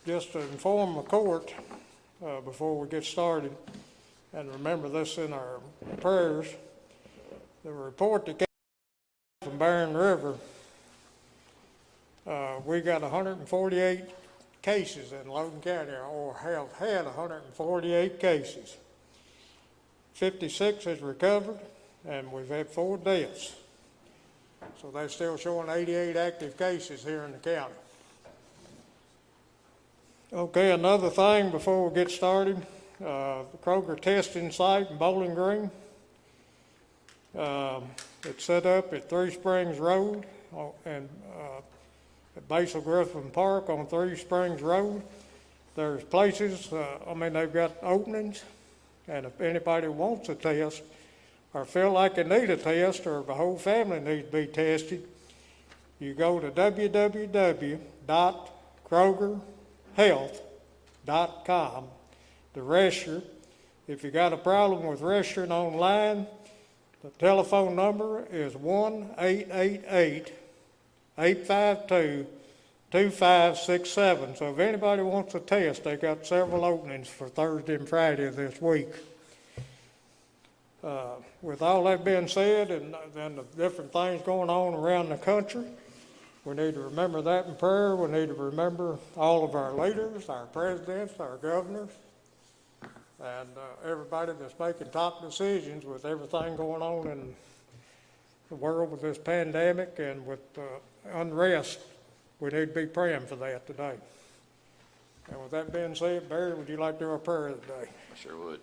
just to inform the court before we get started, and remember this in our prayers, the report that came from Barren River, we got 148 cases in Logan County, or have had 148 cases. 56 has recovered, and we've had 4 deaths. So they're still showing 88 active cases here in the county. Okay, another thing before we get started, the Kroger testing site in Bowling Green. It's set up at 3 Springs Road and at Basil Griffin Park on 3 Springs Road. There's places, they've got openings, and if anybody wants a test or feel like they need a test, or if the whole family needs to be tested, you go to www.krogerhealth.com to register. If you got a problem with registering online, the telephone number is 1-888-852-2567. So if anybody wants a test, they got several openings for Thursday and Friday of this week. With all that being said, and then the different things going on around the country, we need to remember that in prayer. We need to remember all of our leaders, our presidents, our governors, and everybody that's making top decisions with everything going on in the world with this pandemic and with unrest. We need to be praying for that today. And with that being said, Barry, would you like to do our prayer today? I sure would.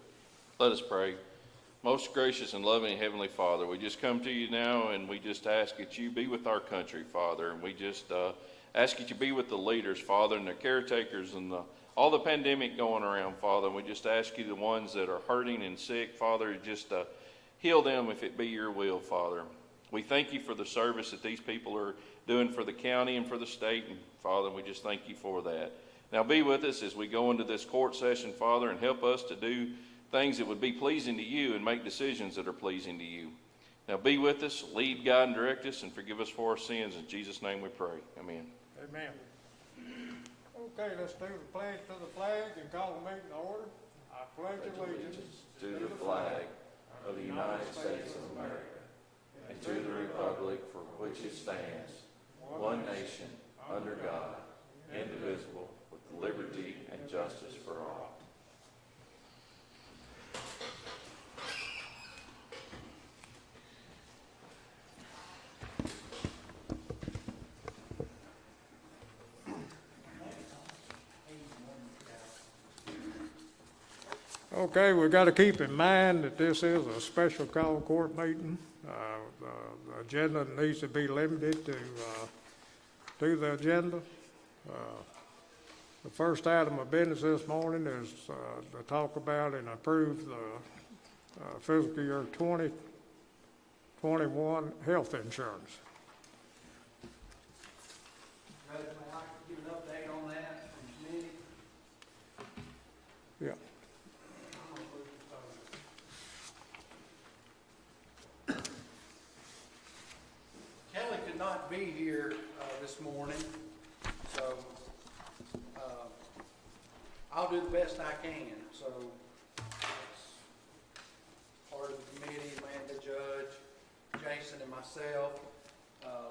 Let us pray. Most gracious and loving Heavenly Father, we just come to you now and we just ask that you be with our country, Father, and we just ask that you be with the leaders, Father, and the caretakers and all the pandemic going around, Father. And we just ask you, the ones that are hurting and sick, Father, just heal them if it be your will, Father. We thank you for the service that these people are doing for the county and for the state, and Father, we just thank you for that. Now be with us as we go into this court session, Father, and help us to do things that would be pleasing to you and make decisions that are pleasing to you. Now be with us, lead, guide, and direct us, and forgive us for our sins. In Jesus' name we pray. Amen. Amen. Okay, let's do the pledge to the flag and call the meeting to order. I pledge allegiance to the flag of the United States of America and to the republic for which it stands, one nation, under God, indivisible, with liberty and justice for all. Okay, we've got to keep in mind that this is a special call court meeting. The agenda needs to be limited to the agenda. The first item of business this morning is to talk about and approve the fiscal year 2021 health insurance. Judge, may I give an update on that from committee? Yeah. Kelly could not be here this morning, so I'll do the best I can. So part of the committee, Amanda, Judge, Jason, and myself.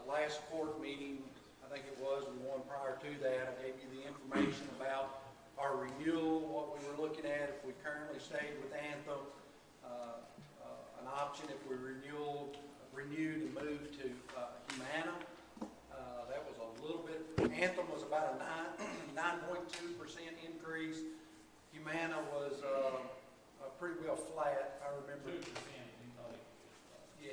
Last court meeting, I think it was, and the one prior to that, I gave you the information about our renewal, what we were looking at if we currently stayed with Anthem, an option if we renewed and moved to Humana. That was a little bit, Anthem was about a 9.2% increase. Humana was pretty well flat, I remember. 2%, yeah,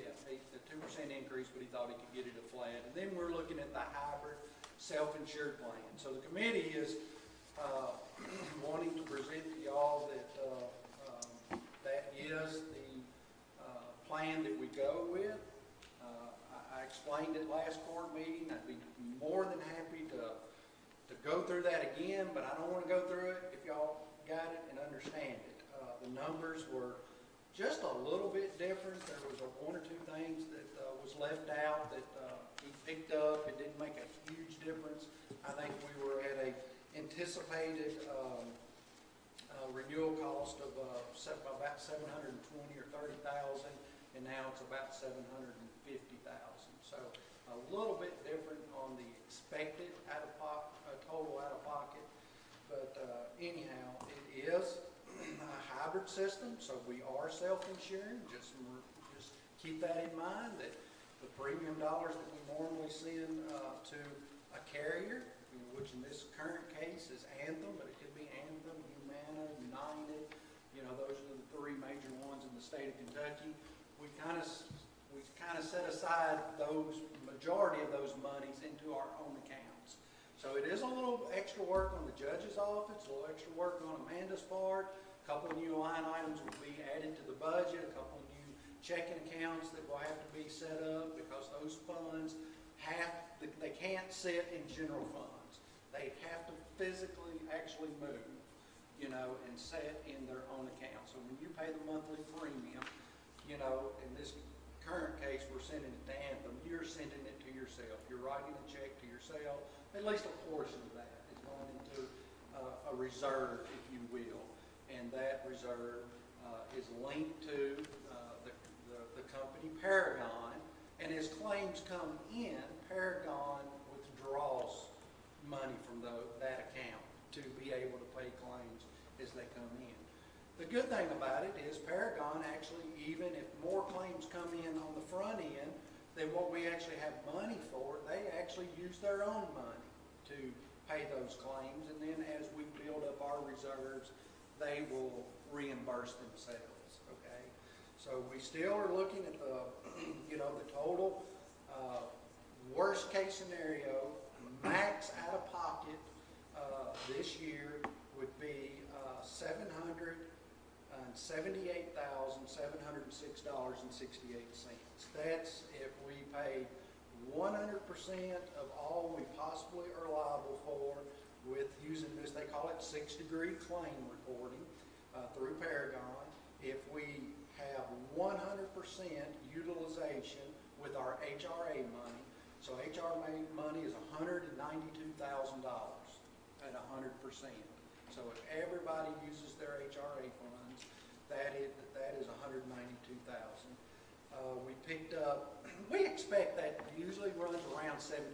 the 2% increase, but he thought he could get it a flat. And then we're looking at the hybrid self-insured plan. So the committee is wanting to present to y'all that that is the plan that we go with. I explained it last court meeting. I'd be more than happy to go through that again, but I don't want to go through it if y'all got it and understand it. The numbers were just a little bit different. There was one or two things that was left out that he picked up. It didn't make a huge difference. I think we were at a anticipated renewal cost of about $720,000 or $30,000, and now it's about $750,000. So a little bit different on the expected total out of pocket, but anyhow, it is a hybrid system, so we are self-insuring. Just keep that in mind, that the premium dollars that we normally send to a carrier, which in this current case is Anthem, but it could be Anthem, Humana, United, those are the three major ones in the state of Kentucky. We kind of set aside those majority of those monies into our own accounts. So it is a little extra work on the judge's office, a little extra work on Amanda's part. A couple of new line items will be added to the budget, a couple of new checking accounts that will have to be set up, because those funds they can't sit in general funds. They have to physically actually move, and set in their own account. So when you pay the monthly premium, in this current case, we're sending it to Anthem, you're sending it to yourself. You're writing a check to yourself. At least a portion of that is going into a reserve, if you will. And that reserve is linked to the company Paragon. And as claims come in, Paragon withdraws money from that account to be able to pay claims as they come in. The good thing about it is Paragon actually, even if more claims come in on the front end than what we actually have money for, they actually use their own money to pay those claims. And then as we build up our reserves, they will reimburse themselves, okay? So we still are looking at the, the total worst case scenario, max out of pocket this year would be $778,706.68. That's if we paid 100% of all we possibly are liable for with using this, they call it 6-degree claim reporting through Paragon. If we have 100% utilization with our HRA money, so HRA money is $192,000 at 100%. So if everybody uses their HRA funds, that is $192,000. We picked up. We expect that usually runs around 75%.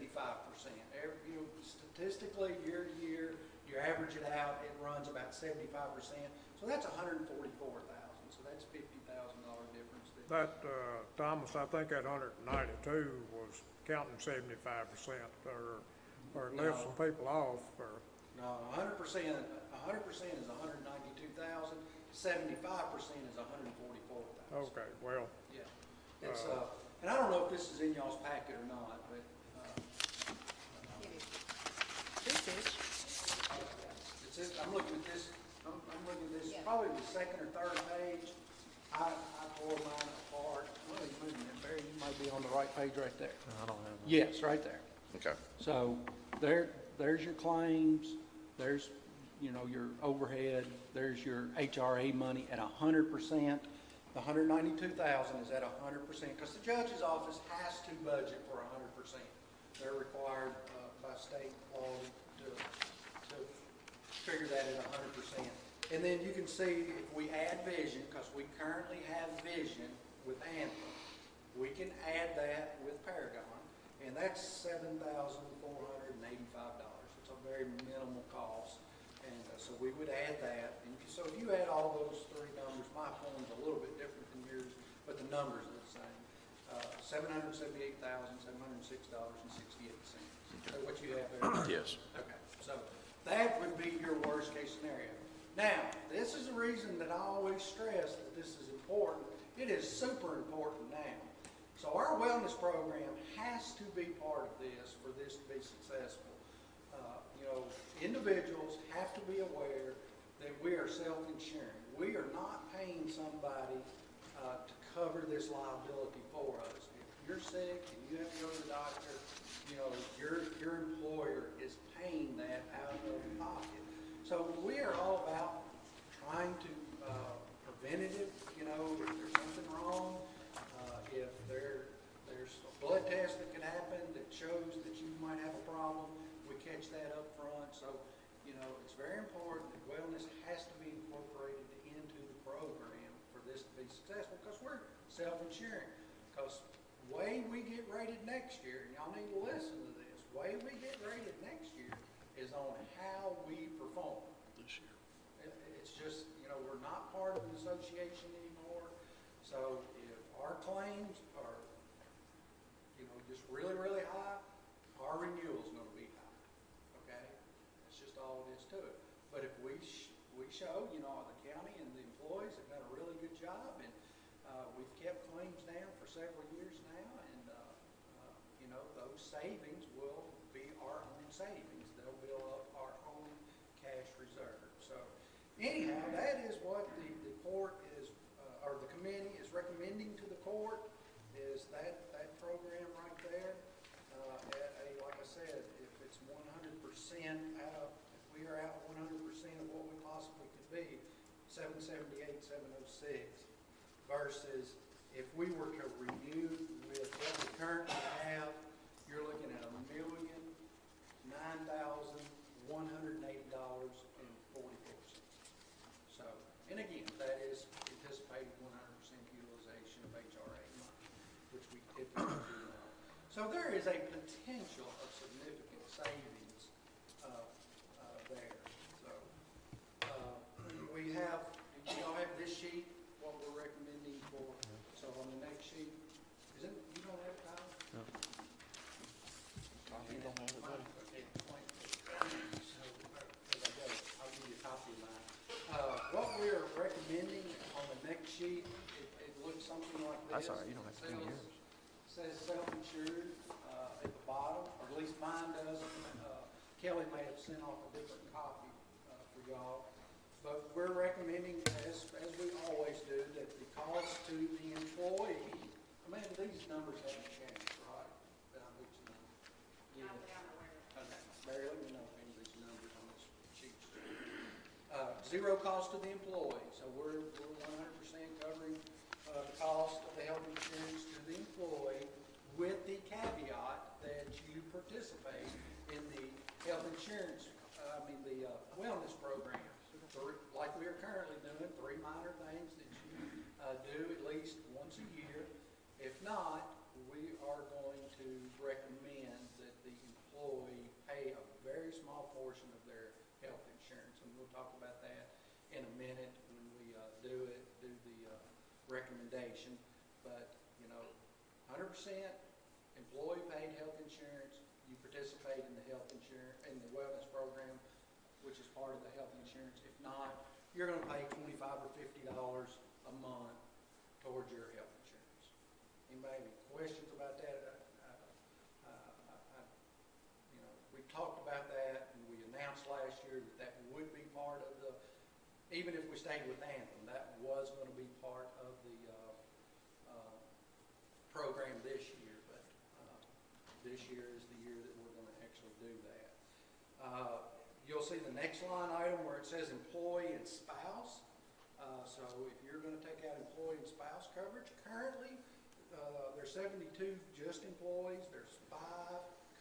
Statistically, year to year, you average it out, it runs about 75%. So that's $144,000. So that's $50,000 difference. Thomas, I think that 192 was counting 75%, or left some people off, or. No, 100% is 192,000. 75% is 144,000. Okay, well. Yeah, it's and I don't know if this is in y'all's packet or not, but I'm looking at this. I'm looking at this. Yeah. Probably the second or third page. I tore mine apart. Well, you moving it, Barry? You might be on the right page right there. I don't have Yes, right there. Okay. So there's your claims, there's, your overhead, there's your HRA money at 100%. The $192,000 is at 100%, because the judge's office has to budget for 100%. They're required by state law to figure that at 100%. And then you can see if we add vision, because we currently have vision with Anthem, we can add that with Paragon, and that's $7,485. It's a very minimal cost, and so we would add that. And so if you add all those three numbers, my form's a little bit different than yours, but the numbers are the same. $778,706.68. Is that what you have there? Yes. Okay, so that would be your worst case scenario. Now, this is the reason that I always stress that this is important. It is super important now. So our wellness program has to be part of this for this to be successful. Individuals have to be aware that we are self-insuring. We are not paying somebody to cover this liability for us. If you're sick and you have to go to the doctor, your employer is paying that out of your pocket. So we are all about trying to preventative, if there's something wrong, if there's a blood test that could happen that shows that you might have a problem, we catch that up front. So, successful because we're self-insuring. Because way we get rated next year, and y'all need to listen to this, way we get rated next year is on how we perform. This year. It's just, you know, we're not part of the association anymore. So if our claims are, you know, just really, really high, our renewal's gonna be high, okay? That's just all it is to it. But if we show, you know, the county and the employees have done a really good job, and we've kept claims down for several years now, and, you know, those savings will be our own savings. They'll build up our own cash reserve. So anyhow, that is what the court is, or the committee is recommending to the court, is that program right there. At a, like I said, if it's 100% out, if we are out 100% of what we possibly could be, 778, 706, versus if we were to renew with what we currently have, you're looking at $1,009,180.44. So, and again, that is anticipated 100% utilization of HRA money, which we typically do now. So there is a potential of significant savings there. So we have, you all have this sheet, what we're recommending for. So on the next sheet, is it, you don't have it, Tyler? No. You don't have it, buddy? Okay, point. So, I'll give you a copy of mine. What we're recommending on the next sheet, it looks something like this. That's all right, you don't have to do yours. Says self-insured at the bottom, or at least mine does. Kelly may have sent off a different copy for y'all. But we're recommending, as we always do, that the cost to the employee, I mean, these numbers haven't changed, right? That I'm mentioning. Yeah. Okay, Barry, let me know if any of these numbers on this sheet. Zero cost to the employee, so we're 100% covering the cost of the health insurance to the employee, with the caveat that you participate in the health insurance, the wellness program. Like we are currently doing, 3 minor things that you do at least once a year. If not, we are going to recommend that the employee pay a very small portion of their health insurance. And we'll talk about that in a minute when we do the recommendation. But, you know, 100% employee paid health insurance, you participate in the health insurance, in the wellness program, which is part of the health insurance. If not, you're gonna pay $25 or $50 a month towards your health insurance. Anybody have any questions about that? You know, we talked about that, and we announced last year that that would be part of the, even if we stayed with Anthem, that was gonna be part of the program this year, but this year is the year that we're gonna actually do that. You'll see the next line item where it says employee and spouse. So if you're going to take out employee and spouse coverage, currently there's 72 just employees. There's 5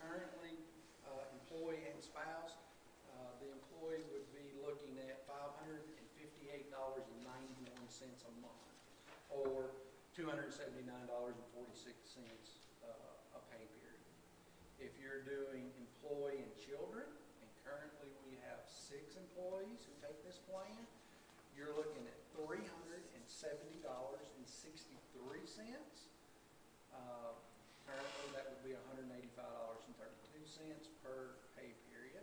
currently employee and spouse. The employee would be looking at $558.91 a month, or $279.46 a pay period. If you're doing employee and children, currently, we have 6 employees who take this plan. You're looking at $370.63. Currently, that would be $185.32 per pay period.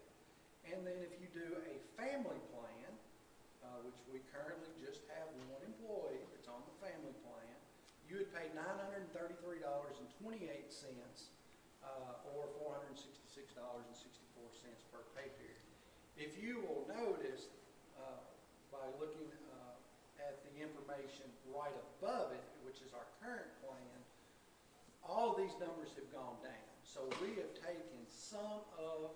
And then if you do a family plan, which we currently just have 1 employee that's on the family plan, you would pay $933.28 or $466.64 per pay period. If you will notice, by looking at the information right above it, which is our current plan, all these numbers have gone down. So we have taken some of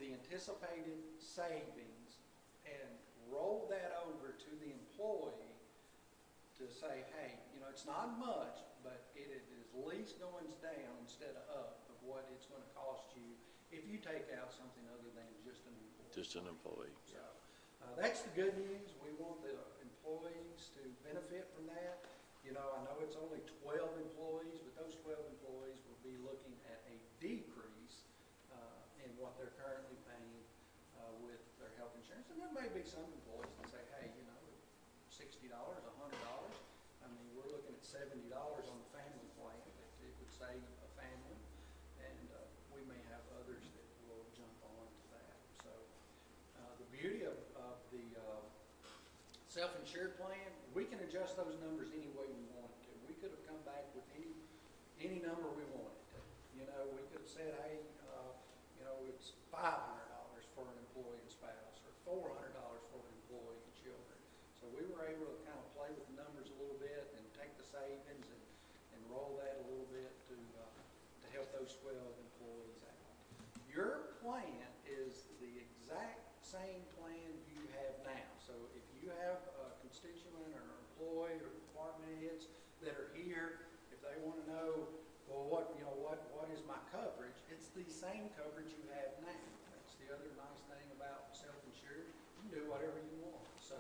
the anticipated savings and rolled that over to the employee to say, hey, you know, it's not much, but it is at least going down instead of up of what it's going to cost you if you take out something other than just an employee. Just an employee. So that's the good news. We want the employees to benefit from that. You know, I know it's only 12 employees, but those 12 employees will be looking at a decrease in what they're currently paying with their health insurance. And there may be some employees that say, hey, you know, $60, $100. I mean, we're looking at $70 on the family plan. It would save a family, and we may have others that will jump on to that. So the beauty of the self-insured plan, we can adjust those numbers any way we want to. We could have come back with any number we wanted to. You know, we could have said, hey, you know, it's $500 for an employee and spouse, or $400 for an employee and children. So we were able to kind of play with the numbers a little bit and take the savings and roll that a little bit to help those 12 employees out. Your plan is the exact same plan you have now. So if you have a constituent or an employee or department heads that are here, if they want to know, well, what is my coverage? It's the same coverage you have now. That's the other nice thing about self-insured. You can do whatever you want. So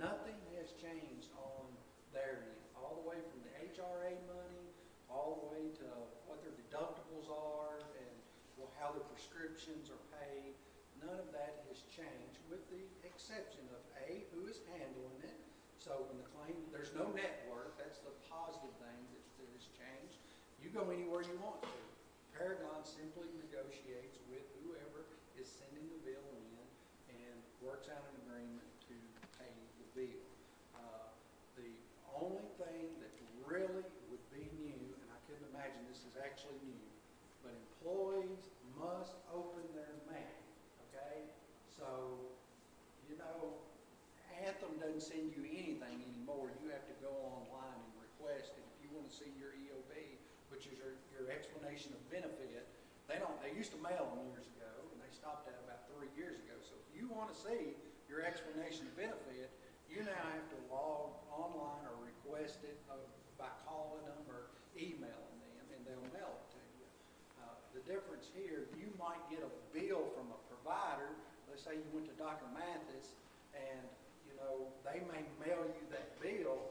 nothing has changed on their end, all the way from the HRA money, all the way to what their deductibles are and how their prescriptions are paid. None of that has changed, with the exception of who is handling it. So when the claim, there's no network. That's the positive thing that has changed. You go anywhere you want to. Paragon simply negotiates with whoever is sending the bill in and works out an agreement to pay the bill. The only thing that really would be new, and I couldn't imagine this is actually new, but employees must open their mail, okay? So, you know, Anthem doesn't send you anything anymore. You have to go online and request it. If you want to see your EOB, which is your explanation of benefit, they used to mail them years ago, and they stopped that about 3 years ago. So if you want to see your explanation of benefit, you now have to log online or request it by calling them or emailing them, and they'll mail it to you. The difference here, you might get a bill from a provider. Let's say you went to Dr. Mathis, and you know they may mail you that bill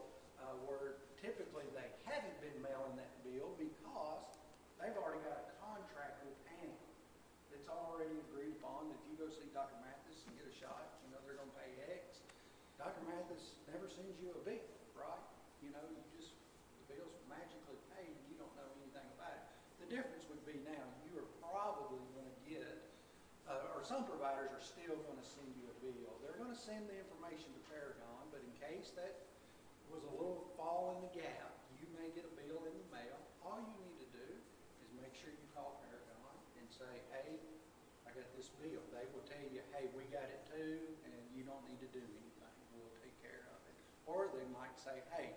where typically they haven't been mailing that bill because they've already got a contract with Anthem. It's already agreed upon that if you go see Dr. Mathis and get a shot, you know they're going to pay X. Dr. Mathis never sends you a bill, right? You know, the bill's magically paid and you don't know anything about it. The difference would be now you are probably going to get, or some providers are still going to send you a bill. They're going to send the information to Paragon, but in case that was a little fall in the gap, you may get a bill in the mail. All you need to do is make sure you call Paragon and say, hey, I got this bill. They will tell you, hey, we got it too, and you don't need to do anything. We'll take care of it. Or they might say, hey,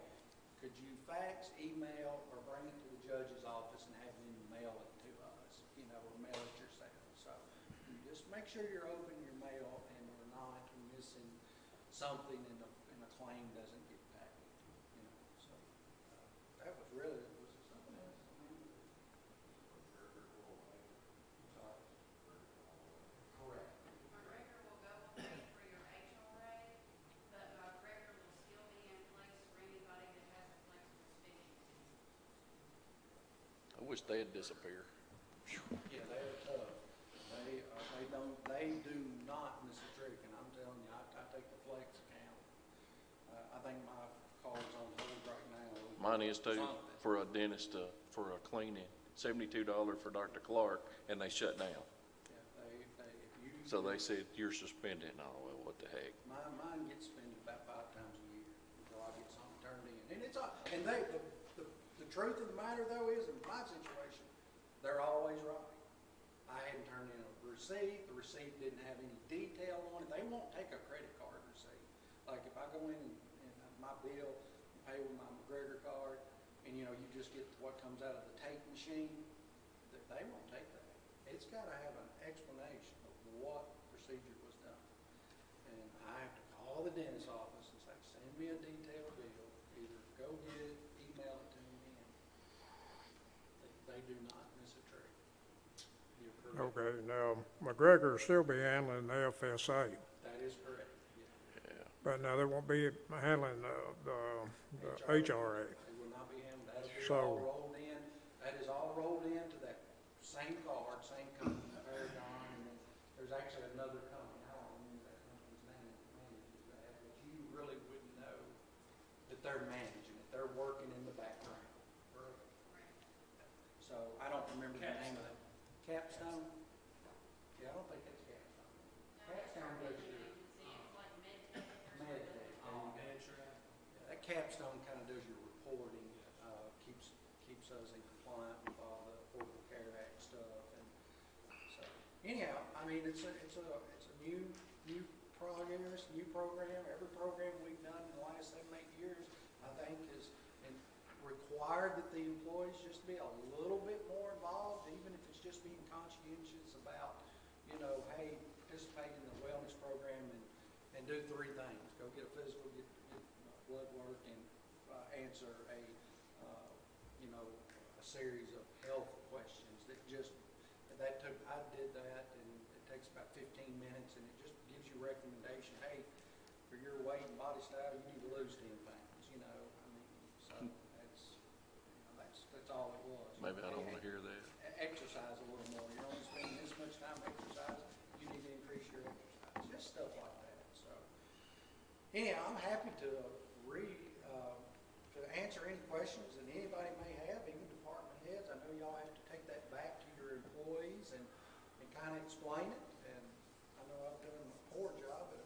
could you fax, email, or bring it to the judge's office and have them mail it to us, you know, or mail it yourself. So you just make sure you're opening your mail and we're not missing something and the claim doesn't get paid, you know. So that was really, was there something else? Correct. McGregor will go away for your HRA, but McGregor will still be in place for anybody that has a flexible spending. I wish they'd disappear. Yeah, they're tough. They do not miss a trick, and I'm telling you, I take the flex account. I think my card's on hold right now. Mine is too, Something. for a dentist, for a cleaning, $72 for Dr. Clark, and they shut down. Yeah, if you. So they said, you're suspended. And oh, well, what the heck? Mine gets spent about 5 times a year until I get something turned in. And it's all, and the truth of the matter though is, in my situation, they're always right. I hadn't turned in a receipt. The receipt didn't have any detail on it. They won't take a credit card receipt. Like if I go in and my bill, pay with my McGregor card, and you know, you just get what comes out of the tape machine, they won't take that. It's got to have an explanation of what procedure was done. And I have to call the dentist's office and say, send me a detailed bill. Either go get it, email it to me, and they do not miss a trick. You're correct. Okay, now McGregor will still be handling the FSA, That is correct, yeah. Yeah. but now they won't be handling the HRA. They I'll be handling, that'll be So- all rolled in, that is all rolled into that same card, same company, Paragon, and then there's actually another company, I don't remember that company's name, that manages that, but you really wouldn't know that they're managing it, they're working in the background. So, I don't remember the name of it. Capstone? Yeah, I don't think that's Capstone. Capstone does your Medtech, there you go. Yeah, that Capstone kind of does your reporting, keeps us in compliant with all the Affordable Care Act stuff, and so, anyhow, I mean, it's a new progress, new program. Every program we've done in the last 7, 8 years, I think is required that the employees just be a little bit more involved, even if it's just being conscientious about, hey, participate in the wellness program and do 3 things. Go get a physical, get blood work, and answer a series of health questions I did that, and it takes about 15 minutes, and it just gives you recommendation, hey, for your weight and body style, you need to lose 10 pounds, so that's all it was. Maybe I don't want to hear that. Exercise a little more, you're only spending this much time exercising, you need to increase your exercise, just stuff like that, so. Anyhow, I'm happy to to answer any questions that anybody may have, even department heads. I know y'all have to take that back to your employees and kind of explain it, and I know I've done a poor job, but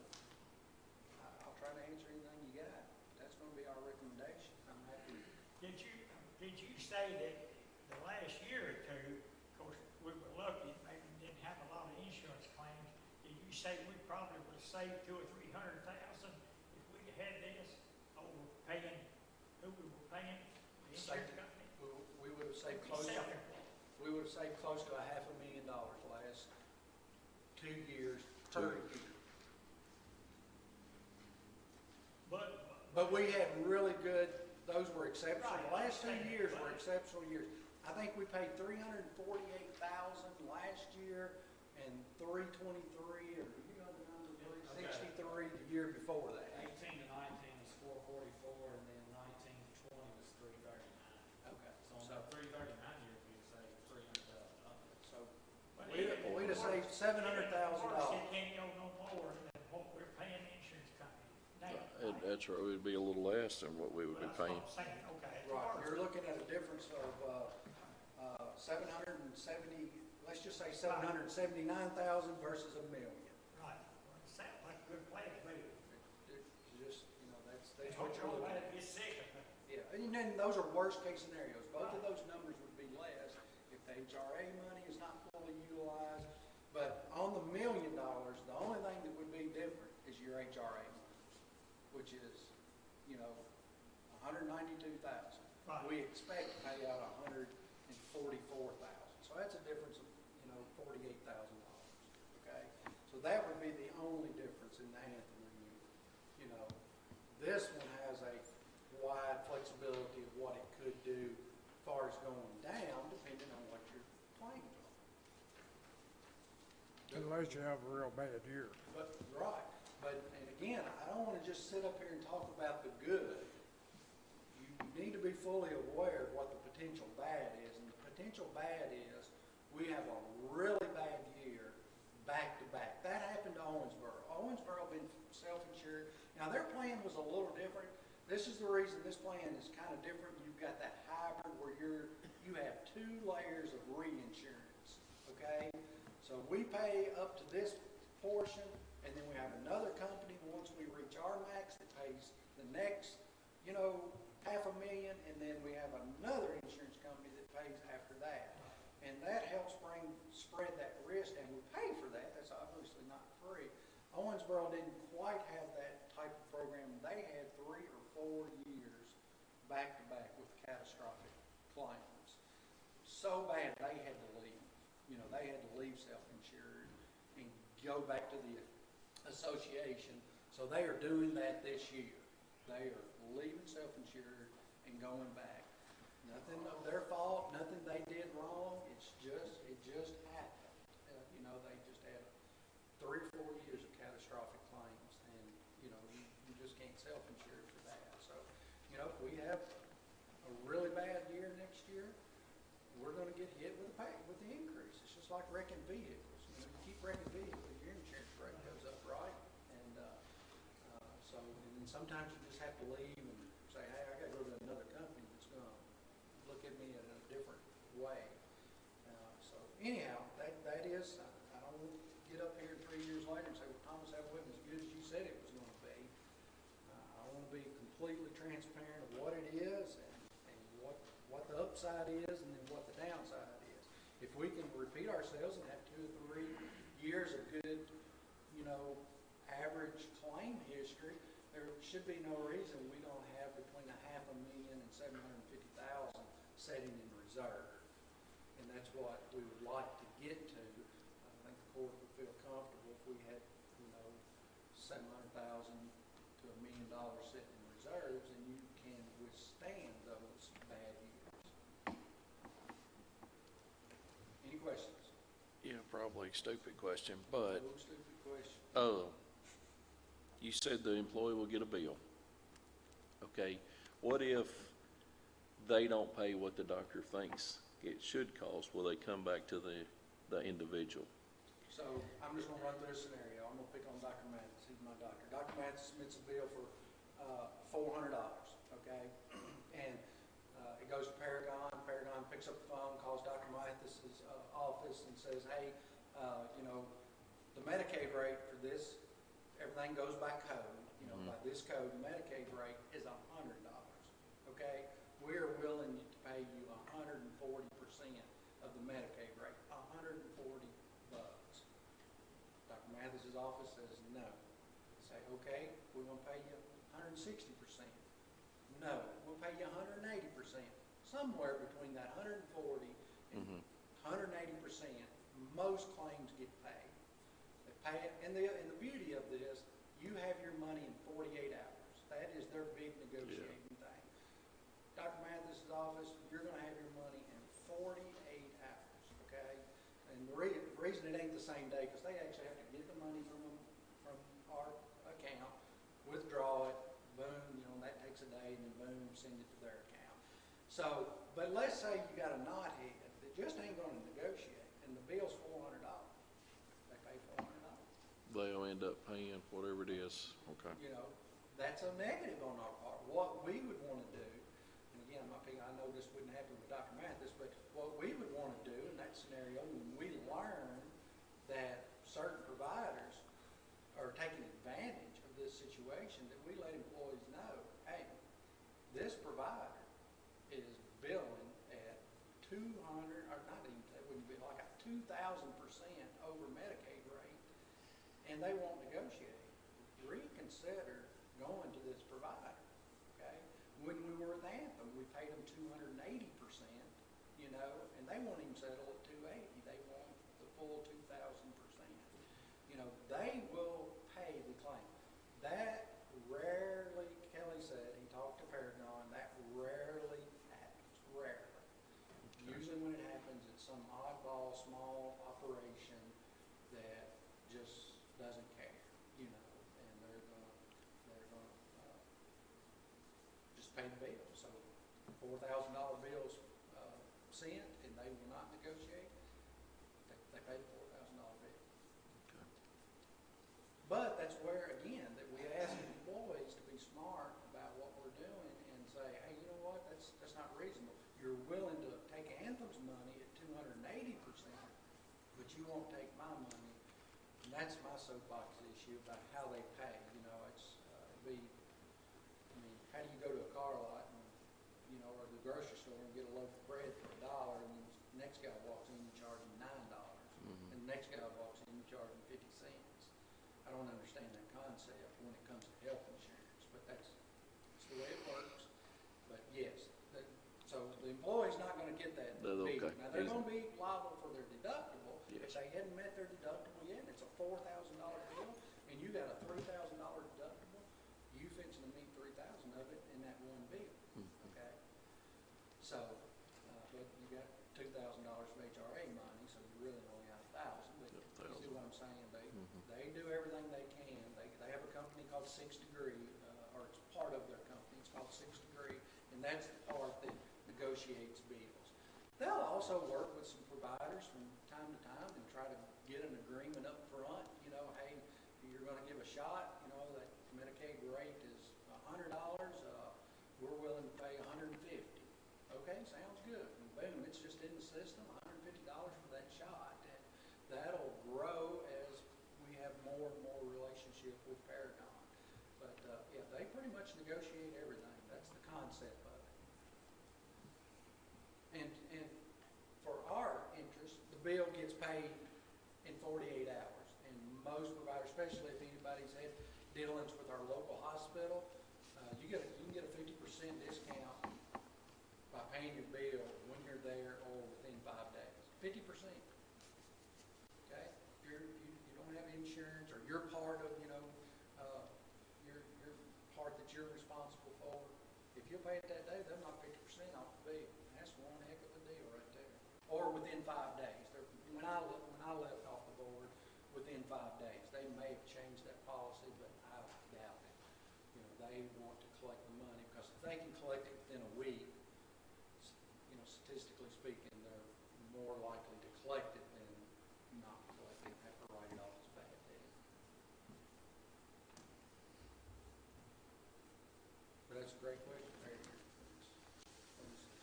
I'll try to answer anything you got. That's going to be our recommendation. I'm happy. Did you say that the last year or two, of course, we were lucky, maybe we didn't have a lot of insurance claims. Did you say we probably would have saved $200,000 or $300,000 if we had this over paying, who we were paying, the insurance company? We would have saved close to $500,000 last 2 years per year. But we had really good, those were exceptional. Right, The last 2 years were right. exceptional years. I think we paid $348,000 last year and $323, or you know the number, Okay. 63 the year before that. 18 to 19 is 444, and then 19 to 20 was 339. Okay, So on that 339 year, we saved $300,000. so But we'd have saved $700,000. It can't go no more than what we're paying the insurance company now. That's right, it would be a little less than what we would be That's what paying. I'm saying, okay. it's Right, worse. you're looking at a difference of 770, let's just say 779,000 versus $1 million. Right, well, it sounds like a good plan to me. Just, that's And what you're hopefully looking nobody at. gets sick. Yeah, and then those are worst case scenarios. Both of those numbers would be less if the HRA money is not fully utilized. But on the $1 million, the only thing that would be different is your HRA money, which is, $192,000. Right. We expect to pay out $144,000. So that's a difference of, $48,000. Okay? So that would be the only difference in the Anthem review. This one has a wide flexibility of what it could do as far as going down, depending on what your claims are. Unless you have a real bad year. But, right, and again, I don't want to just sit up here and talk about the good. You need to be fully aware of what the potential bad is, and the potential bad is we have a really bad year back to back. That happened to Owensboro. Owensboro been self-insured. Now, their plan was a little different. This is the reason this plan is kind of different. You've got that hybrid where you have 2 layers of reinsurance, okay? So we pay up to this portion, and then we have another company, once we reach our max, that pays the next, $500,000, and then we have another insurance company that pays after that. And that helps spread that risk, and we pay for that. That's obviously not free. Owensboro didn't quite have that type of program. They had 3 or 4 years back to back with catastrophic claims. So bad they had to leave. They had to leave self-insured and go back to the association. So they are doing that this year. They are leaving self-insured and going back. Nothing of their fault, nothing they did wrong. It just happened. They just had 3 or 4 years of catastrophic claims, and you just can't self-insure for that. So, we have a get hit with the increase. It's just like wrecking vehicles. You know, you keep wrecking vehicles, your insurance rate goes up, right? And, and then sometimes you just have to leave and say, hey, I gotta go to another company that's gonna look at me in a different way. So anyhow, that is, I don't want to get up here 3 years later and say, well, Thomas F. wasn't as good as you said it was gonna be. I want to be completely transparent of what it is and what the upside is and then what the downside is. If we can repeat ourselves and have 2 or 3 years of good, average claim history, there should be no reason we don't have between $500,000 and $750,000 sitting in reserve. And that's what we would like to get to. I think the court would feel comfortable if we had, $700,000 to $1 million sitting in reserves, and you can withstand those bad years. Any questions? Yeah, probably a stupid question, but, No stupid question. you said the employee will get a bill. Okay, what if they don't pay what the doctor thinks it should cost? Will they come back to the individual? So I'm just gonna run through a scenario. I'm gonna pick on Dr. Mathis, he's my doctor. Dr. Mathis submits a bill for $400, okay? And it goes to Paragon. Paragon picks up the phone, calls Dr. Mathis's office and says, hey, the Medicaid rate for this, everything goes by code. By this code, the Medicaid rate is $100, okay? We're willing to pay you 140% of the Medicaid rate, $140. Dr. Mathis's office says no. Say, okay, we're gonna pay you 160%. No, we'll pay you 180%. Somewhere between that 140 and 180%, most claims get paid. They pay it, and the beauty of this, you have your money in 48 hours. That is their big negotiating thing. Dr. Mathis's office, you're gonna have your money in 48 hours, okay? And the reason it ain't the same day, because they actually have to get the money from our account, withdraw it, boom, that takes a day, and then boom, send it to their account. So, but let's say you got a knothead that just ain't gonna negotiate, and the bill's $400. They pay $400. They'll end up paying whatever it is. Okay. That's a negative on our part. What we would want to do, and again, I know this wouldn't happen with Dr. Mathis, but what we would want to do in that scenario, when we learn that certain providers are taking advantage of this situation, that we let employees know, hey, this provider is billing at 200, or not even, that wouldn't be like a 2,000% over Medicaid rate, and they won't negotiate. Reconsider going to this provider, okay? When we were with Anthem, we paid them 280%, and they won't even settle at 280. They want the full 2,000%. They will pay the claim. That rarely, Kelly said, he talked to Paragon, that rarely happens, rarely. Usually when it happens, it's some oddball, small operation that just doesn't care, and they're gonna just pay the bill. So $4,000 bills sent, and they will not negotiate. They pay the $4,000 bill. Okay. But that's where, again, that we ask employees to be smart about what we're doing and say, hey, you know what, that's not reasonable. You're willing to take Anthem's money at 280%, but you won't take my money. And that's my soapbox issue about how they pay. How do you go to a car lot and, or the grocery store and get a loaf of bread for $1, and then the next guy walks in and charge him $9, and the next guy walks in and charge him 50 cents. I don't understand that concept when it comes to health insurance, but that's the way it works. But yes, so the employee's not gonna get that That's beat. okay. Now, they're gonna be liable for their deductible. Yes. If they hadn't met their deductible yet, it's a $4,000 bill, and you got a $3,000 deductible, you fixing to meet 3,000 of it in that one bill, okay? So, but you got $2,000 of HRA money, so you really only got 1,000, but you see what I'm saying? They do everything they can. They have a company called 6 Degree, or it's part of their company, it's called 6 Degree, and that's the part that negotiates bills. They'll also also work with some providers from time to time and try to get an agreement up front, you know, hey, you're gonna give a shot, you know, that Medicaid rate is $100, we're willing to pay $150. Okay, sounds good. And boom, it's just in the system, $150 for that shot. And that'll grow as we have more and more relationship with Paragon. But, yeah, they pretty much negotiate everything. That's the concept of it. And for our interest, the bill gets paid in 48 hours. And most providers, especially if anybody's had dealings with our local hospital, you can get a 50% discount by paying your bill when you're there or within 5 days. 50%. Okay? If you don't have insurance or you're part of, you know, your part that you're responsible for, if you pay it that day, they'll knock 50% off the bill. That's one heck of a deal right there. Or within 5 days. When I left off the board, within 5 days. They may have changed that policy, but I doubt it. You know, they want to collect the money because if they can collect it within a week, you know, statistically speaking, they're more likely to collect it than not collect it and have to write it off as bad debt. But that's a great question, Mary.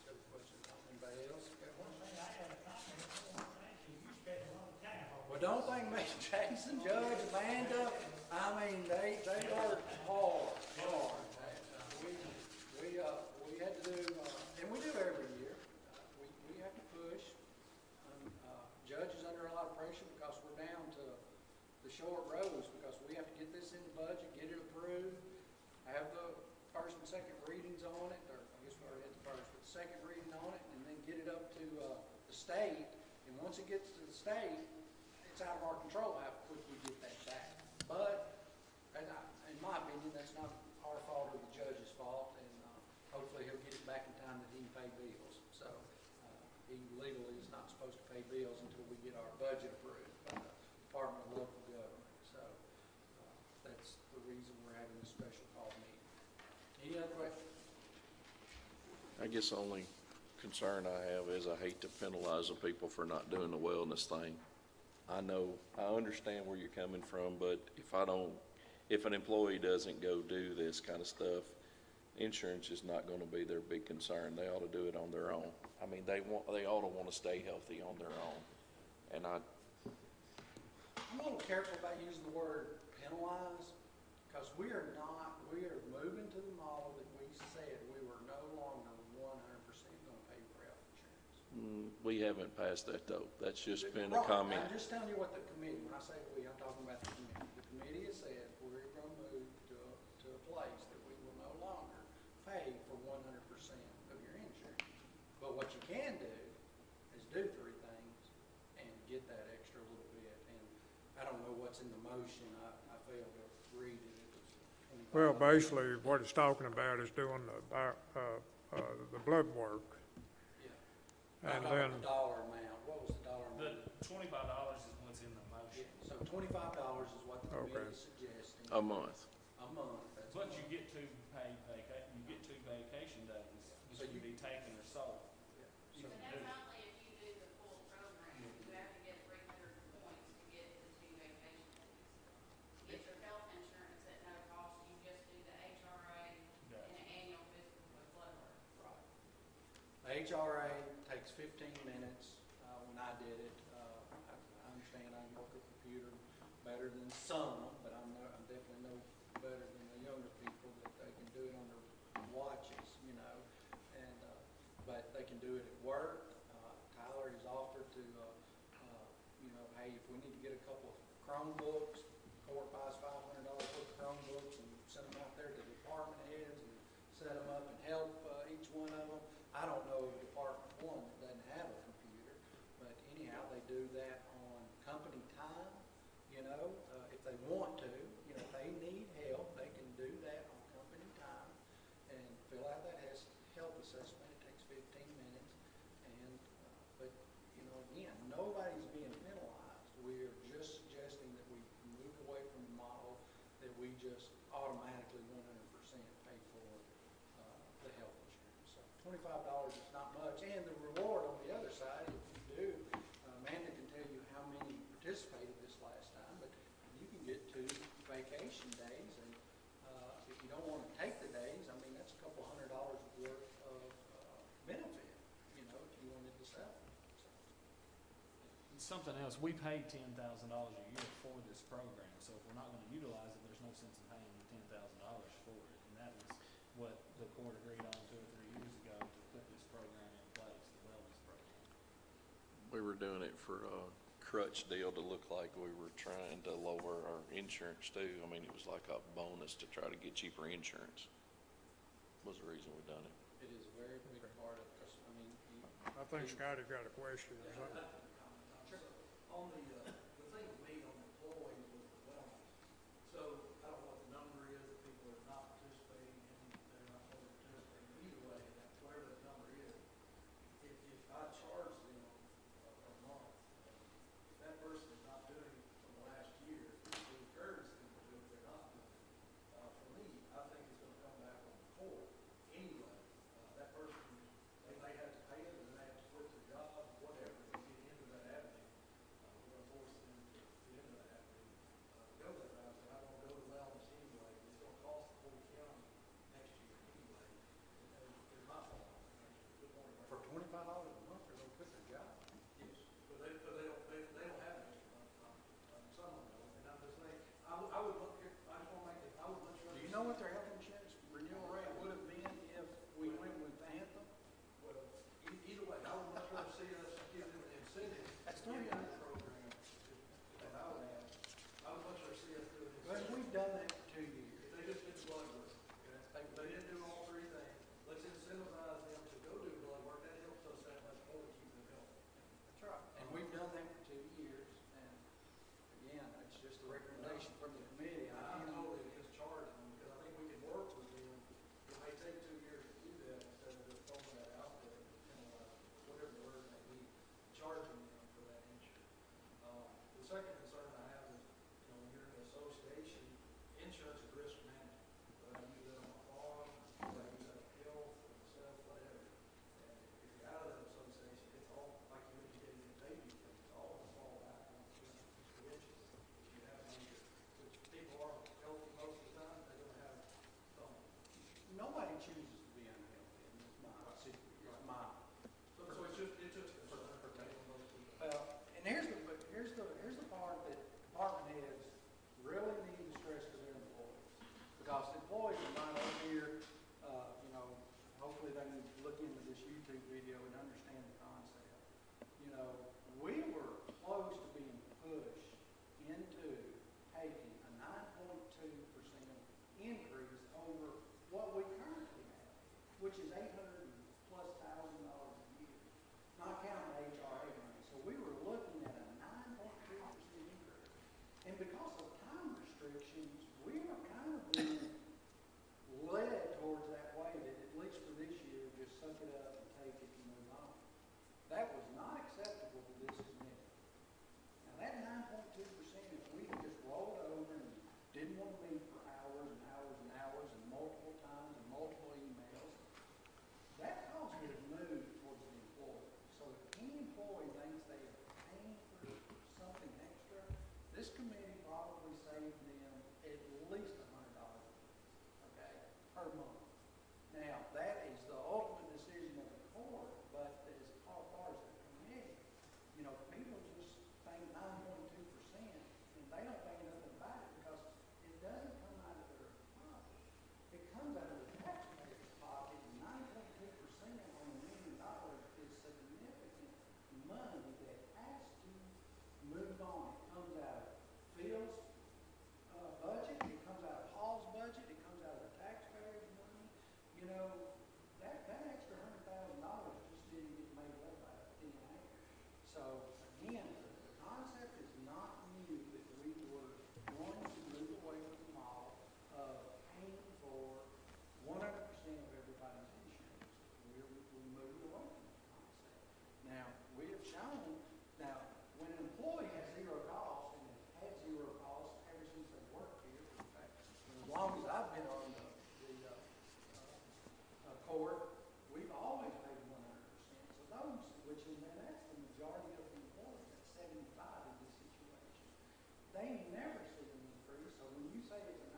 Other questions on anybody else? Got one? One thing I had a comment on, thank you, you spent a lot of time on. Well, don't think me, Jason, Judge, Amanda, I mean, they work hard. We had to do, and we do every year, we have to push. Judge is under a lot of pressure because we're down to the short rows because we have to get this in the budget, get it approved, have the first and second readings on it, or I guess we already had the first, but the second reading on it, and then get it up to the state. And once it gets to the state, it's out of our control how quick we get that back. But, in my opinion, that's not our fault or the judge's fault, and hopefully he'll get it back in time that he can pay bills. So, he legally is not supposed to pay bills until we get our budget approved by the Department of Local Government. So, that's the reason we're having this special call meeting. Any other questions? I guess the only concern I have is I hate to penalize the people for not doing the wellness thing. I understand where you're coming from, but if an employee doesn't go do this kind of stuff, insurance is not gonna be their big concern. They ought to do it on their own. I mean, they ought to wanna stay healthy on their own. And I'm a little careful about using the word penalize, because we are moving to the model that we said we were no longer 100% gonna pay for health insurance. we haven't passed that though. That's just been a Right. comment. I'm just telling you what the committee, when I say we, I'm talking about the committee. The committee has said we're gonna move to a place that we will no longer pay for 100% of your insurance. But what you can do is do 3 things and get that extra little bit. And I don't know what's in the motion. I failed to read it. It was 25. Well, basically, what it's talking about is doing the blood work. Yeah. And I'm talking then, about the dollar amount. What was the dollar The amount? $25 is what's in the motion. So $25 is what the committee Okay. is suggesting. A month. A month. That's a But month. you get 2 paid vacation days, which So can you- be taken or sold. Yeah. You And can that's do. only if you do the full program, you have to get 300 points to get the 2 vacation days. To get your health insurance at no cost, you just do the HRA and an annual physical with blood work. Right. The HRA takes 15 minutes. When I did it, I understand I can work a computer better than some, but I'm definitely no better than the younger people that they can do it on their watches, you know. And but they can do it at work. Tyler has offered to, you know, hey, if we need to get a couple of Chromebooks, court buys $500 worth of Chromebooks and send them out there to department heads and set them up and help each one of them. I don't know of a department one that doesn't have a computer, but anyhow, they do that on company time, you know, if they want to, you know, if they need help, they can do that on company time and fill out that health assessment. It takes 15 minutes. And, but, you know, again, nobody's being penalized. We're just suggesting that we move away from the model that we just automatically 100% pay for the health insurance. So $25 is not much, and the reward on the other side, if vacation days, and, if you don't wanna take the days, I mean, that's a couple $100 worth of, benefit, you know, if you wanted to sell them, so. Something else, we pay $10,000 a year for this program, so if we're not gonna utilize it, there's no sense in paying you $10,000 for it. And that was what the court agreed on 2 or 3 years ago to put this program in place, the wellness program. We were doing it for a crutch deal to look like we were trying to lower our insurance too. I mean, it was like a bonus to try to get cheaper insurance, was the reason we done it. It is a very big part of, because, I mean, I think Scotty got a question or something. On the thing with me on employees was the wellness. So I don't know what the number is that people are not participating in, they're not supposed to participate. But either way, whatever that number is, if I charge them a month, if that person is not doing it for the last year, we encourage them to do it if they're not doing it. For me, I think it's gonna come back on the court anyway. That person, they may have to pay it, or they have to quit their job, whatever, to get into that avenue. We're gonna force them to get into that avenue, go that route. So I won't go to wellness anyway. It's gonna cost the whole county next year anyway. They're not going to next year. Good morning. for $25 a month, they're gonna quit their job. Yes, but they don't have an extra month. Some of them don't. And I'm just saying, I would look at, I just wanna make it, I would much rather. Do you know what their health insurance renewal rate would have been if we went with Anthem? Well, either way, I would much rather see us give them an incentive. That's to get in $300. the program. That I would have. I would much rather see us do an Well, incentive. we've done that for 2 years. If they just did blood work, okay? If they didn't do all three things, let's incentivize them to go do blood work. That helps us that much more to keep them healthy. That's right. And we've done that for 2 years, and again, that's just a recommendation from the committee. I'm totally against charging them, because I think we can work with them. It may take 2 years to do that instead of just throwing that out there, whatever the word may be, charging them for that insurance. The second concern I have is, when you're in an association, insurance is risk management. Whether I use that on my farm, whether I use that on health, for myself, whatever. And if you're out of that association, it's all, like you indicated in baby, it's all gonna fall back on the riches. If you have major, which people are healthy most of the time, they're gonna have some. Nobody chooses to be unhealthy, and it's my, So it's just a concern pertaining to those people. and here's the part that department heads really need to stress to their employees. Because the employees are not over here, hopefully they can look into this YouTube video and understand the concept. We were close to being pushed into taking a 9.2% increase over what we currently have, which is $800+ thousand a year, not counting HRA money. So we were looking at a 9.2% increase. And because of time restrictions, we were kind of being led towards that way, that at least for this year, just suck it up and take it and move on. That was not acceptable to this committee. Now, that 9.2%, if we had just rolled over and didn't want to meet for hours and hours and hours and multiple times and multiple emails, that caused me to move towards the employee. So if any employee thinks they are paying for something extra, this committee probably saved them at least $100, okay, per month. Now, that is the ultimate decision of the court, but as far as the committee, people just think 9.2%, and they don't think nothing about it because it doesn't come out of their pocket. It comes out of the taxpayer's pocket, and 9.2% on $1 million is significant money that has to move on. It comes out of Phil's budget, it comes out of Paul's budget, it comes out of the taxpayers' money. That extra $100,000 just didn't get made up out of thin air. So again, the concept is not new that we were going to move away from the model of paying for 100% of everybody's insurance. We moved away from that concept. Now, we have shown, when an employee has zero cost, and has had zero cost ever since they worked here, in fact, as long as I've been on the court, we've always paid 100%. So those, that's the majority of the employees, that's 75 in this situation. They never see an increase, so when you say it's a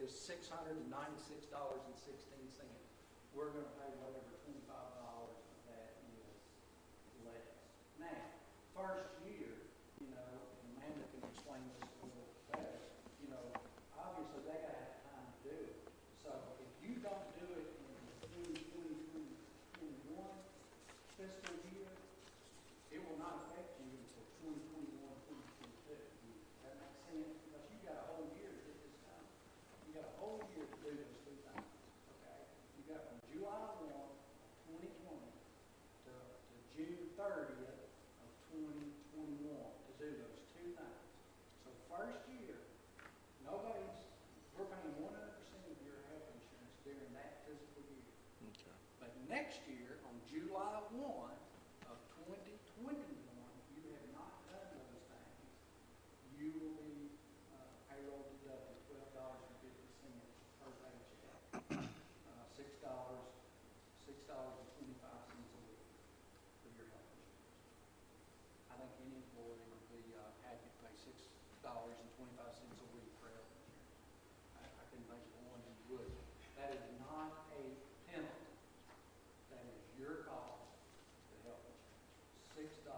is $696.16. We're gonna pay whatever $25 of that is less. Now, first year, you know, and Amanda can explain this a little better, you know, obviously they gotta have time to do it. So if you don't do it in the 2021 fiscal year, it will not affect you until 2021, 2022. That makes sense? Because you got a whole year to get this done. You got a whole year to do those two things, okay? You got from July 1, 2020 to June 30th of 2021 to do those two things. So first year, we're paying 100% of your health insurance during that fiscal year. Okay. But next year, on July 1 of 2021, you have not done those things, you will be payroll deducted $12.50 per paycheck, $6.25 a week for your health insurance. I think any employee would be happy to pay $6.25 a week for health insurance. I can think of one who would. That is not a penalty. That is your cost to health insurance, $6.25 a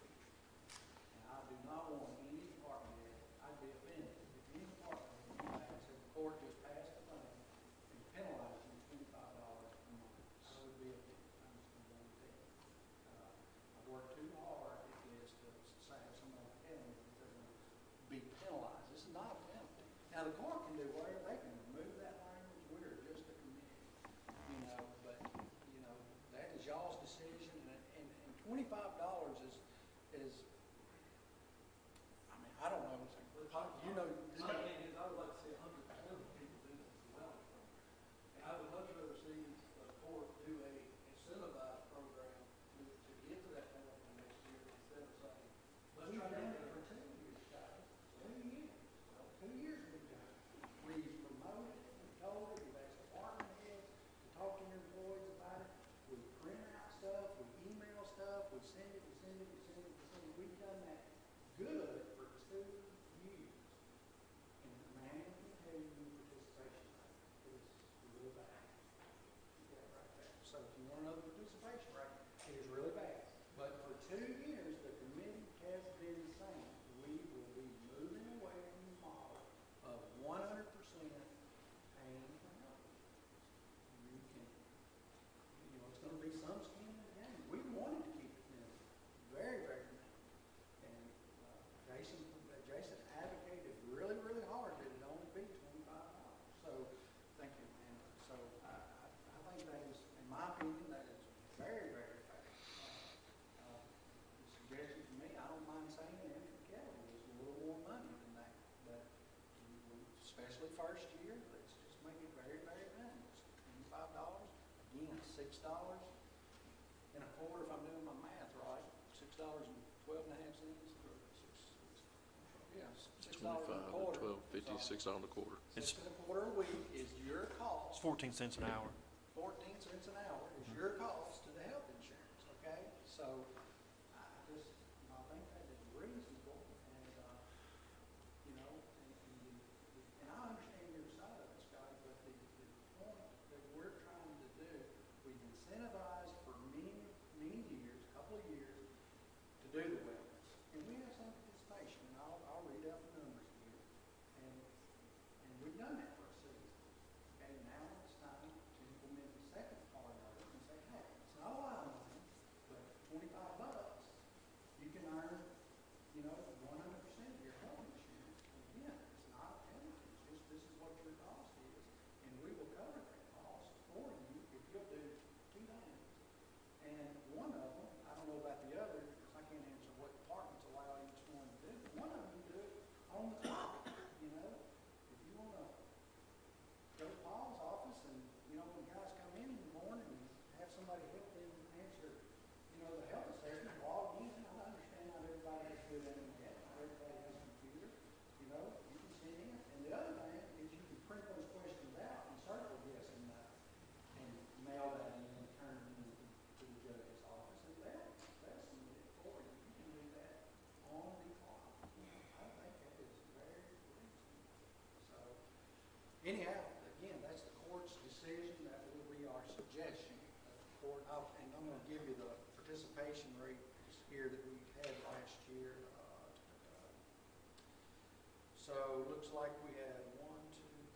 week. And I do not want any department head, I'd be offended if any department head said the court just passed the thing and penalized you $25 a month. I would be offended. I'm just going to tell you. I've worked too hard at this to have somebody tell me that they're going to be penalized. This is not a penalty. Now, the court can do whatever, they can remove that language, we're just a committee, you know, but, you know, that is y'all's decision, and $25 is, I mean, I don't know, you know. My opinion is I would like to see 100% of people do this as well. And I would much rather see the court do a incentivized program to get to that point in the next year instead of saying, let's We've try to done get it there. for 2 years, guys, 2 years. Well, 2 years we've done it. We've promoted it, we've told it, we've asked department heads to talk to your employees about it. We print out stuff, we email stuff, we send it. We've done that good for 2 years. And the man can tell you participation rate is really bad. Yeah, right there. So if you want to know the participation rate, it is really bad. But for 2 years, the committee has been saying we will be moving away from the model of 100% paying for health insurance. You can, you know, it's going to be some skin in the game. We wanted to keep it minimal, very, very minimal. And Jason advocated really, really hard that it only be $25. So, thank you, Amanda. So, I think that is, in my opinion, that is very, very fair. The suggestion from me, I don't mind saying it, and for Kelly, is a little more money than that. But, especially first year, let's just make it very, very minimal. $25, again, $6.25, if I'm doing my math right, $6.12.5. Yeah, $6.25. $6.50, $6.25. $6.25 a week is your cost. It's 14 cents an hour. 14 cents an hour is your cost to the health insurance, okay? So, I just, you know, I think that is reasonable, and, you know, and I understand your side of it, Scott, but the point that we're trying to do, we've incentivized for many, many years, a couple of years, to do the wellness. And we have some participation, and I'll read out the numbers here. And we've done that for a season. Okay, now it's time to implement the second part of it and say, hey, it's not a lot of money, but $25, you can earn, you know, 100% of your health insurance. And again, it's not a penalty, it's just this is what your cost is, and we will cover that cost for you if you'll do 2 things. And one of them, I don't know about the other, because I can't answer what departments allow each one to do, but one of them you do it on the top, you know? If you want to go to Paul's office and, you know, when guys come in the morning and have somebody help them answer, you know, the health assessment, log in, I understand not everybody has to do that in the day, not everybody has a computer, you know, you can send in. And the other thing is you can print those questions out and circle yes and no, and mail that in and turn it in to the judge's office, and they'll submit it for you. You can do that on the clock. You know, I think that is very reasonable. So, participation rate here that we had last year. So looks like we had 1, 2,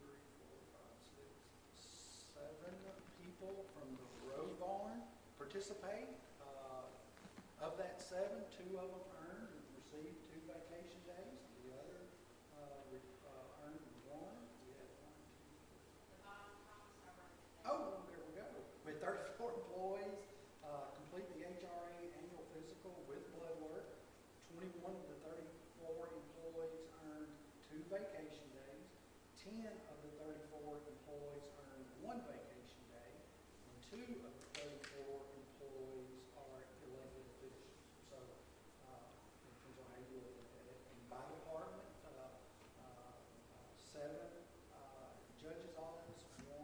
3, 4, 5, 6, 7 people from the road barn participate. Of that 7, 2 of them earned and received 2 vacation days. The other earned 1. We had 1, 2, 3. Oh, there we go. With 34 employees, complete the HRA annual physical with blood work. 21 of the 34 employees earned 2 vacation days. 10 of the 34 employees earned 1 vacation day. And 2 of the 34 employees are elected officials. So, depends on how you look at it. And by department, 7 judge's office, 1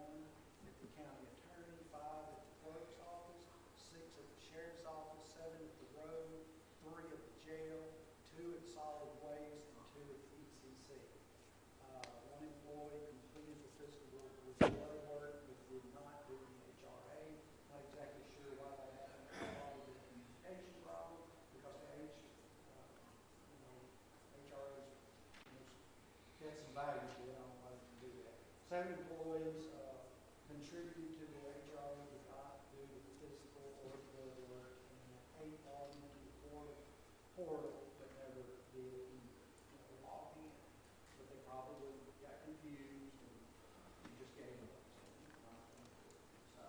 at the county attorney, 5 at the clerk's office, 6 at the sheriff's office, 7 at the road, 3 at the jail, 2 at solid waste, and 2 at the ECC. 1 employee completed the fiscal with blood work, but did not do the HRA. Not exactly sure why that happened. Probably the communication problem, because the HRA's got some value to it. I don't know why they can do that. 7 employees contributed to the HRA, but not do the physical or blood work, and 8 logged into the portal, but never did either. They logged in, but they probably got confused and just gave up. So,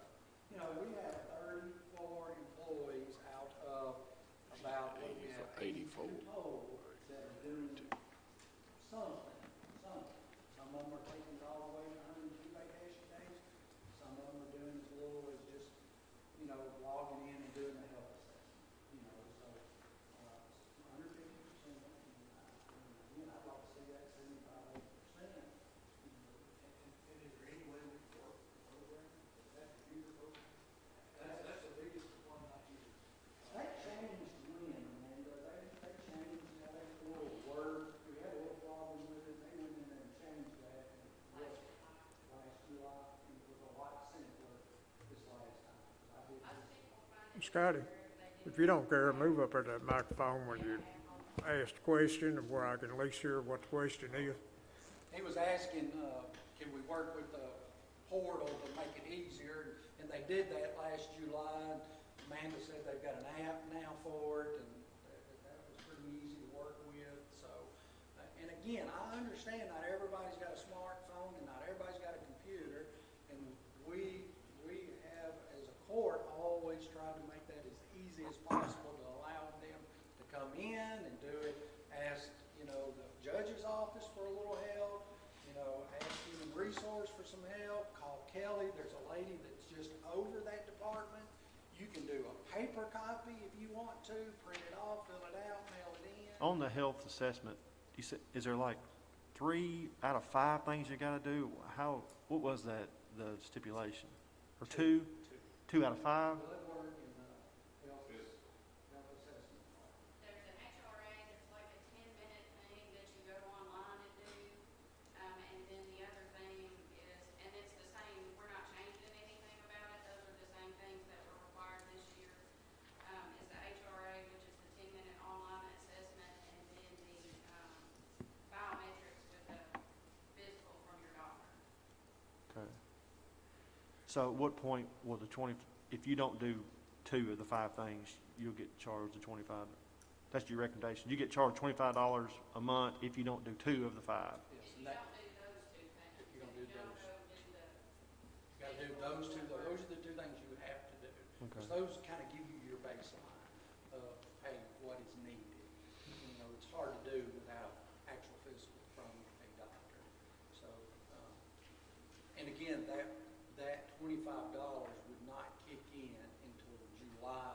we have 34 employees out of about, what we have, 82 total that are doing something. Some of them are taking it all the way to 102 vacation days. Some of them are doing as little as just, logging in and doing the health assessment. So 150%. Again, I'd like to see that 75, 80%. And is there any way we can work the program? Is that computer program? That's the biggest one I use. They changed when, Amanda. They changed how that portal worked. We had a little problem with it. They went in there and changed that. And it was last July, and it was a lot simpler this last time. I did. Scotty, if you don't care, move up at that microphone when you ask the question, and where I can at least hear what the question is. He was asking, can we work with the portal to make it easier? And they did that last July. Amanda said they've got an app now for it, and that was pretty easy to work with. So, and again, I understand not everybody's got a smartphone and not everybody's got a computer. And we have, as a court, always tried to make that as easy as possible to allow them to come in and do it. Ask, the judge's office for a little help, ask Human Resource for some help, call Kelly. There's a lady that's just over that department. You can do a paper copy if you want to, print it off, fill it out, mail it in. On the health assessment, you said, is there like 3 out of 5 things you gotta do? What was that, the stipulation? Or 2? 2 out of 5? Blood work and health assessment. There's an HRA that's like a 10-minute thing that you go online and do. And then the other thing is, and it's the same, we're not changing anything about it. Those are the same things that were required this year. Is the HRA, which is the 10-minute online assessment, and then the biometrics with the physical from your doctor. Okay. So at what point will if you don't do 2 of the 5 things, you'll get charged the $25? That's your recommendation. You get charged $25 a month if you don't do 2 of the 5. Yes, If and you that, don't do those 2 things. If you don't do If you don't those. go do the you gotta do those 2, those are the 2 things you have to do. Because Okay. those kind of give you your baseline of, hey, what is needed. It's hard to do without actual physical from a doctor. So, and again, that $25 would not kick in until July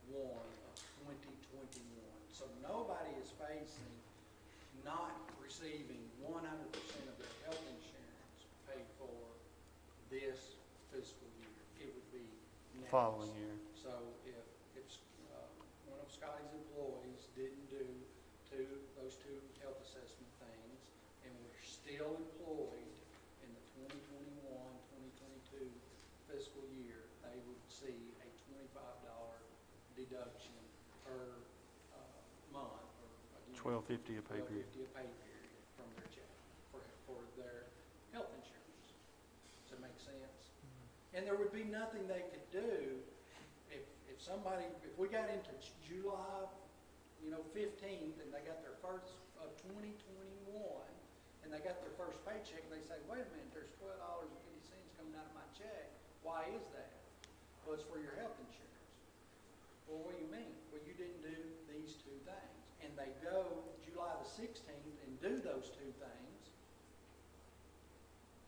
1 of 2021. So nobody is facing not receiving 100% of their health insurance paid for this fiscal year. It would be next. Following year. So if one of Scotty's employees didn't do those 2 health assessment things, and we're still employed in the 2021-2022 fiscal year, they would see a $25 deduction per, month, or again. $12.50 a pay period. $12.50 a pay period from their check for their health insurance. Does that make sense? And there would be nothing they could do if somebody, if we got into July, 15th, and they got their first of 2021, and they got their first paycheck, and they say, wait a minute, there's $12.50 coming out of my check. Why is that? Well, it's for your health insurance. Well, what do you mean? Well, you didn't do these two things. And they go July the 16th and do those two things,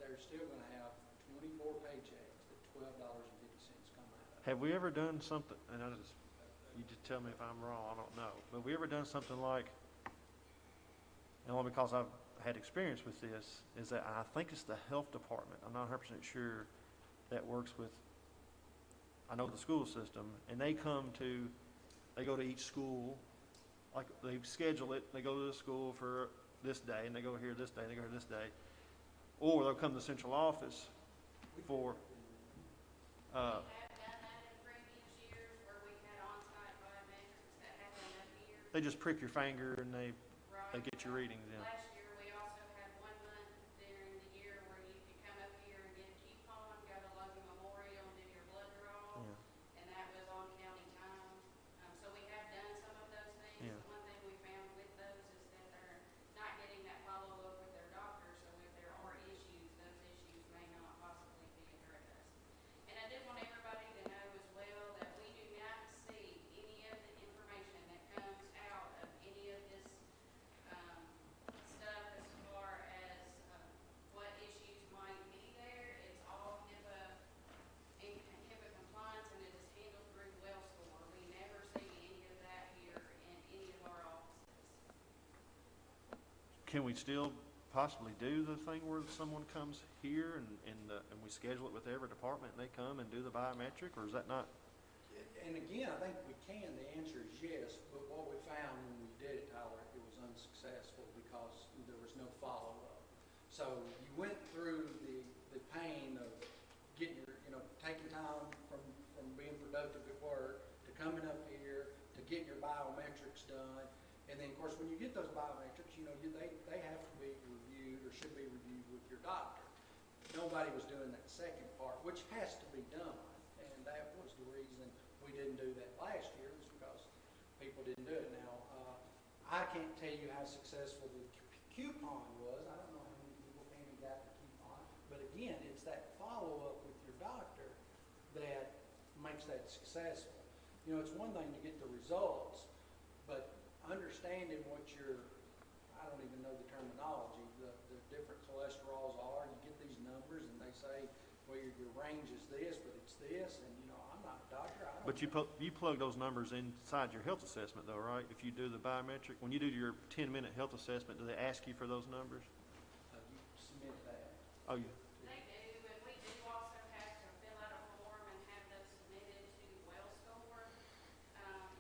they're still gonna have 24 paychecks that $12.50 come out of. Have we ever done something, and you just tell me if I'm wrong, I don't know, but have we ever done something like, and only because I've had experience with this, is that I think it's the health department, I'm not 100% sure, that works with, I know the school system, and they go to each school, like they schedule it, they go to the school for this day, and they go here this day, and they go here this day, or they'll come to the central office for, We have done that in previous years where we had on-site biometrics that have done up here. they just prick your finger and they Right. get your readings in. Last year, we also had 1 month during the year where you could come up here and get a coupon, go to Logan Memorial and do your blood draw, Yeah. and that was on county time. So we have done some of those things. Yeah. One thing we found with those is that they're not getting that follow-up with their doctor, so if there are issues, those issues may not possibly be addressed. And I did want everybody to know as well that we do not see any of the information that comes out of any of this stuff as far as what issues might be there. It's all HIPAA compliance, and it is handled through WellScore. We never see any of that here in any of our offices. Can we still possibly do the thing where someone comes here and we schedule it with every department and they come and do the biometric, or is that not? And again, I think we can, the answer is yes, but what we found when we did it, Tyler, it was unsuccessful because there was no follow-up. So you went through the pain of getting your, taking time from being productive at work, to coming up here, to getting your biometrics done, and then, of course, when you get those biometrics, they have to be reviewed, or should be reviewed with your doctor. Nobody was doing that second part, which has to be done, and that was the reason we didn't do that last year, was because people didn't do it. Now, I can't tell you how successful the coupon was. I don't know how many people came and got the coupon, but again, it's that follow-up with your doctor that makes that successful. It's one thing to get the results, but understanding what I don't even know the terminology, the different cholesterols are, you get these numbers and they say, well, your range is this, but it's this, and I'm not a doctor, I don't But you know. you plug those numbers inside your health assessment though, right? If you do the biometric, when you do your 10-minute health assessment, do they ask you for those numbers? You submit that. Oh, you, They do, and we do also have to fill out a form and have those submitted to WellScore.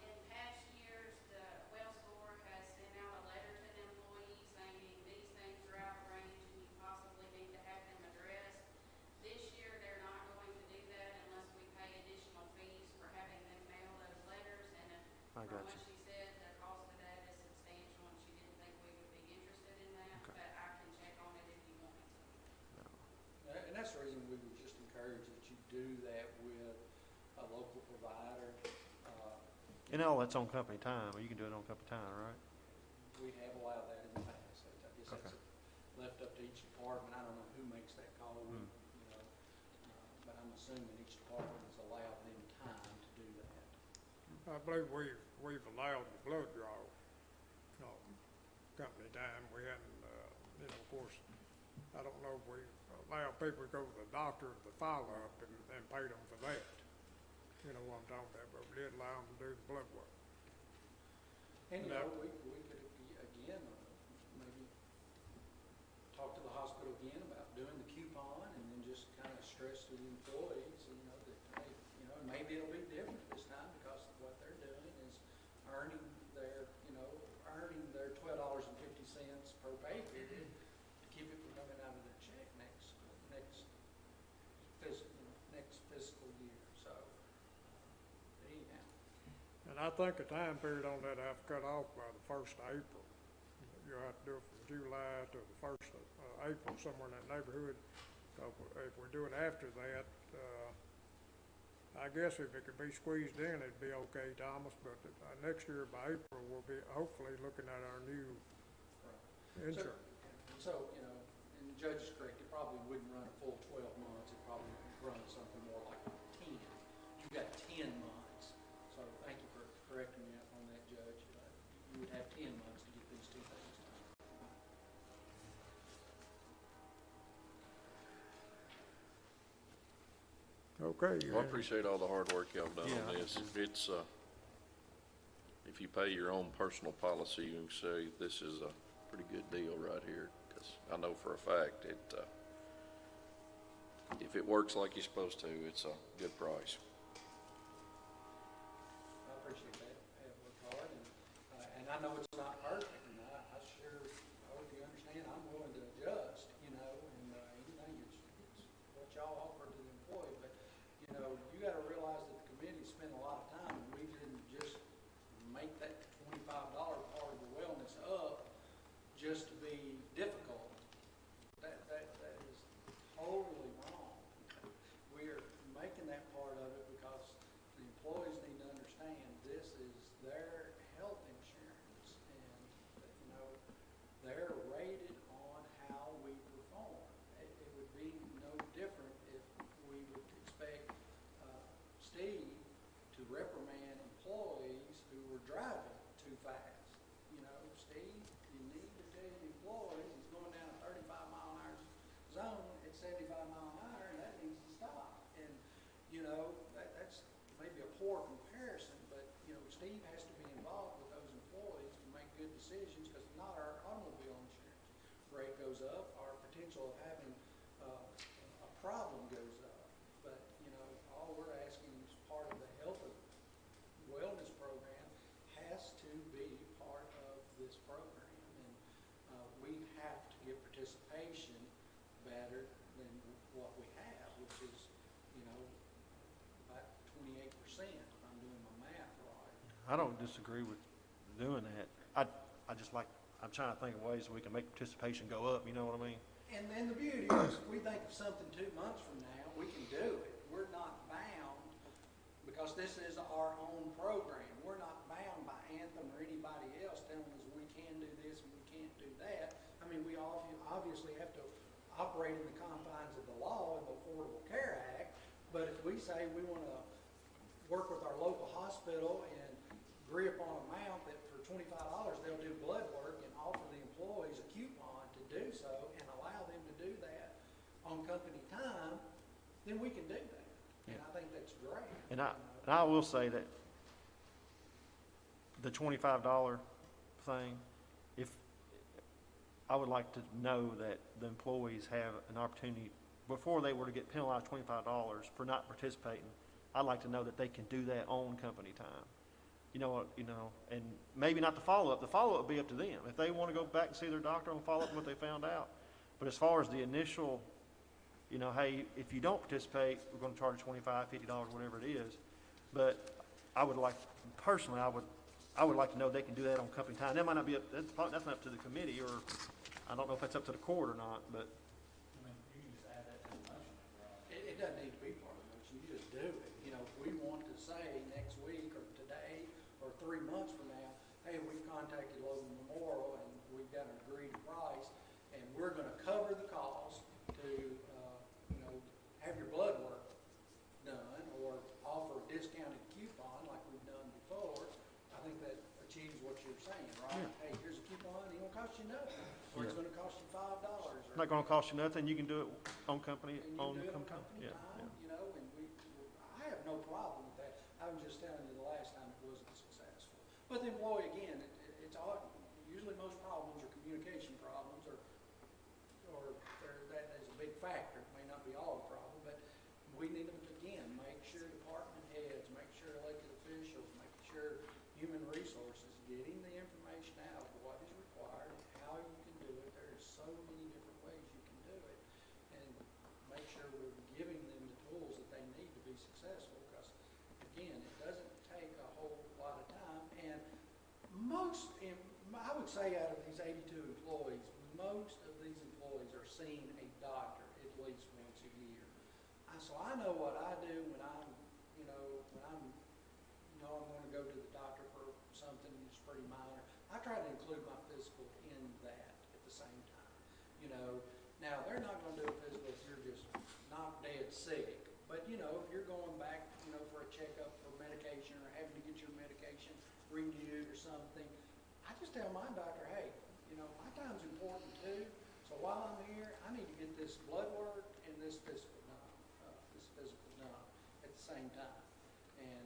In past years, the WellScore has sent out a letter to the employees saying these things are out of range and you possibly need to have them addressed. This year, they're not going to do that unless we pay additional fees for having them mail those letters. And I from got what you. she said, the cost of that is substantial, and she didn't think we would be interested in that. Okay. But I can check on it if you want me to. And that's the reason we would just encourage that you do that with a local provider. And all that's on company time, or you can do it on company time, right? We have allowed that in the past. I guess that's Okay. left up to each department. I don't know who makes that call, but I'm assuming each department has allowed them time to do that. I believe we've allowed the blood draw, company time. We hadn't, of course, I don't know if we allow people to go to the doctor for the follow-up and pay them for that. You know what I'm talking about, but we did allow them to do the blood work. And, No. we could, again, maybe talk to the hospital again about doing the coupon, and then just kind of stress to the employees, that, hey, maybe it'll be different this time, because what they're doing is earning their $12.50 per pay period to keep it from coming out of their check next fiscal year. So, anyhow. And And I think the time period on that I have to cut off by the 1st of April. You'll have to do it from July to the 1st of April, somewhere in that neighborhood. So if we do it after that, I guess if it could be squeezed in, it'd be okay, Thomas, but next year by April, we'll be hopefully looking at our new insurance. So, you know, and the judge is correct, it probably wouldn't run a full 12 months, it probably would run something more like 10. You've got 10 months, so thank you for correcting me on that, Judge. You would have 10 months to get these two things done. Okay. Well, I appreciate all the hard work y'all done on Yeah. this. It's, if you pay your own personal policy, you can say this is a pretty good deal right here, because I know for a fact if it works like you're supposed to, it's a good price. I appreciate that, have worked hard, and I know it's not perfect, and I sure hope you understand, I'm willing to adjust, you know, and anything, it's what y'all offer to the employee, but, you know, you gotta realize that the committee spent a lot of time, and we didn't just make that $25 part of the wellness up just to be difficult. That is totally wrong. We're making that part of it because the employees need to understand this is their health insurance, and, you know, they're rated on how we perform. It would be no different if we would expect Steve to reprimand employees who were driving too fast. You know, Steve, you need to tell the employees he's going down a 35-mile-an-hour zone at 75-mile-an-hour, and that needs to stop. And, you know, that's maybe a poor comparison, but, you know, Steve has to be involved with those employees to make good decisions, because if not, our automobile insurance rate goes up, our potential of having a problem goes up. But, you know, all we're asking is part of the health and wellness program has to be part of this program, and we have to get participation better than what we have, which is, you know, about 28%, if I'm doing my math right. I don't disagree with doing that. I just like, I'm trying to think of ways we can make participation go up, you know what I mean? And then the beauty is, if we think of something 2 months from now, we can do it. We're not bound, because this is our own program. We're not bound by Anthem or anybody else telling us we can do this and we can't do that. I mean, we obviously have to operate in the confines of the law and the Affordable Care Act, but if we say we want to work with our local hospital and agree upon an amount that for $25 they'll do blood work and offer the employees a coupon to do so and allow them to do that on company time, then we can do that. And I think that's great. And I will say that the $25 thing, if, I would like to know that the employees have an opportunity, before they were to get penalized $25 for not participating, I'd like to know that they can do that on company time. You know, and maybe not the follow-up. The follow-up would be up to them. If they want to go back and see their doctor and follow up on what they found out. But as far as the initial, you know, hey, if you don't participate, we're going to charge $25, $50, whatever it is. But I would like, personally, I would like to know they can do that on company time. That might not be, that's not up to the committee, or I don't know if that's up to the court or not, but. I mean, you can just add that to the motion, right? It doesn't need to be part of the motion, you just do it. You know, if we want to say next week or today or 3 months from now, hey, we've contacted Logan Memorial and we've got an agreed price, and we're gonna cover the cost to, you know, have your blood work done or offer a discounted coupon like we've done before, I think that achieves what you're saying, right? Hey, here's a coupon, it won't cost you nothing, or it's gonna cost you $5 or. Not gonna cost you nothing, you can do it on company, And you on do it on company, company yeah, time, yeah. you know, and I have no problem with that. I was just telling you the last time it wasn't successful. But the employee, again, it's odd, usually most problems are communication problems, or that is a big factor. It may not be all the problem, but we need to, again, make sure department heads, make sure elected officials, make sure human resources, getting the information out of what is required, how you can do it. There's so many different ways you can do it, and make sure we're giving them the tools that they need to be successful, because, again, it doesn't take a whole lot of I would say out of these 82 employees, most of these employees are seeing a doctor at least once a year. So I know what I do when I'm going to go to the doctor for something that's pretty minor. I try to include my physical in that at the same time. Now they're not going to do a physical if you're just not dead sick. But if you're going back, for a checkup for medication or having to get your medication renewed or something, I just tell my doctor, hey, my time's important too. So while I'm here, I need to get this blood work and this physical done at the same time. And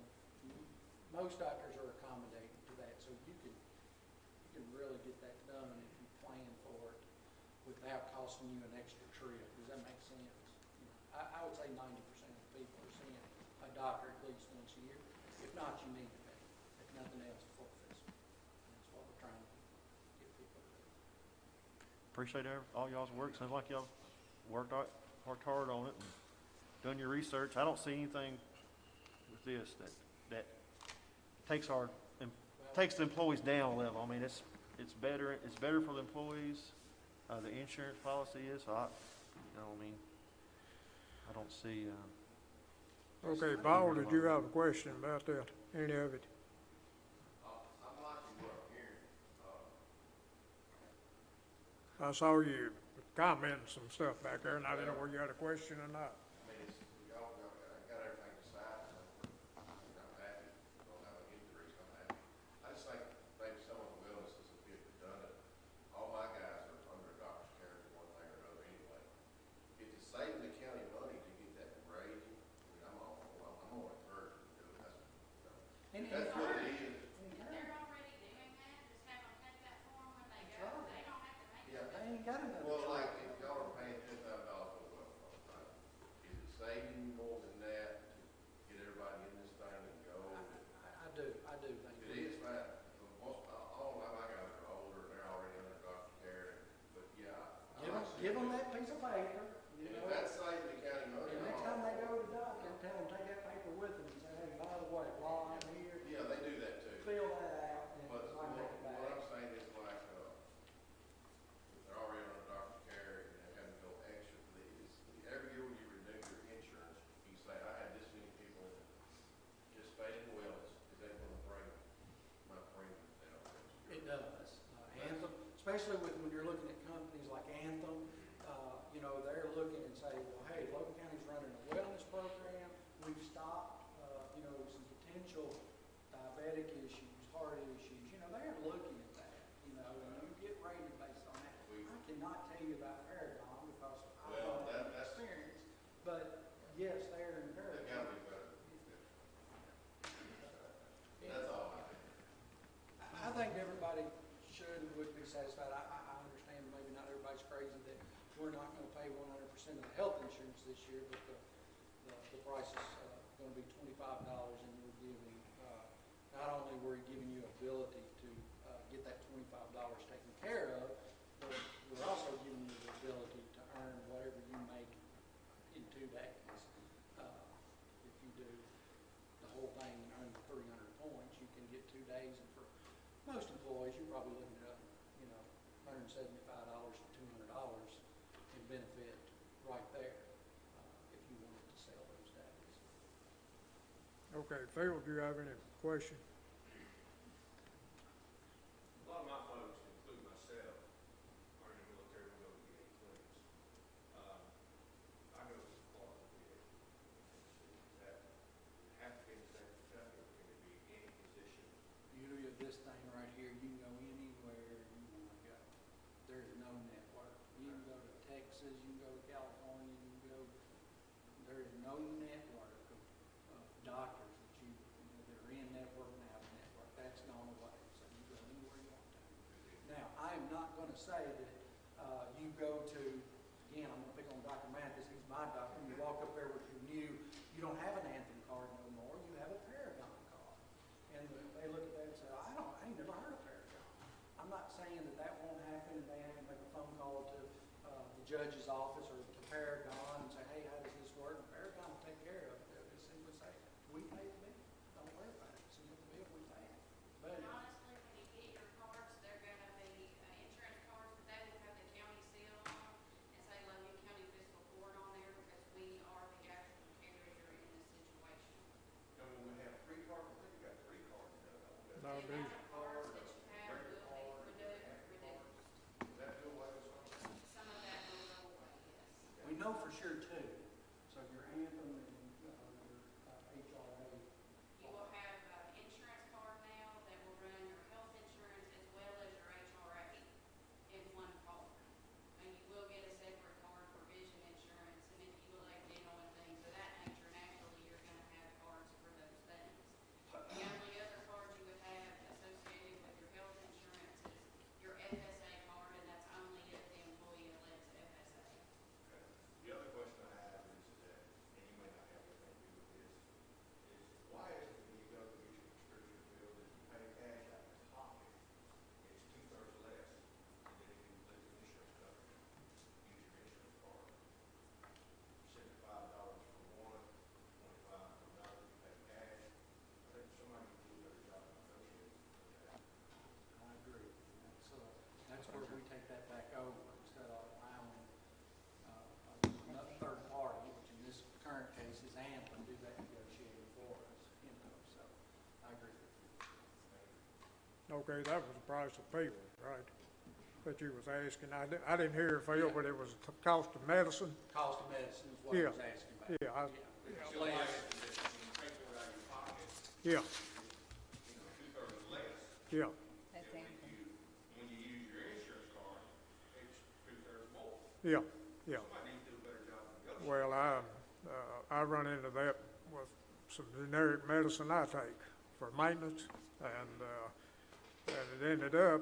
most doctors are accommodating to that, so you can really get that done if you plan for it without costing you an extra trip. Does that make sense? I would say 90% of the people are seeing a doctor at least once a year. If not, you need to be. If nothing else, for physical. That's what we're trying to get people to do. Appreciate all y'all's work. Sounds like y'all worked hard on it and done your research. I don't see anything with this that takes takes the employees down a level. I mean, it's better for the employees. The insurance policy is, so I don't see. Okay, Paul, did you have a question about that, any of it? I'm liking what I'm hearing. I saw you commenting some stuff back there, and I didn't know whether you had a question or not. I mean, y'all got everything decided. I'm happy. Don't have any injuries. I'm happy. I just think maybe some of the wellness is a bit redundant. All my guys are under doctor's care in one way or another anyway. If it's saving the county money to get that grading, I'm on encouraged to do it. That's what it is. If they're already doing that, just have them take that form when they go. That's right. They don't have to make Yeah, it. they ain't got another Well, choice. like, if y'all are paying $10,000 for the well phone, right? Is it saving you more than that to get everybody in this thing and go? I do think. It is fine. All of my guys are older, and they're already under doctor's care, but yeah. Give them that piece of paper, If that's saving the county money. and next time they go to the doctor, tell them take that paper with them and say, hey, by the way, while I'm here, Yeah, they do that too. fill that out and But I can take it what back. I'm saying is like, if they're already under doctor's care and they have to go extra for these, every year when you renew your insurance, you say, I had this many people participating in wellness, is that gonna bring my premiums down next year? It does. Anthem, especially when you're looking at companies like Anthem, they're looking and say, well, hey, Logan County's running a wellness program. We've stopped, some potential diabetic issues, heart issues. They're looking at that, and you get rated based on that. I cannot tell you about Paragon because I don't have that's- experience, but yes, they're They encouraged. gotta be better. That's all I think. I think everybody should and would be satisfied. I understand maybe not everybody's crazy that we're not going to pay 100% of the health insurance this year, but the price is going to be $25, and we're giving, not only we're giving you ability to get that $25 taken care of, but we're also giving you the ability to earn whatever you make in 2 days. If you do the whole thing and earn the 300 points, you can get 2 days, and for most employees, you're probably looking at, $175 to $200 in benefit right there, if you wanted to sell those days. Okay, Phil, do you have any question? A lot of my folks, including myself, are in the military, we go to the 820s. I go to Clark with that have to be in the state of Kentucky, or can it be any position? Beauty of this thing right here, you can go anywhere you want to go. There's no network. You can go to Texas, you can go to California, there's no network of doctors that are in network and out of network. That's gone away. So you go anywhere you want to. Now, I am not going to say that you go to, again, I'm going to pick on Dr. Mathis, he's my doctor, and you walk up there with your you don't have an Anthem card no more, you have a Paragon card. And they look at that and say, I ain't never heard of Paragon. I'm not saying that won't happen, and they have to make a phone call to the judge's office or to Paragon and say, hey, how does this work? And Paragon will take care of it. They'll just simply say, we pay the bill. Don't worry about it. Send the bill, we pay it. But And honestly, when you get tier two, so your Anthem and, your, HRA. You will have an insurance card now that will run your health insurance as well as your HRA in one card. And you will get a separate card for vision insurance, and if you elect dental and things of that nature, naturally, you're gonna have cards for those things. The only other card you would have associated with your health insurance is your FSA card, and that's only if the employee elects FSA. Okay. The other question I have is that, and you may not have anything to do with this, is why is it when you go to get your prescription filled that you pay cash out of your pocket, it's 2/3 less than if you let the insurance company use your insurance card? $75 for one, 25 for another, you pay cash. I think somebody can do a better job of negotiating with that. I agree. So that's where we take that back over instead of allowing, another third party, which in this current case is Anthem, do that negotiating for us, so I agree with you. Okay, that was the price of fuel, right? That you was asking. I didn't hear fuel, but it was the cost of medicine. Cost of medicine is what I Yeah. was asking about. Yeah, So why is it that when you pay for it out of your pocket, yeah, 2/3 less? yeah. That's And when you use your insurance card, it's 2/3 more. Yeah, yeah. Somebody needs to do a better job of negotiating. Well, I run into that with some generic medicine I take for maintenance, and it ended up,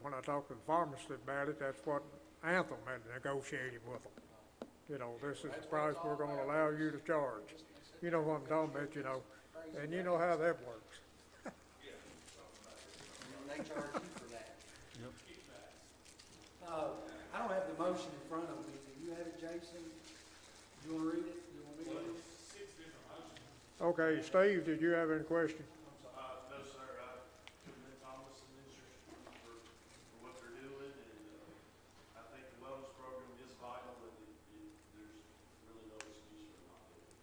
when I talked to the pharmacist about it, that's what Anthem had negotiated with them. You know, this is the price we're gonna allow you to charge. You know what I'm talking about, you know, and you know how that works. And they charge you for that. Yep. I don't have the motion in front of me. Do you have it, Jason? You wanna read it? You want me to read it? 6 different motions. Okay, Steve, did you have any questions? No, sir, I commend Thomas and Ministries for what they're doing, and, I think the wellness program is vital, and there's really no excuse for not doing it.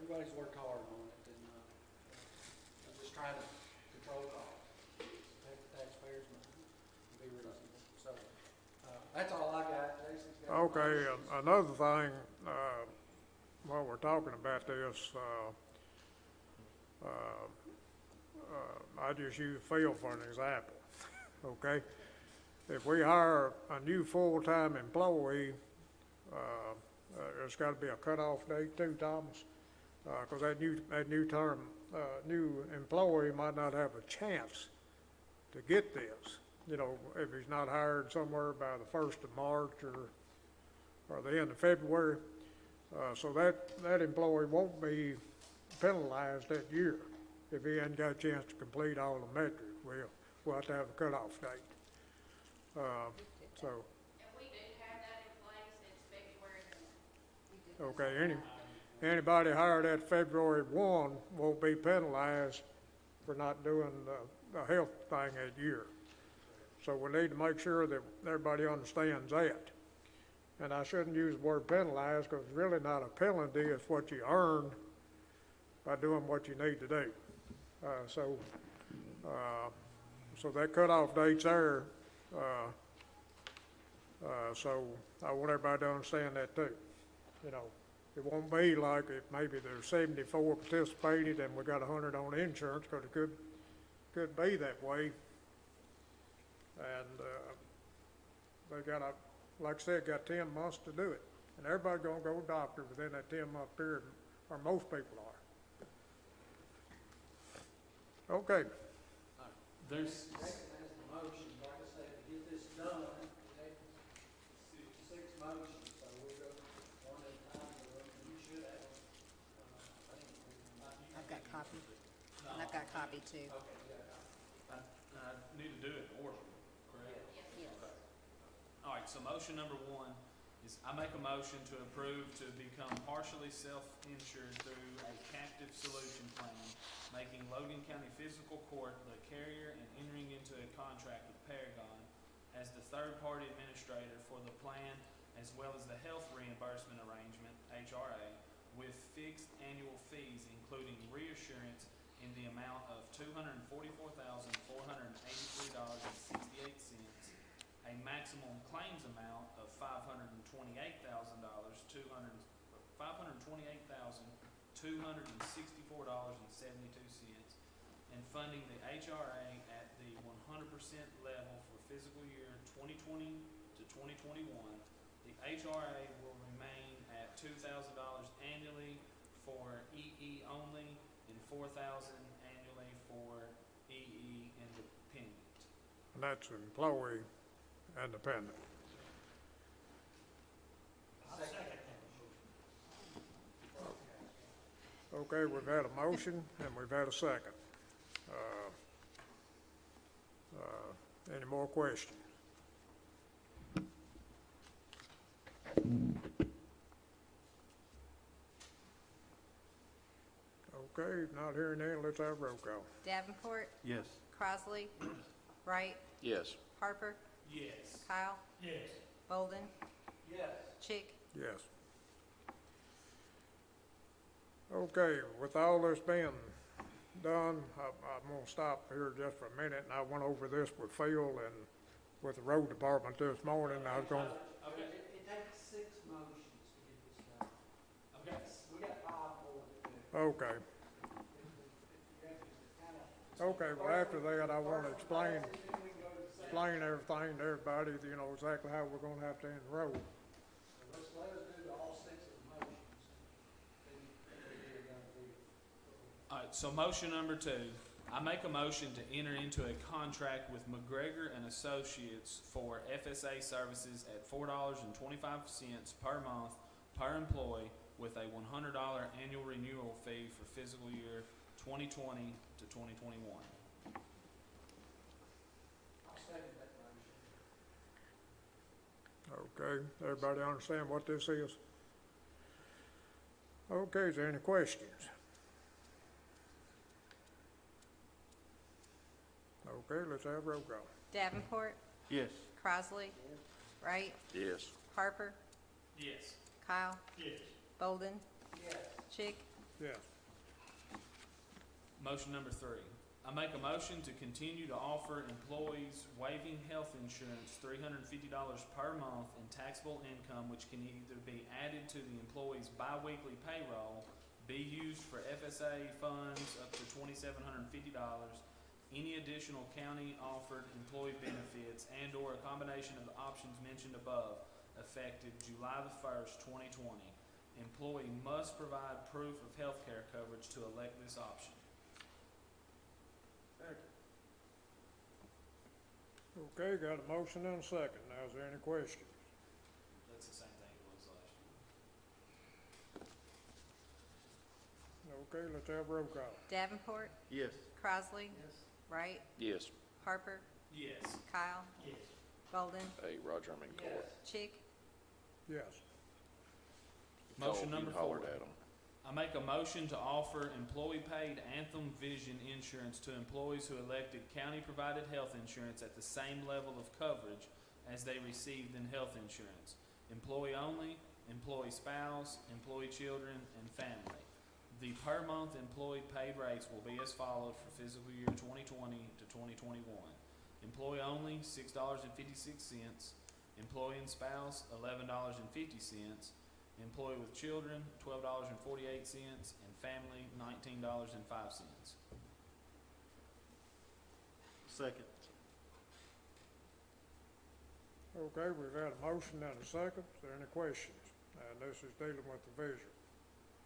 Everybody's worked hard on it, and, I'm just trying to control costs, protect the taxpayers' money, and be reasonable. So, that's all I got. Jason's got. the Okay, motions. another thing, while we're talking about this, I just use Phil for an example, okay? If we hire a new full-time employee, there's gotta be a cutoff date too, Thomas. Cause that new employee might not have a chance to get this. You know, if he's not hired somewhere by the 1st of March or the end of February. So that employee won't be penalized that year if he hadn't got a chance to complete all the metrics. We'll have to have a cutoff date. So, And we do have that in place, it's February 1. anybody hired at February 1 won't be penalized for not doing the health thing that year. So we need to make sure that everybody understands that. And I shouldn't use the word penalized, because it's really not a penalty, it's what you earn by doing what you need to do. So that cutoff date's there, so I want everybody to understand that too. You know, it won't be like if maybe there's 74 participated and we got 100 on insurance, because it could be that way. And they got like I said, got 10 months to do it. And everybody gonna go to doctor within that 10-month period, or most people are. Okay, There's, Jason has the motion, like I said, to get this done, it takes 6 motions, so we'll go one at a time, and you should have, I think. I've got copy. And I've got copy too. Okay, yeah. I need to do it in order, correct? Yes. All right, so motion number 1 is I make a motion to approve to become partially self-insured through a captive solution plan, making Logan County Fiscal Court the carrier and entering into a contract with Paragon as the third-party administrator for the plan, as well as the health reimbursement arrangement, HRA, with fixed annual fees, including reassurance in the amount of $244,483.68, a maximum claims amount of $528,000, $528,264.72, and funding the HRA at the 100% level for fiscal year 2020 to 2021. The HRA will remain at $2,000 annually for EE only and $4,000 annually for EE independent. And that's employee independent. I'll second that motion. Okay, we've had a motion and we've had a second. Any more questions? Okay, not hearing any, let's have roll call. Davenport, Yes. Crossley, Wright, Yes. Harper, Yes. Kyle, Yes. Bolden, Yes. Chick. Yes. Okay, with all this being done, I'm gonna stop here just for a minute, and I went over this with Phil and with the road department this morning. I was gonna, Okay. It takes 6 motions to get this done. Okay. We got 5 more to do. okay. Okay, well, after that, I wanna explain everything to everybody, you know, exactly how we're gonna have to end the road. Let's let us do all 6 of the motions, and then we get it done with. All right, so motion number 2, I make a motion to enter into a contract with McGregor and Associates for FSA services at $4.25 per month per employee with a $100 annual renewal fee for fiscal year 2020 to 2021. I'll second that motion. Okay, everybody understand what this is? Okay, is there any questions? Okay, let's have roll call. Davenport, Yes. Crossley, Wright, Yes. Harper, Yes. Kyle, Yes. Bolden, Yes. Chick. Yes. Motion number 3, I make a motion to continue to offer employees waiving health insurance $350 per month in taxable income, which can either be added to the employee's biweekly payroll, be used for FSA funds up to $2,750, any additional county-offered employee benefits, and/or a combination of the options mentioned above, effective July the 1st, 2020. Employee must provide proof of health care coverage to elect this option. Okay, got a motion and a second. Now, is there any questions? That's the same thing it was last year. Okay, let's have roll call. Davenport, Yes. Crossley, Yes. Wright, Yes. Harper, Yes. Kyle, Yes. Bolden, Hey, Roger, I'm in court. Chick. Yes. Motion You number hollered 4, at 'em. I make a motion to offer employee-paid Anthem Vision insurance to employees who elected county-provided health insurance at the same level of coverage as they received in health insurance. Employee only, employee spouse, employee children, and family. The per-month employee paid rates will be as followed for fiscal year 2020 to 2021. Employee only, $6.56. Employee and spouse, $11.50. Employee with children, $12.48, and family, $19.05. Second. Okay, we've had a motion and a second. Is there any questions? And this is dealing with the vision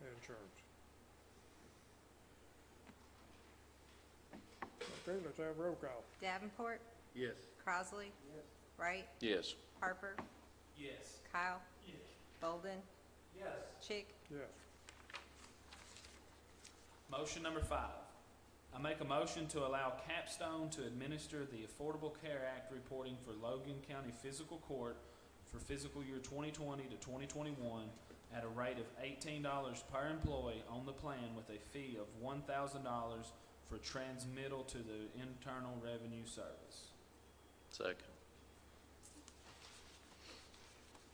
insurance. Okay, let's have roll call. Davenport, Yes. Crossley, Yes. Wright, Yes. Harper, Yes. Kyle, Yes. Bolden, Yes. Chick. Yes. Motion number 5, I make a motion to allow Capstone to administer the Affordable Care Act reporting for Logan County Fiscal Court for fiscal year 2020 to 2021 at a rate of $18 per employee on the plan with a fee of $1,000 for transmittal to the Internal Revenue Service. Second.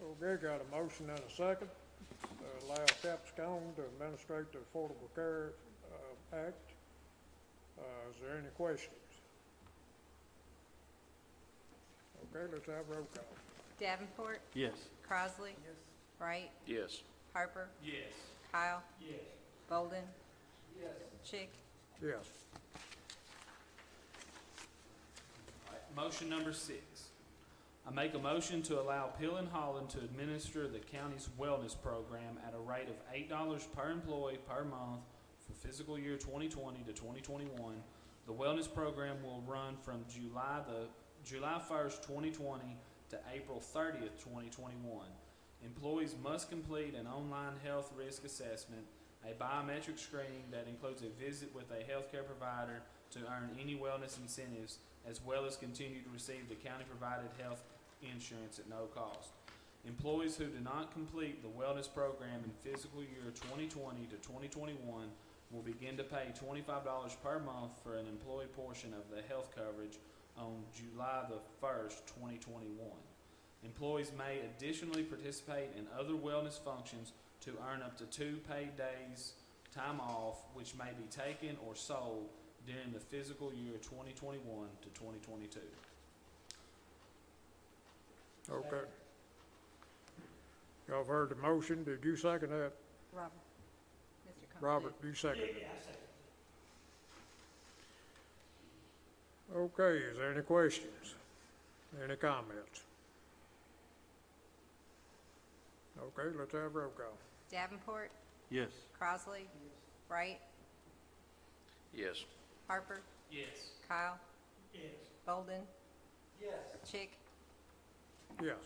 Okay, got a motion and a second to allow Capstone to administrate the Affordable Care Act. Is there any questions? Okay, let's have roll call. Davenport, Yes. Crossley, Yes. Wright, Yes. Harper, Yes. Kyle, Yes. Bolden, Yes. Chick, Yes. Motion number 6. I make a motion to allow Pill and Holland to administer the county's wellness program at a rate of $8 per employee per month for fiscal year 2020 to 2021. The wellness program will run from July 1st, 2020 to April 30th, 2021. Employees must complete an online health risk assessment, a biometric screening that includes a visit with a healthcare provider to earn any wellness incentives, as well as continue to receive the county-provided health insurance at no cost. Employees who do not complete the wellness program in fiscal year 2020 to 2021 will begin to pay $25 per month for an employee portion of the health coverage on July the 1st, 2021. Employees may additionally participate in other wellness functions to earn up to 2 paid days time off, which may be taken or sold during the fiscal year 2021 to 2022. Okay. Y'all have heard the motion. Did you second that? Robert. Mr. Combs Robert, did. you seconded Yeah, it. I second it. Okay, is there any questions? Any comments? Okay, let's have roll call. Davenport, Yes. Crossley, Wright, Yes. Harper, Yes. Kyle, Yes. Bolden, Yes. Chick, Yes.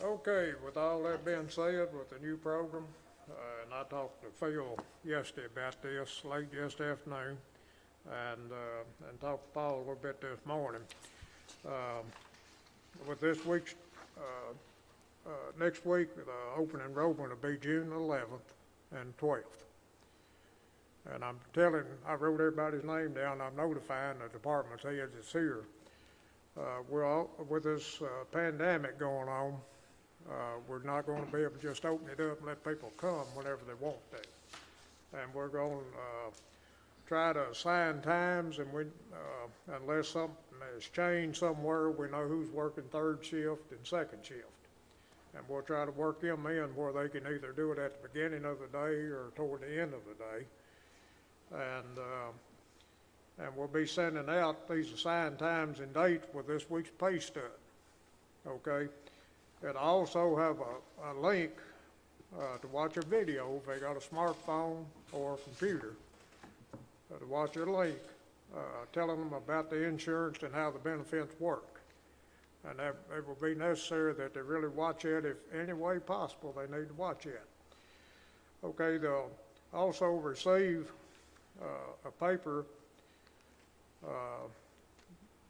Okay, with all that being said, with the new program, and I talked to Phil yesterday about this, late yesterday afternoon, and talked to Paul a little bit this morning. With this week's, next week, the open enrollment will be June 11th and 12th. And I'm telling, I wrote everybody's name down, I'm notifying the department heads that's here. We're all, with this pandemic going on, we're not gonna be able to just open it up and let people come whenever they want to. And we're gonna, try to assign times, and we, unless something has changed somewhere, we know who's working third shift and second shift. And we'll try to work them in where they can either do it at the beginning of the day or toward the end of the day. And we'll be sending out these assigned times and dates with this week's pay stub, okay? It'll also have a link to watch a video if they got a smartphone or a computer, to watch a link telling them about the insurance and how the benefits work. And that it will be necessary that they really watch it if any way possible they need to watch it. Okay, they'll also receive a paper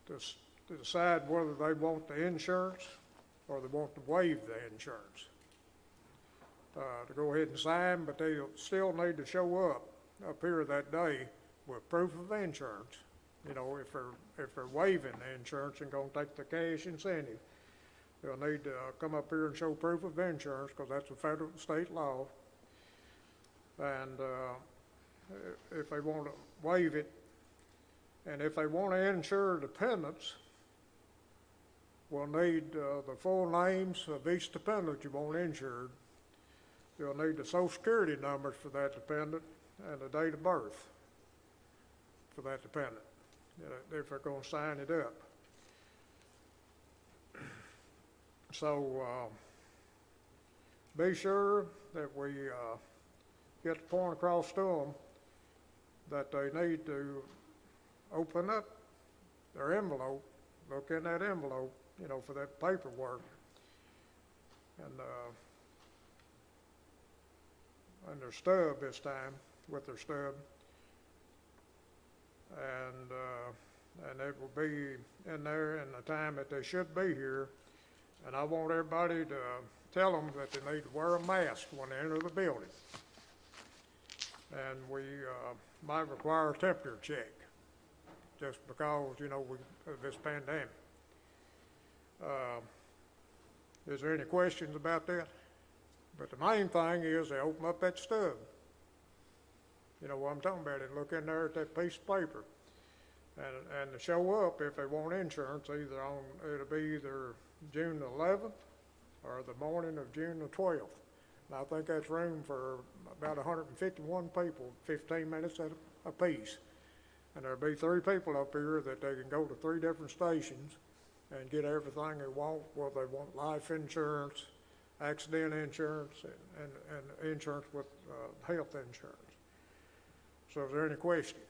to decide whether they want the insurance or they want to waive the insurance. To go ahead and sign, but they'll still need to show up here that day with proof of insurance. You know, if they're waiving the insurance and gonna take the cash incentive, they'll need to come up here and show proof of insurance, because that's a federal and state law. And if they want to waive it, and if they want to insure dependents, we'll need the full names of each dependent you want insured. You'll need the social security numbers for that dependent and the date of birth for that dependent, if they're going to sign it up. So be sure that we get the point across to them that they need to open up their envelope, look in that envelope, you know, for that paperwork, and their stub this time, with their stub, and it will be in there in the time that they should be here. And I want everybody to tell them that they need to wear a mask when they enter the building. And we might require a temperature check, just because, you know, of this pandemic. Is there any questions about that? But the main thing is they open up that stub. You know what I'm talking about, and look in there at that piece of paper. and to show up if they want insurance, it'll be either June the 11th or the morning of June the 12th. And I think that's room for about 151 people, 15 minutes a piece. And there'll be 3 people up here that they can go to 3 different stations and get everything they want, whether they want life insurance, accident insurance, and insurance with health insurance. So is there any questions?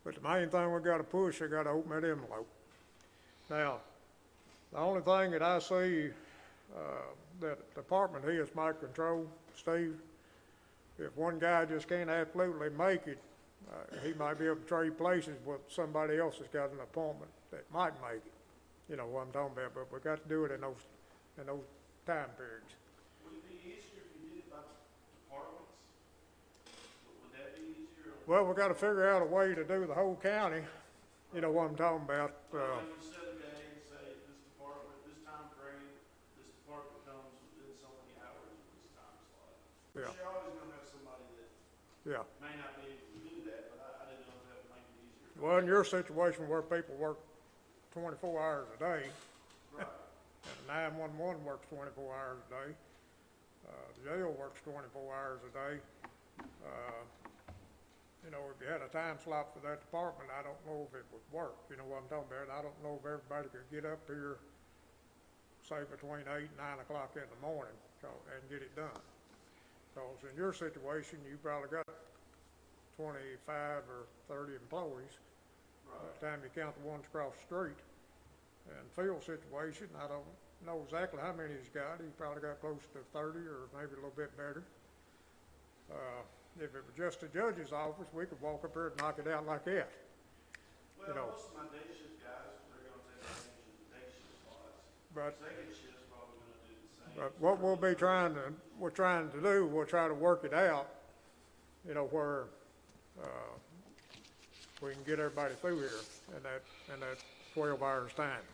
But the main thing we gotta push, we gotta open that envelope. Now, the only thing that I see, that department heads might control, Steve, if one guy just can't absolutely make it, he might be able to trade places with somebody else that's got an appointment that might make it. You know what I'm talking about, but we got to do it in those time periods. Would it be easier if you did it by departments? Would that be easier? Well, we got to figure out a way to do the whole county. You know what I'm talking about. When you set a day and say this department, this time frame, this department comes within so many hours of this time slot. Yeah. You're always gonna have somebody that Yeah. may not be able to do that, but I didn't know if that would make it easier. Well, in your situation where people work 24 hours a day, Right. and 911 works 24 hours a day, the jail works 24 hours a day. You know, if you had a time slot for that department, I don't know if it would work. You know what I'm talking about? I don't know if everybody could get up here, say between 8 and 9 o'clock in the morning, and get it done. Because in your situation, you probably got 25 or 30 employees. By the time you count the ones across the street. And Phil's situation, I don't know exactly how many he's got. He's probably got close to 30 or maybe a little bit better. If it were just the judge's office, we could walk up here and knock it out like that. Well, You know. most of my day shift guys, they're gonna take advantage of the day shift slots. But, Second shift's probably gonna do the same. but what we're trying to do, we'll try to work it out, you know, where, we can get everybody through here in that 12 hours time.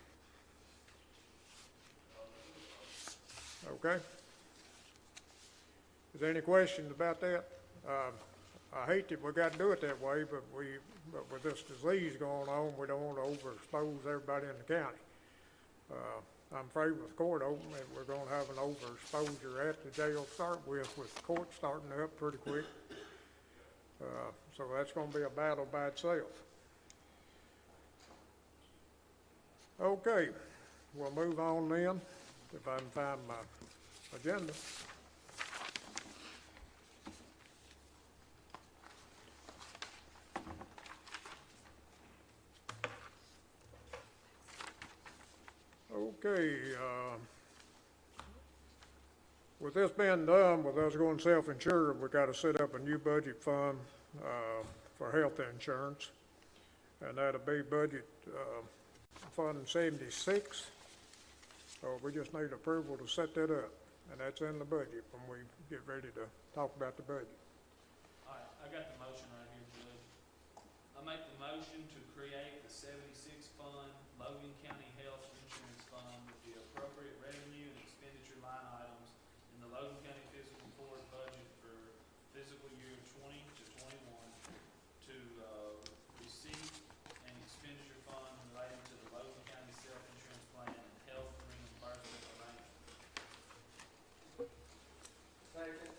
Okay? Is there any questions about that? I hate that we got to do it that way, but with this disease going on, we don't want to overexpose everybody in the county. I'm afraid with the court open, that we're going to have an overexposure at the jail to start with the court starting up pretty quick. So that's going to be a battle by itself. Okay, we'll move on then, if I can find my agenda. Okay, with this being done, with us going self-insured, we gotta set up a new budget fund, for health insurance. And that'll be budget, Fund 76. So we just need approval to set that up, and that's in the budget when we get ready to talk about the budget. All right, I got the motion right here, Judge. I make the motion to create the 76 fund, Logan County Health Insurance Fund with the appropriate revenue and expenditure line items in the Logan County Fiscal Court budget for fiscal year 20 to 21 to receipt and expenditure fund relating to the Logan County self-insurance plan and health reimbursement arrangement. Second.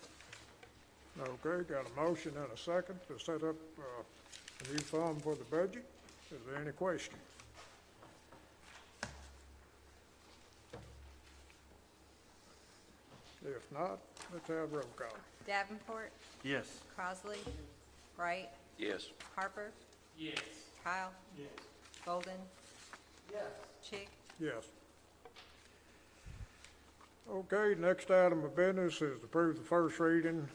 Okay, got a motion and a second to set up, a new fund for the budget. Is there any questions? If not, let's have roll call. Davenport, Yes. Crossley, Wright, Yes. Harper, Yes. Kyle, Yes. Golden, Yes. Chick, Yes. Okay, next item of business is to approve the first reading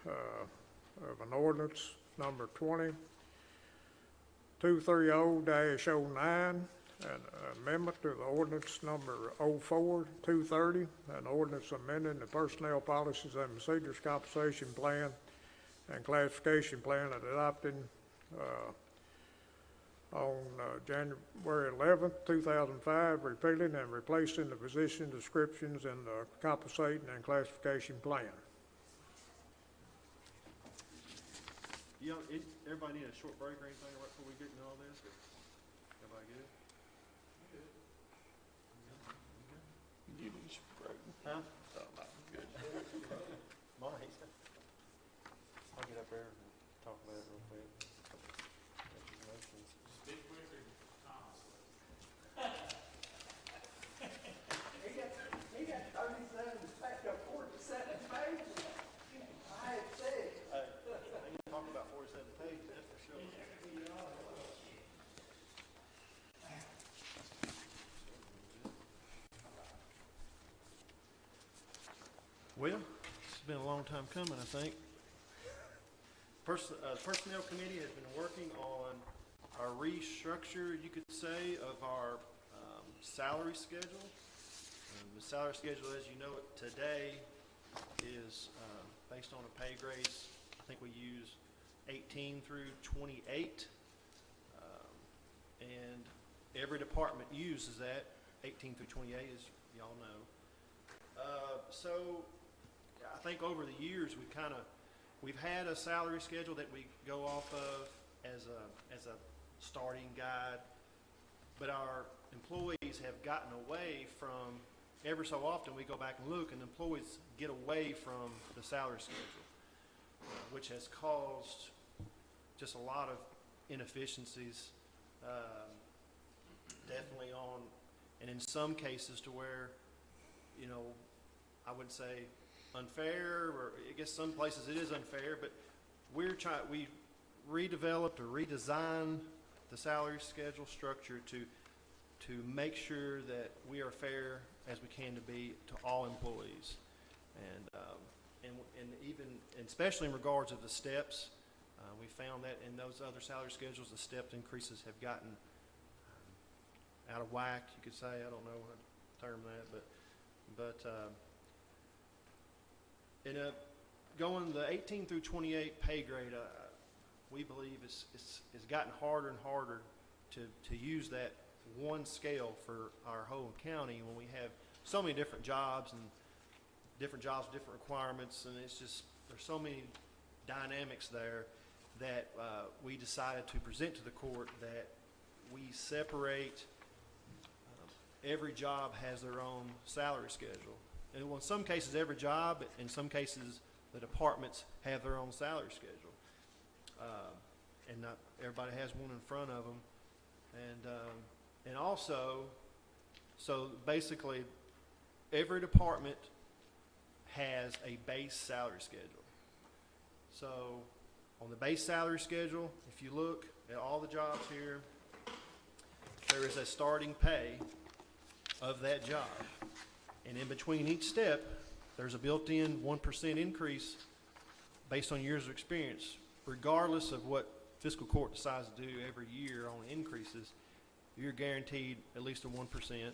of an ordinance number 20-230-09, an amendment to the ordinance number 04-230, an ordinance amending the personnel policies and procedures compensation plan and classification plan adopted on January 11th, 2005, repealing and replacing the position descriptions in the compensating and classification plan. You know, everybody need a short break or anything right before we get into all this? Everybody good? You need some break. Huh? Oh, no, good. Might. I'll get up there and talk about it real quick. Make some motions. Speak quick or honestly? He got 37, 47 pages. I had said. They can talk about 47 pages, that's for sure. Well, it's been a long time coming, I think. Personnel Committee has been working on our restructure, you could say, of our salary schedule. The salary schedule, as you know it today, is based on a pay grades. I think we use 18 through 28. And every department uses that, 18 through 28, as y'all know. So I think over the years, we've had a salary schedule that we go off of as a starting guide, but our employees have gotten away from, every so often we go back and look, and employees get away from the salary schedule, which has caused just a lot of inefficiencies, definitely on, and in some cases to where, you know, I would say unfair, or I guess some places it is unfair, but we redeveloped or redesigned the salary schedule structure to make sure that we are fair as we can to be to all employees, and even and especially in regards of the steps, we found that in those other salary schedules the step increases have gotten out of whack, you could say. I don't know how to term that, but going the 18 through 28 pay grade, we believe it's gotten harder and harder to use that one scale for our whole county when we have so many different jobs with different requirements, and it's just, there's so many dynamics there that we decided to present to the court that we separate. Every job has their own salary schedule. And well, in some cases, every job, in some cases, the departments have their own salary schedule. And not everybody has one in front of them. And also, so basically, every department has a base salary schedule. So on the base salary schedule, if you look at all the jobs here, there is a starting pay of that job. And in between each step, there's a built-in 1% increase based on years of experience. Regardless of what fiscal court decides to do every year on increases, you're guaranteed at least a 1%.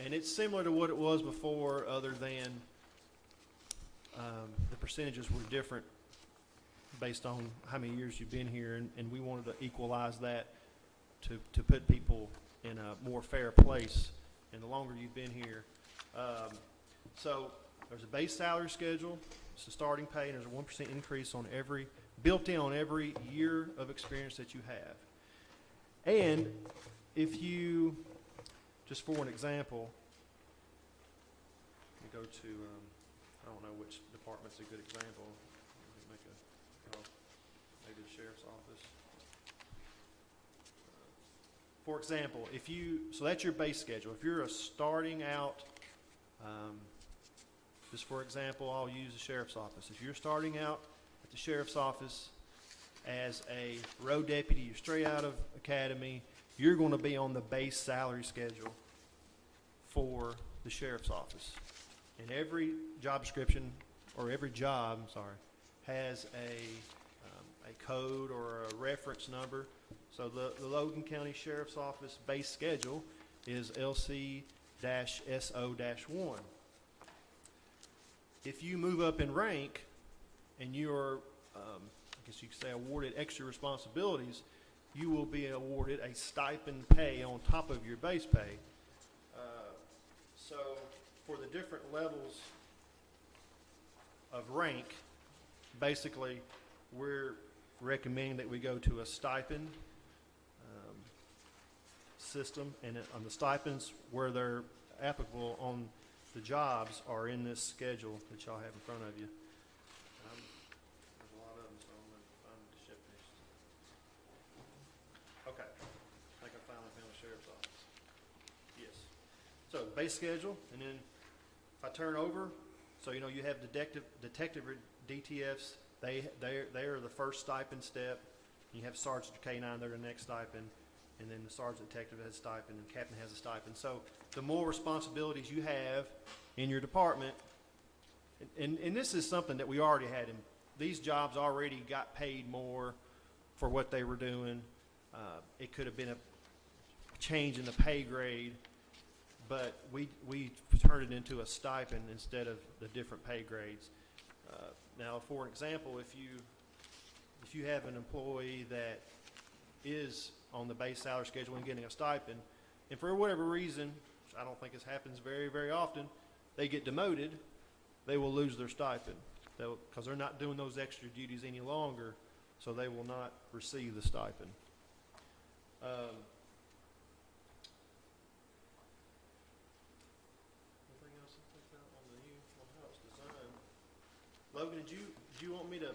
And it's similar to what it was before, other than the percentages were different based on how many years you've been here, and we wanted to equalize that to put people in a more fair place, and the longer you've been here. So there's a base salary schedule, it's the starting pay, and there's a 1% increase on built in on every year of experience that you have. And if you, just for an example, we go to, I don't know which department's a good example. Let me make maybe the sheriff's office. For example, so that's your base schedule. If you're starting out, just for example, I'll use the sheriff's office. If you're starting out at the sheriff's office as a road deputy, you're straight out of academy, you're going to be on the base salary schedule for the sheriff's office. And every job description, or every job, has a code or a reference number. So the Logan County Sheriff's Office base schedule is LC-SO-1. If you move up in rank and you are, I guess you could say, awarded extra responsibilities, you will be awarded a stipend pay on top of your base pay. So for the different levels of rank, basically we're recommending that we go to a stipend system, and on the stipends where they're applicable on the jobs are in this schedule that y'all have in front of you. There's a lot of them, so I'm going to find the ship list. Okay, I think I finally found the sheriff's office. Yes. So base schedule, and then if I turn over, so you know you have detective DTFs. They are the first stipend step. You have sergeant K9, they're the next stipend, and then the sergeant detective has a stipend, and captain has a stipend. So the more responsibilities you have in your department, and this is something that we already had, and these jobs already got paid more for what they were doing. It could have been a change in the pay grade, but we turned it into a stipend instead of the different pay grades. Now, for example, if you have an employee that is on the base salary schedule and getting a stipend, and for whatever reason, which I don't think this happens very, very often, they get demoted, they will lose their stipend because they're not doing those extra duties any longer, so they will not receive the stipend. Anything else to think about on the new, on how it's designed? Logan, did you want me to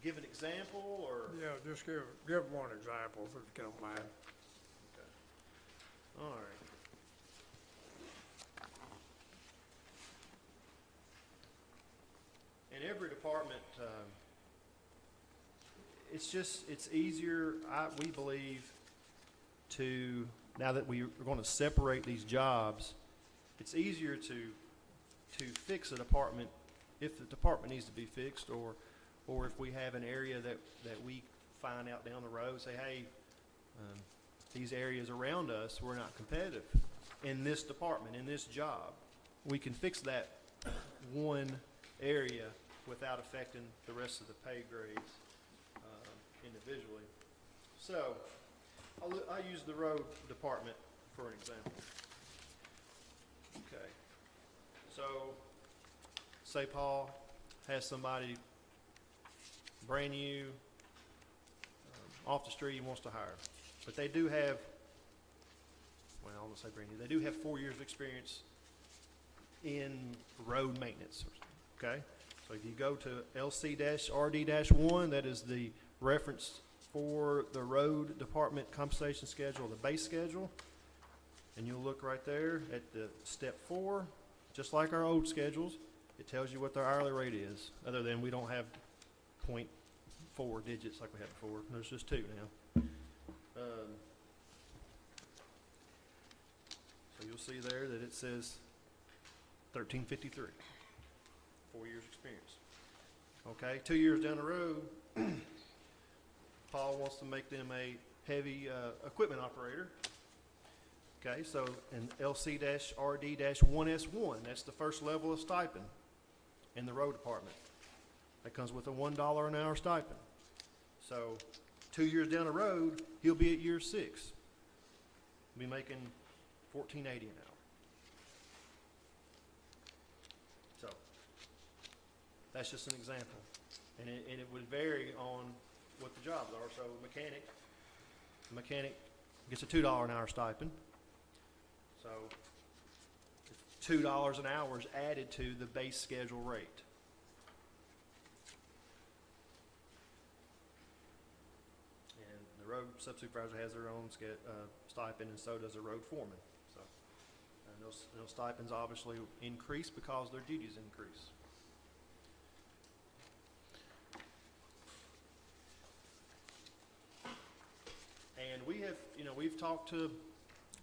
give an example, or? Yeah, just give one example if you don't mind. Okay. All right. In every department, it's easier, we believe, now that we're going to separate these jobs, it's easier to fix a department if the department needs to be fixed, or if we have an area that we find out down the road, say, hey, these areas around us, we're not competitive in this department, in this job. We can fix that one area without affecting the rest of the pay grades individually. So I use the road department for an example. Okay. So say Paul has somebody brand new, off the street, he wants to hire. But they do have, well, I won't say brand new, they do have 4 years of experience in road maintenance, okay? So if you go to LC-RD-1, that is the reference for the road department compensation schedule, the base schedule, and you'll look right there at the step 4, just like our old schedules, it tells you what their hourly rate is, other than we don't have 0.4 digits like we had before. There's just 2 now. So you'll see there that it says 1353, 4 years experience. Okay, 2 years down the road, Paul wants to make them a heavy equipment operator. Okay, so in LC-RD-1S1, that's the first level of stipend in the road department. That comes with a $1 an hour stipend. So 2 years down the road, he'll be at year 6. He'll be making $14.80 an hour. So that's just an example, and it would vary on what the jobs are. So mechanic gets a $2 an hour stipend. So $2 an hour is added to the base schedule rate. And the road sub-supervisor has their own stipend, and so does a road foreman. So those stipends obviously increase because their duties increase. And we've talked to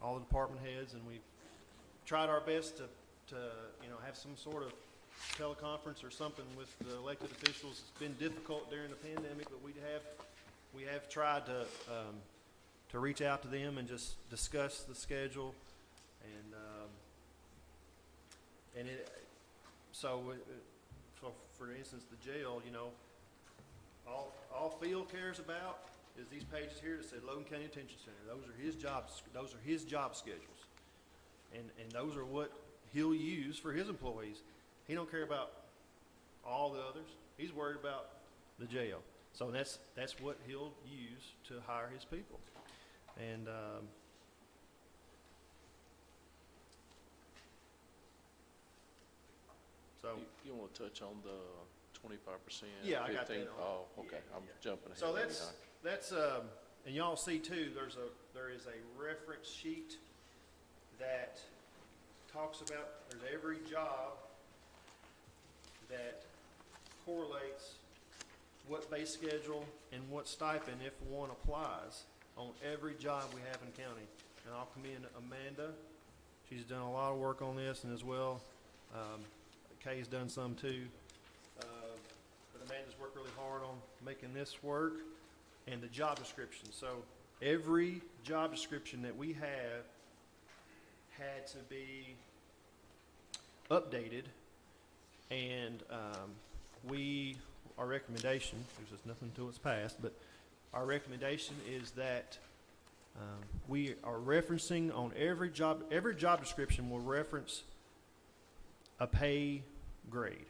all the department heads, and we've tried our best to have some sort of teleconference or something with the elected officials. It's been difficult during the pandemic, but we have tried to reach out to them and just discuss the schedule, so for instance, the jail, all Phil cares about is these pages here that said Logan County Detention Center. Those are his job schedules. And those are what he'll use for his employees. He don't care about all the others. He's worried about the jail. So that's what he'll use to hire his people. And, so, You want to touch on the 25%? Yeah, I got that 15? on. Oh, okay, Yeah, I'm yeah. jumping ahead. so of you that's, now. and y'all see too, there is a reference sheet that talks about, there's every job that correlates what base schedule and what stipend, if one applies, on every job we have in county. And I'll commend Amanda. She's done a lot of work on this, and as well, Kay's done some too. But Amanda's worked really hard on making this work and the job description. So every job description that we have had to be updated, and our recommendation, there's just nothing until it's passed, but our recommendation is that we are referencing on every job description will reference a pay grade.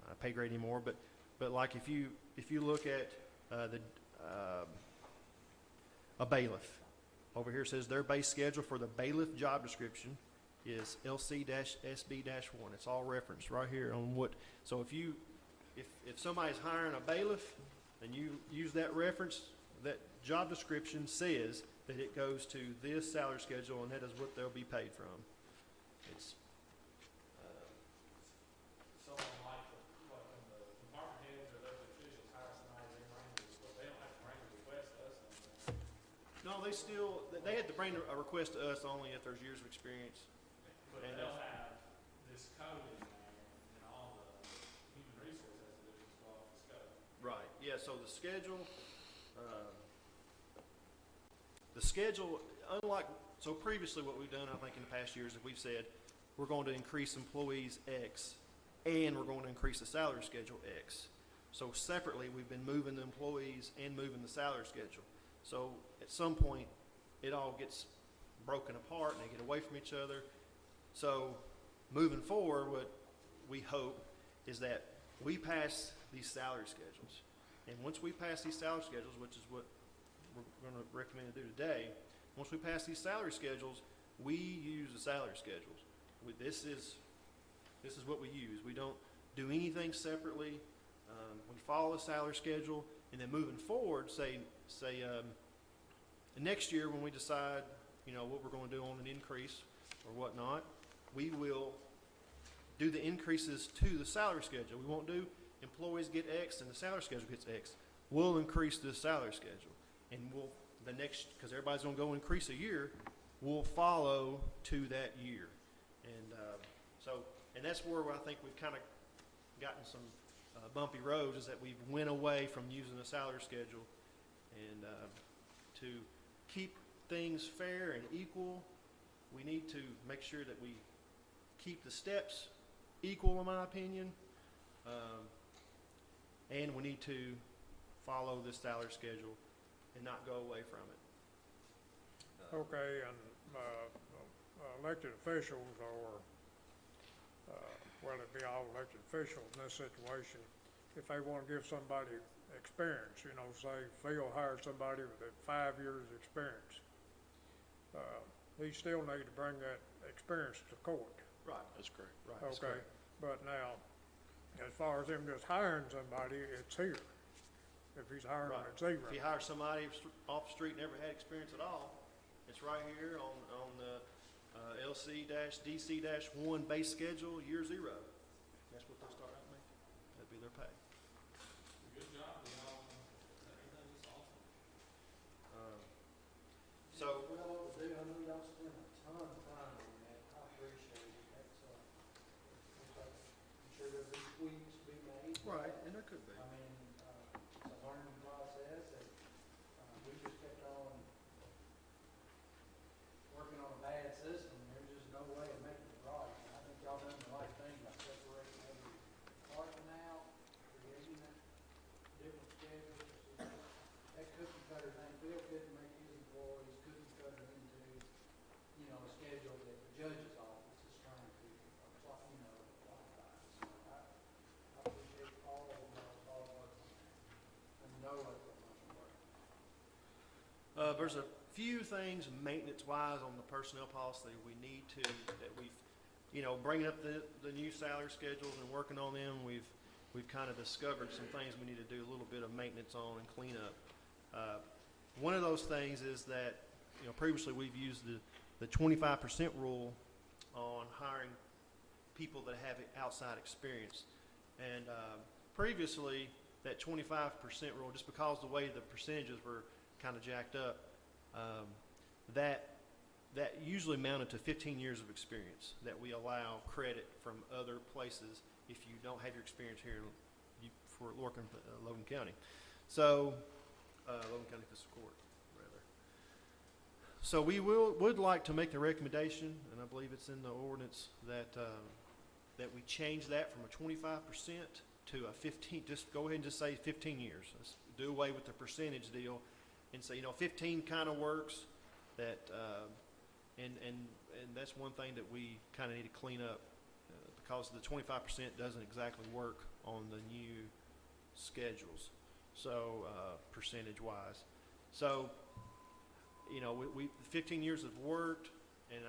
Not a pay grade anymore, but like if you look at a bailiff, over here says their base schedule for the bailiff job description is LC-SB-1. It's all referenced right here on what. So if somebody's hiring a bailiff and you use that reference, that job description says that it goes to this salary schedule, and that is what they'll be paid from. It's Someone like, when the department heads or those officials hire somebody, they don't have to bring a request to us. no, they had to bring a request to us only if there's years of experience. But And they'll have this code in there, and all the human resources has to do is go off the scope. Right, yeah, so the schedule, unlike, so previously what we've done, I think in the past years, is we've said, we're going to increase employees X, and we're going to increase the salary schedule X. So separately, we've been moving the employees and moving the salary schedule. So at some point, it all gets broken apart, and they get away from each other. So moving forward, what we hope is that we pass these salary schedules. And once we pass these salary schedules, which is what we're going to recommend to do today, once we pass these salary schedules, we use the salary schedules. This is what we use. We don't do anything separately. We follow the salary schedule, and then moving forward, say next year when we decide, what we're going to do on an increase or whatnot, we will do the increases to the salary schedule. We won't do employees get X and the salary schedule gets X. We'll increase the salary schedule, and because everybody's going to go increase a year, we'll follow to that year. And that's where I think we've kind of gotten some bumpy roads, is that we've went away from using the salary schedule, and to keep things fair and equal, we need to make sure that we keep the steps equal, in my opinion, and we need to follow this salary schedule and not go away from it. Okay, and elected officials it'd be all elected officials in this situation, if they want to give somebody experience, say Phil hired somebody with 5 years experience, he still need to bring that experience to court. Right. That's correct. Right. That's Okay, correct. but now, as far as him just hiring somebody, it's here. If he's hiring them, Right. it's zero. If you hire somebody off the street, never had experience at all, it's right here on the LC-DC-1 base schedule, year 0. That's what they'll start out making. That'd be their pay. Good job, everything is awesome. So, Well, I know y'all spend a ton of time on that, I appreciate it, I'm sure there'll be tweaks to be made. right, and there could be. I mean, it's a learning process, and, we just kept on working on a bad system, there's just no way of making it right. And I think y'all done the right thing by separating every department out, creating that different schedules. That cookie cutter thing, Bill couldn't make his employees cookie cutter into, a schedule that the judge's office is trying to, apply. So I appreciate all of y'all's hard work on that. And know There's a few things maintenance-wise on the personnel policy we need to, that we've, bringing up the new salary schedules and working on them, we've kind of discovered some things we need to do a little bit of maintenance on and clean up. One of those things is that, previously we've used the 25% rule on hiring people that have outside experience. And previously, that 25% rule, just because the way the percentages were kind of jacked up, that usually amounted to 15 years of experience that we allow credit from other places if you don't have your experience here for Logan County. So, Logan County Fiscal Court, rather. So we would like to make the recommendation, and I believe it's in the ordinance, that we change that from a 25% to a 15, just go ahead and just say 15 years. Let's do away with the percentage deal and say, 15 kind of works. That, and that's one thing that we kind of need to clean up because the 25% doesn't exactly work on the new schedules. So, percentage-wise. So, we 15 years have worked, and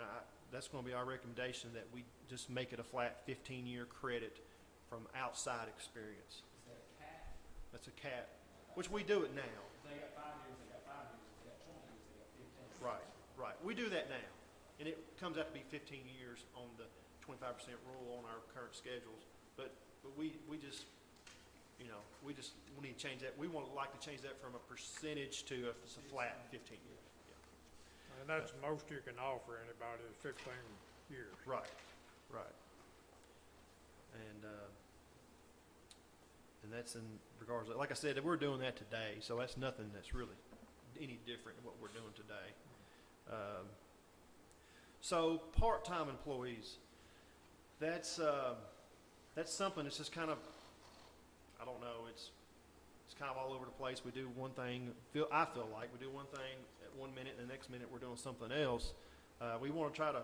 that's going to be our recommendation, that we just make it a flat 15-year credit from outside experience. Is that a cap? That's a cap, which we do it now. They got 5 years, they got 5 years, they got 20 years, they got 15. Right. We do that now, and it comes out to be 15 years on the 25% rule on our current schedules. But we just, we need to change that. We like to change that from a percentage to a flat 15 years. And that's the most you can offer anybody is 15 years. Right. And that's in regards to, like I said, we're doing that today, so that's nothing that's really any different than what we're doing today. So part-time employees, that's something that's just kind of, I don't know, it's kind of all over the place. We do one thing, I feel like we do one thing at 1 minute, and the next minute we're doing something else. We want to try to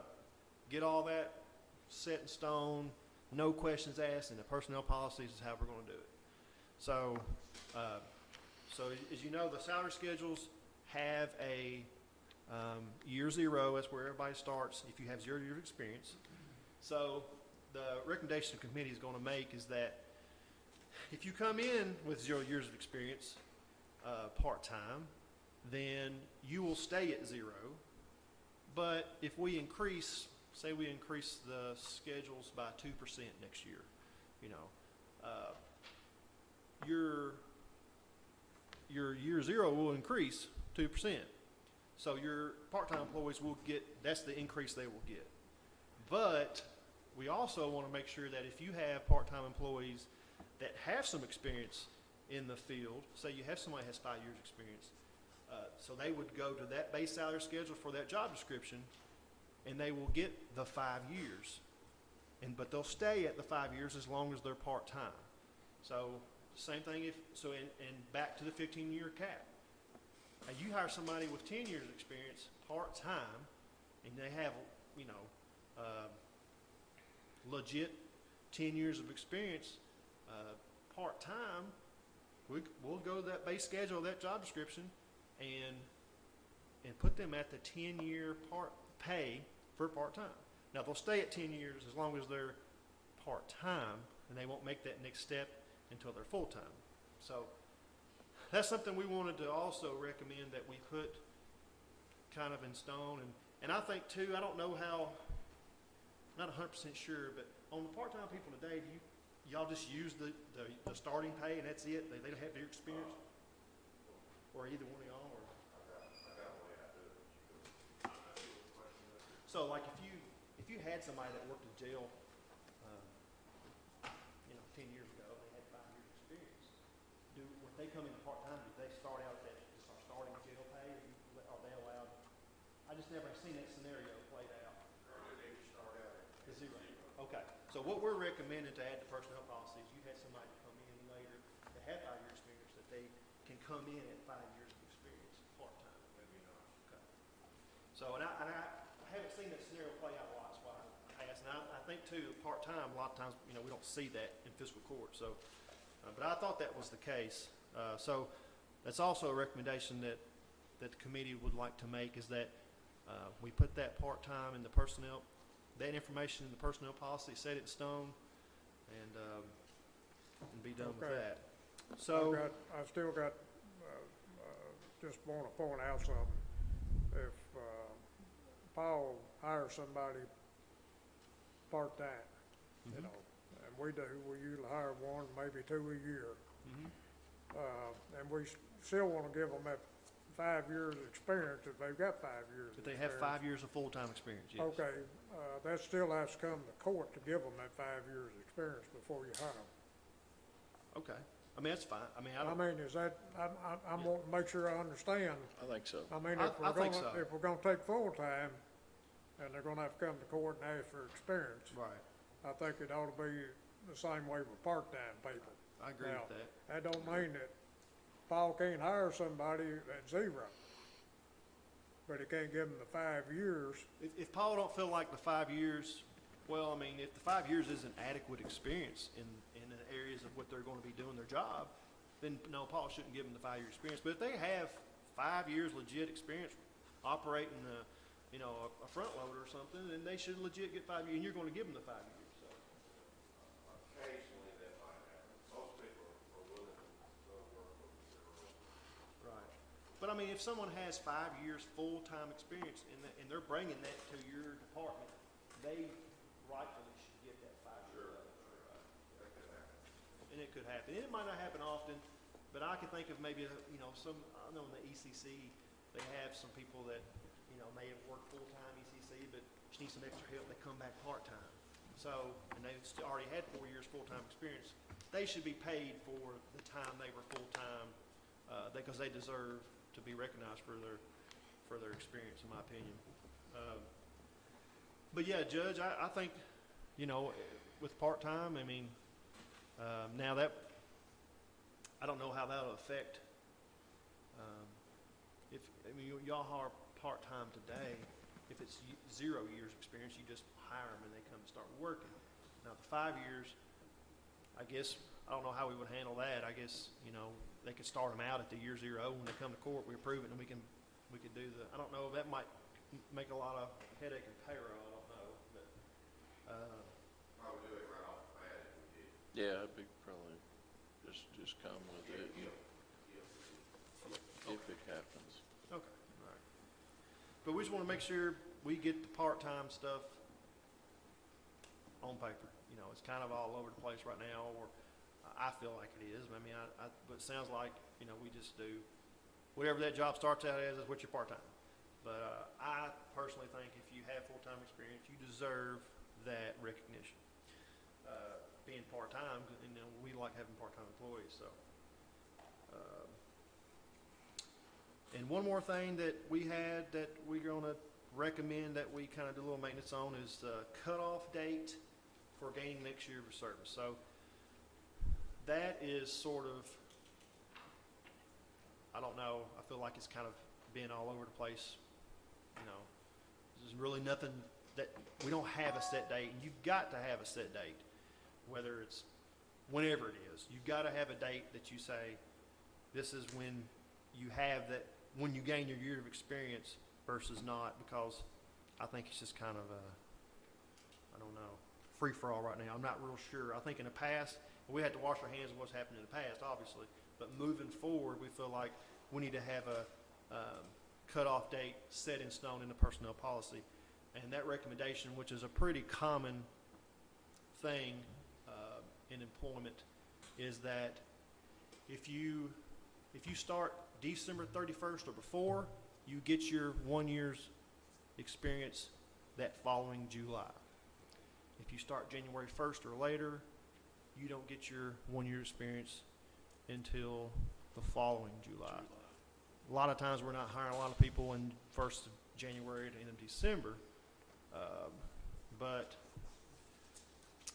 get all that set in stone, no questions asked, and the personnel policies is how we're going to do it. So, as you know, the salary schedules have a year zero. That's where everybody starts if you have 0 years of experience. So the recommendation the committee is going to make is that if you come in with 0 years of experience part-time, then you will stay at 0. But if we increase, say we increase the schedules by 2% next year, your year zero will increase 2%. So your part-time employees will get, that's the increase they will get. But we also want to make sure that if you have part-time employees that have some experience in the field, say you have somebody that has 5 years experience, so they would go to that base salary schedule for that job description, and they will get the 5 years. But they'll stay at the 5 years as long as they're part-time. So same thing and back to the 15-year cap. Now you hire somebody with 10 years of experience part-time, and they have, legit 10 years of experience part-time, we'll go to that base schedule, that job description, and put them at the 10-year pay for part-time. Now they'll stay at 10 years as long as they're part-time, and they won't make that next step until they're full-time. So that's something we wanted to also recommend that we put kind of in stone. And I think too, I don't know how, not 100% sure, but on the part-time people today, do y'all just use the starting pay and that's it? They don't have their experience? Or either one of y'all? Or? So like if you had somebody that worked in jail 10 years ago, they had 5 years experience, when they come in part-time, do they start out at starting jail pay, or are they allowed? I just never seen that scenario played out. They start out The 0. Okay, so what we're recommending to add to personnel policy is you had somebody come in later that had 5 years experience, that they can come in at 5 years of experience part-time. Maybe not. Okay. So, and I haven't seen that scenario play out a lot, that's why I asked. And I think too, part-time, a lot of times, we don't see that in fiscal court. So, but I thought that was the case. So that's also a recommendation that that the committee would like to make is that we put that part-time in the personnel, that information in the personnel policy, set it in stone, and be done with Okay. that. So, I still got, just wanna point out something. If, Paul hires somebody part-time, you Mhm. know, and we do, we usually hire one, maybe two a year. mhm. And we still wanna give them that 5 years experience if they've got 5 years. If they have 5 years of full-time experience, yes. Okay, that still has to come to court to give them that 5 years experience before you hire them. Okay. I mean, that's fine. I mean, I I don't, mean, is that, I'm wanting to make sure I understand. I think so. I mean, I if we're think gonna, so. if we're gonna take full-time, and they're gonna have to come to court and ask for experience, right. I think it ought to be the same way with part-time people. I agree Now, with that. That don't mean that Paul can't hire somebody at 0, but he can't give them the 5 years. If Paul don't feel like the 5 years, well, I mean, if the 5 years isn't adequate experience in the areas of what they're going to be doing their job, then no, Paul shouldn't give them the 5 year experience. But if they have 5 years legit experience operating a front loader or something, then they should legit get 5 years, and you're going to give them the 5 years. So. Occasionally that might happen. Most people are willing to work with zero. Right. But I mean, if someone has 5 years full-time experience and they're bringing that to your department, they rightfully should get that 5 years. That could happen. And it could happen. And it might not happen often, but I can think of maybe, I know in the ECC, they have some people that, may have worked full-time ECC, but just need some extra help, they come back part-time. So, and they've already had 4 years full-time experience, they should be paid for the time they were full-time, because they deserve to be recognized for their experience, in my opinion. But yeah, Judge, I think, with part-time, I mean, now that, I don't know how that'll affect, y'all hire part-time today, if it's 0 years experience, you just hire them and they come and start working. Now, the 5 years, I guess, I don't know how we would handle that. I guess, they could start them out at the year 0. When they come to court, we approve it, and we could do I don't know, that might make a lot of headache and payroll, I don't know, but, I would do it right off the bat if we did. Yeah, I'd be probably, just come with it if it happens. okay, all right. But we just want to make sure we get the part-time stuff on paper. It's kind of all over the place right now, or I feel like it is. I mean, but it sounds like, we just do whatever that job starts out as is what your part-time. But I personally think if you have full-time experience, you deserve that recognition. Being part-time, we like having part-time employees, so. And one more thing that we had that we're gonna recommend that we kind of do a little maintenance on is the cutoff date for gaining next year of service. So that is sort of, I don't know, I feel like it's kind of been all over the place. There's really nothing that, we don't have a set date, and you've got to have a set date, whether it's whenever it is. You've got to have a date that you say, this is when you have that, when you gain your year of experience versus not, because I think it's just kind of I don't know, free-for-all right now. I'm not real sure. I think in the past, we had to wash our hands of what's happened in the past, obviously, but moving forward, we feel like we need to have a cutoff date set in stone in the personnel policy. And that recommendation, which is a pretty common thing in employment, is that if you start December 31st or before, you get your 1 year's experience that following July. If you start January 1st or later, you don't get your 1 year experience until the following July. A lot of times we're not hiring a lot of people in 1st of January to end of December, but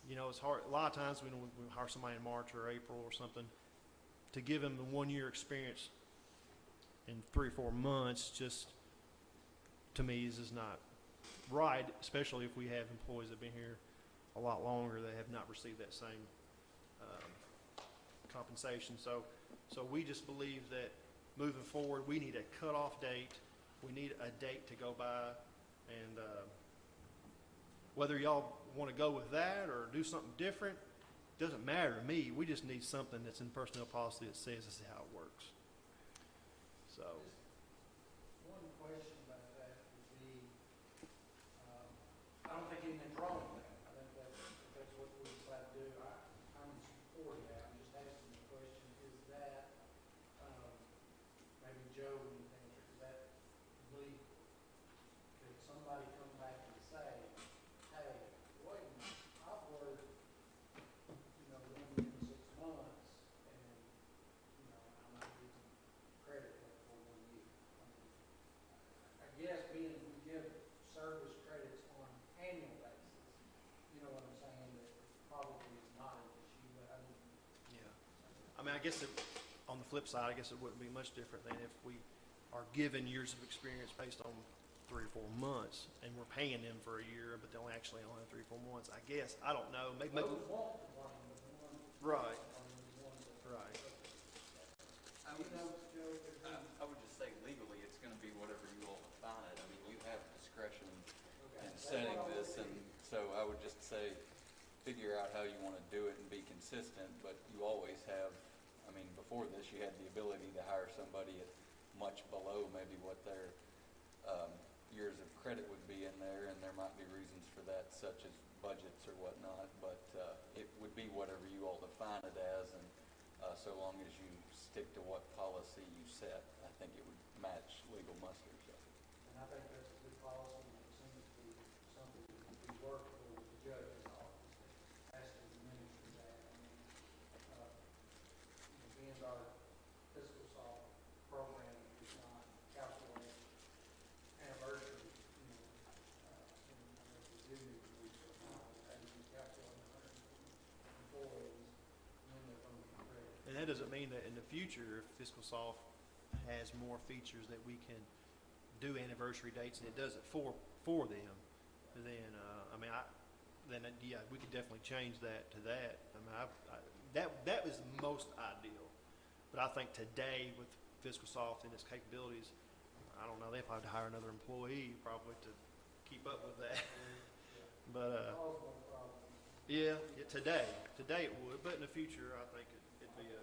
it's hard. A lot of times we hire somebody in March or April or something to give them the 1 year experience in 3 or 4 months. Just to me, is not right, especially if we have employees that have been here a lot longer that have not received that same compensation. So we just believe that moving forward, we need a cutoff date. We need a date to go by, and whether y'all want to go with that or do something different, doesn't matter to me. We just need something that's in personnel policy that says this is how it works. So, One question about that would be, I don't think anything's wrong with that. I think that's what we decide to do. I'm in support of that. I'm just asking the question, is that, maybe Joe can answer, is that legal? Could somebody come back and say, hey, wait a minute, I've worked, 1 year and 6 months, and, I'm not getting credit for 1 year. I mean, I guess being we give service credits on annual basis, you know what I'm saying, that probably is not an issue, but I mean, yeah. I mean, I guess on the flip side, I guess it wouldn't be much different than if we are given years of experience based on 3 or 4 months, and we're paying them for a year, but they only have 3 or 4 months. I guess, I don't know, maybe. those won't complain, but the ones. Right. Are the ones that. Right. I would just say legally, it's gonna be whatever you all define. I mean, you have discretion in setting this, and so I would just say, figure out how you wanna do it and be consistent, but you always have, I mean, before this, you had the ability to hire somebody at much below maybe what their, years of credit would be in there, and there might be reasons for that, such as budgets or whatnot, but, it would be whatever you all define it as, and, so long as you stick to what policy you set, I think it would match legal muster, so. And I think that's a good policy, and it seems to be something that would be workable with the judge's office, that has to administer that. I mean, being our fiscal soft program is not calculated anniversary, and I think we do need to do something, and we calculate 100 employees, and then they're going to be credit. And that doesn't mean that in the future, if Fiscal Soft has more features that we can do anniversary dates, and it does it for them, then, we could definitely change that to that. I mean, that was the most ideal. But I think today, with Fiscal Soft and its capabilities, I don't know, they'd have to hire another employee probably to keep up with that. But, yeah, today it would, but in the future, I think it'd be yeah.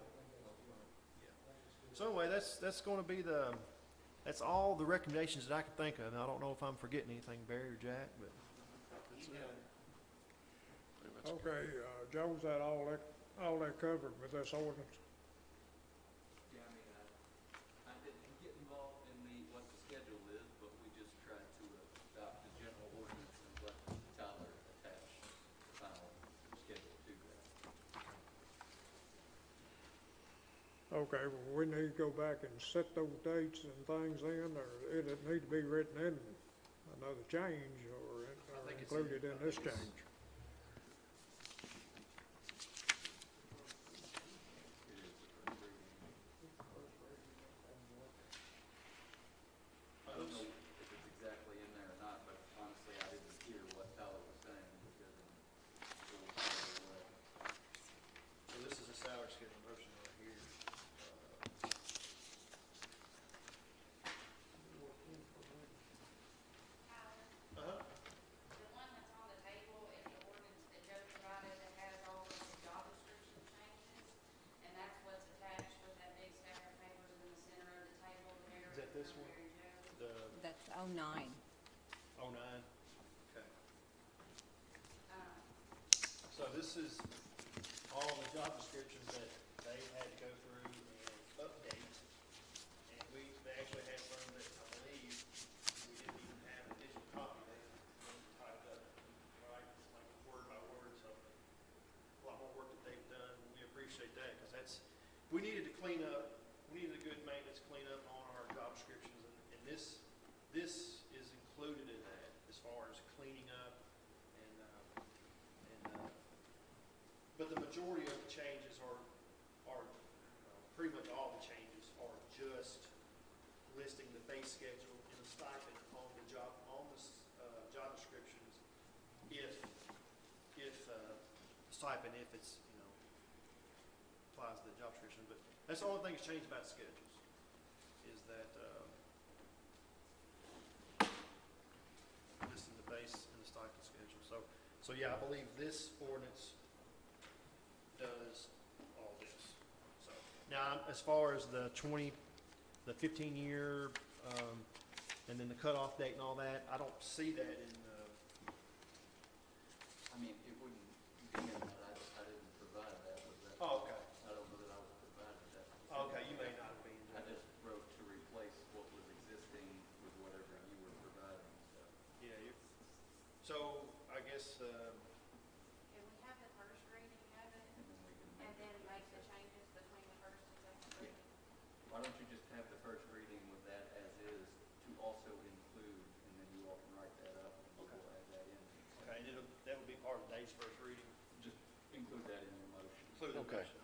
So anyway, that's going to be that's all the recommendations that I can think of. And I don't know if I'm forgetting anything, Barry or Jack, but that's it. Okay, Joe's had all that covered with this ordinance. Yeah, I mean, I didn't get involved in what the schedule is, but we just tried to adopt the general ordinance and let Tyler attach the final schedule to that. Okay, well, we need to go back and set those dates and things in, or it need to be written in another change, or think it's included in this I think it's- change. I don't know if it's exactly in there or not, but honestly, I didn't hear what Tyler was saying because it was away. So this is a salary schedule motion right here. Uh-huh. The one that's on the table is the ordinance that Joe provided that has all of the job description changes, and that's what's attached with that big stack of papers in the center of the table there. Is that this from one? Mary Jo. The That's 09. 09. Okay. Um, So this is all the job descriptions that they had to go through and update. And they actually had some that I believe we didn't even have a digital copy. They typed up, right, like word by word, so a lot more work that they've done. We appreciate that, because we needed to clean up, we needed a good maintenance cleanup on our job descriptions, and this is included in that as far as cleaning up but the majority of the changes are pretty much all the changes are just listing the base schedule and the stipend on the job descriptions. If stipend, if it's applies to the job description, but that's the only thing that's changed about the schedules. that, this is the base and the stipend schedule. So yeah, I believe this ordinance does all this. So, now, as far as the 15-year, and then the cutoff date and all that, I don't see that in, I mean, it wouldn't be in that, I didn't provide that with that. oh, okay. I don't know that I was provided that. Okay, you may not have been. I just wrote to replace what was existing with whatever you were providing, so. Yeah, so I guess, Can we have the first reading of it, And then we can and make then it. make the changes between the first and second Yeah. reading? Why don't you just have the first reading with that as is to also include, and then you all can write that up and we'll add that in. okay, that would be part of Dave's first reading. Just include that in your motion. Include the Okay. motion.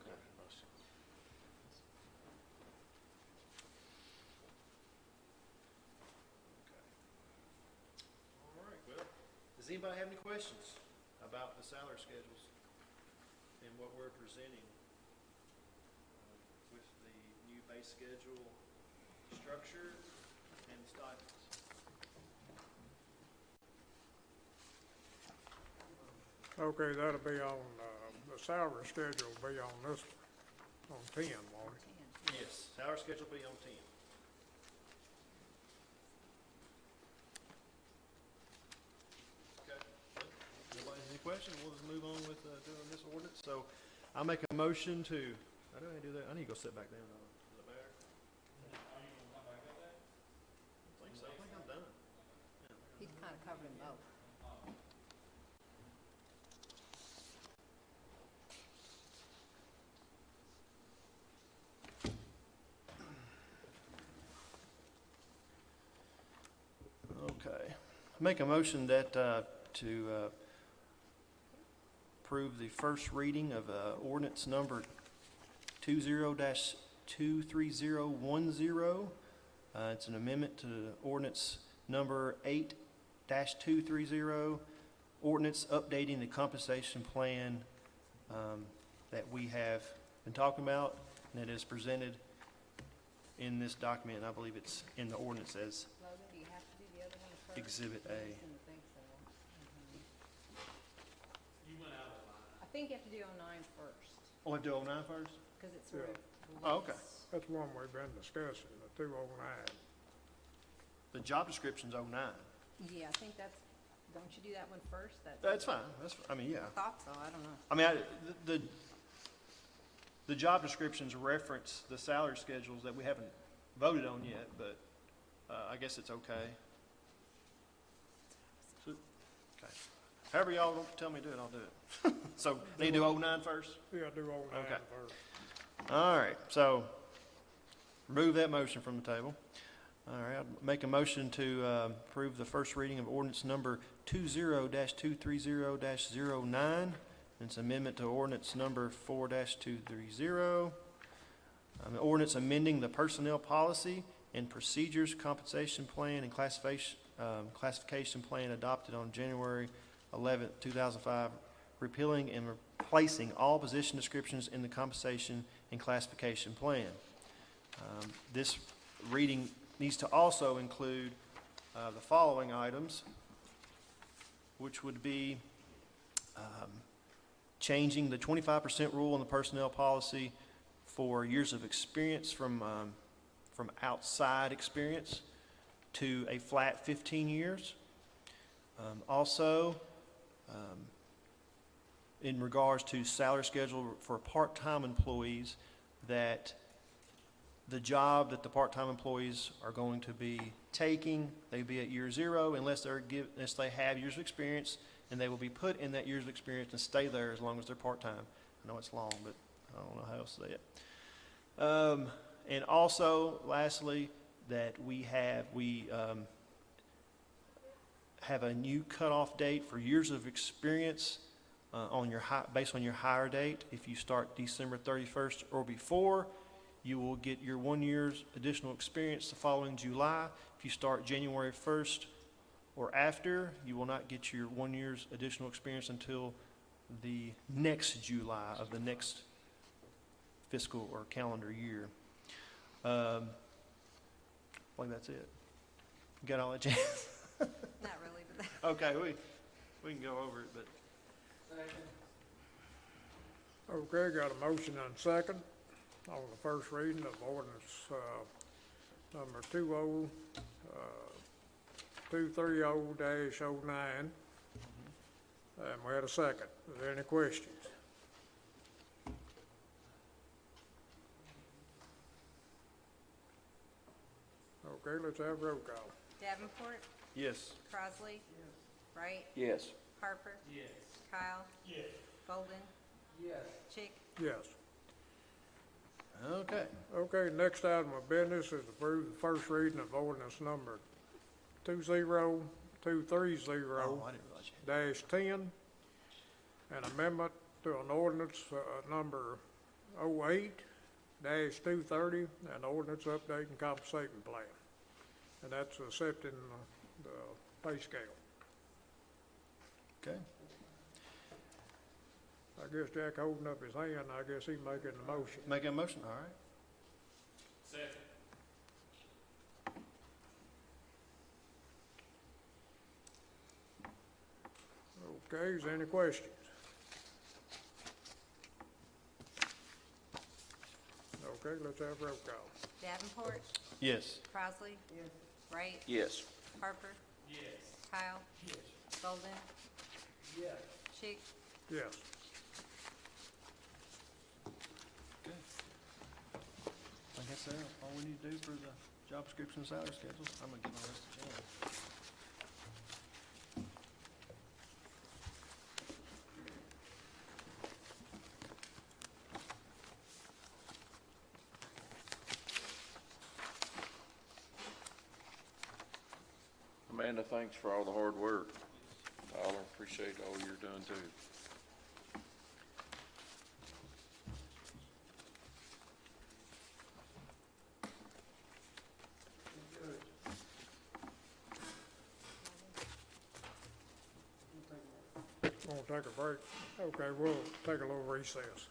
All right, well, does anybody have any questions about the salary schedules and what we're presenting with the new base schedule structure and stipends? Okay, that'll be on, the salary schedule will be on this, on 10, won't it? Yes, salary schedule will be on 10. Okay. Nobody has any questions? We'll just move on with doing this ordinance. So I'll make a motion to, how do I do that? I need to go sit back down. Does it matter? Are you gonna come back up there? I think so. I think I'm done. He's kind of covered them both. Okay. Make a motion that, to approve the first reading of ordinance number 20-23010. It's an amendment to ordinance number 8-230, ordinance updating the compensation plan that we have been talking about, and that is presented in this document. And I believe it's in the ordinance as Logan, do you have to do the other one first? Exhibit A. I didn't think so. You went out of line. I think you have to do 09 first, Oh, we have to do 09 first? because it's sort of. Oh, okay. That's one we've been discussing, the 209. The job description's 09. Yeah, I think that's, don't you do that one first? That's fine. I mean, yeah. I thought so, I don't know. I mean, the job descriptions reference the salary schedules that we haven't voted on yet, but I guess it's okay. Okay. However y'all don't tell me to do it, I'll do it. So, need to do 09 first? Yeah, do 09 Okay. first. All right, so remove that motion from the table. All right, I'll make a motion to approve the first reading of ordinance number 20-230-09. It's amendment to ordinance number 4-230. Ordinance amending the personnel policy and procedures compensation plan and classification plan adopted on January 11th, 2005, repealing and replacing all position descriptions in the compensation and classification plan. This reading needs to also include the following items, which would be changing the 25% rule in the personnel policy for years of experience from outside experience to a flat 15 years. Also, in regards to salary schedule for part-time employees, that the job that the part-time employees are going to be taking, they be at year 0 unless they have years of experience, and they will be put in that years of experience and stay there as long as they're part-time. I know it's long, but I don't know how else to say it. And also, lastly, that we have a new cutoff date for years of experience based on your hire date. If you start December 31st or before, you will get your 1 year's additional experience the following July. If you start January 1st or after, you will not get your 1 year's additional experience until the next July of the next fiscal or calendar year. I think that's it. Got all that, Jan? Not really, but that, Okay, we can go over it, but Okay, got a motion and second on the first reading of ordinance, number 230-09. And we had a second. Are there any questions? Okay, let's have roll call. Davenport, yes. Crossley. Wright, Yes. Harper, Yes. Kyle, Yes. Bolden, Yes. Chick. Yes. Okay. Okay, next item of business is approve the first reading of ordinance number 20230 Oh, I didn't realize you had. -10, an amendment to an ordinance, number 08-230, an ordinance updating compensating plan. And that's accepting the pay scale. Okay. I guess Jack holding up his hand, I guess he's making the motion. Making a motion, all right. Second. Okay, is there any questions? Okay, let's have roll call. Davenport, Yes. Crossley. Wright, Yes. Harper, Yes. Kyle, Bolden, Yes. Chick. Yes. Good. I guess that's all we need to do for the job description and salary schedules. I'm gonna get my list of Jan. Amanda, thanks for all the hard work. Tyler, appreciate all you're doing too. Want to take a break? Okay, we'll take a little recess.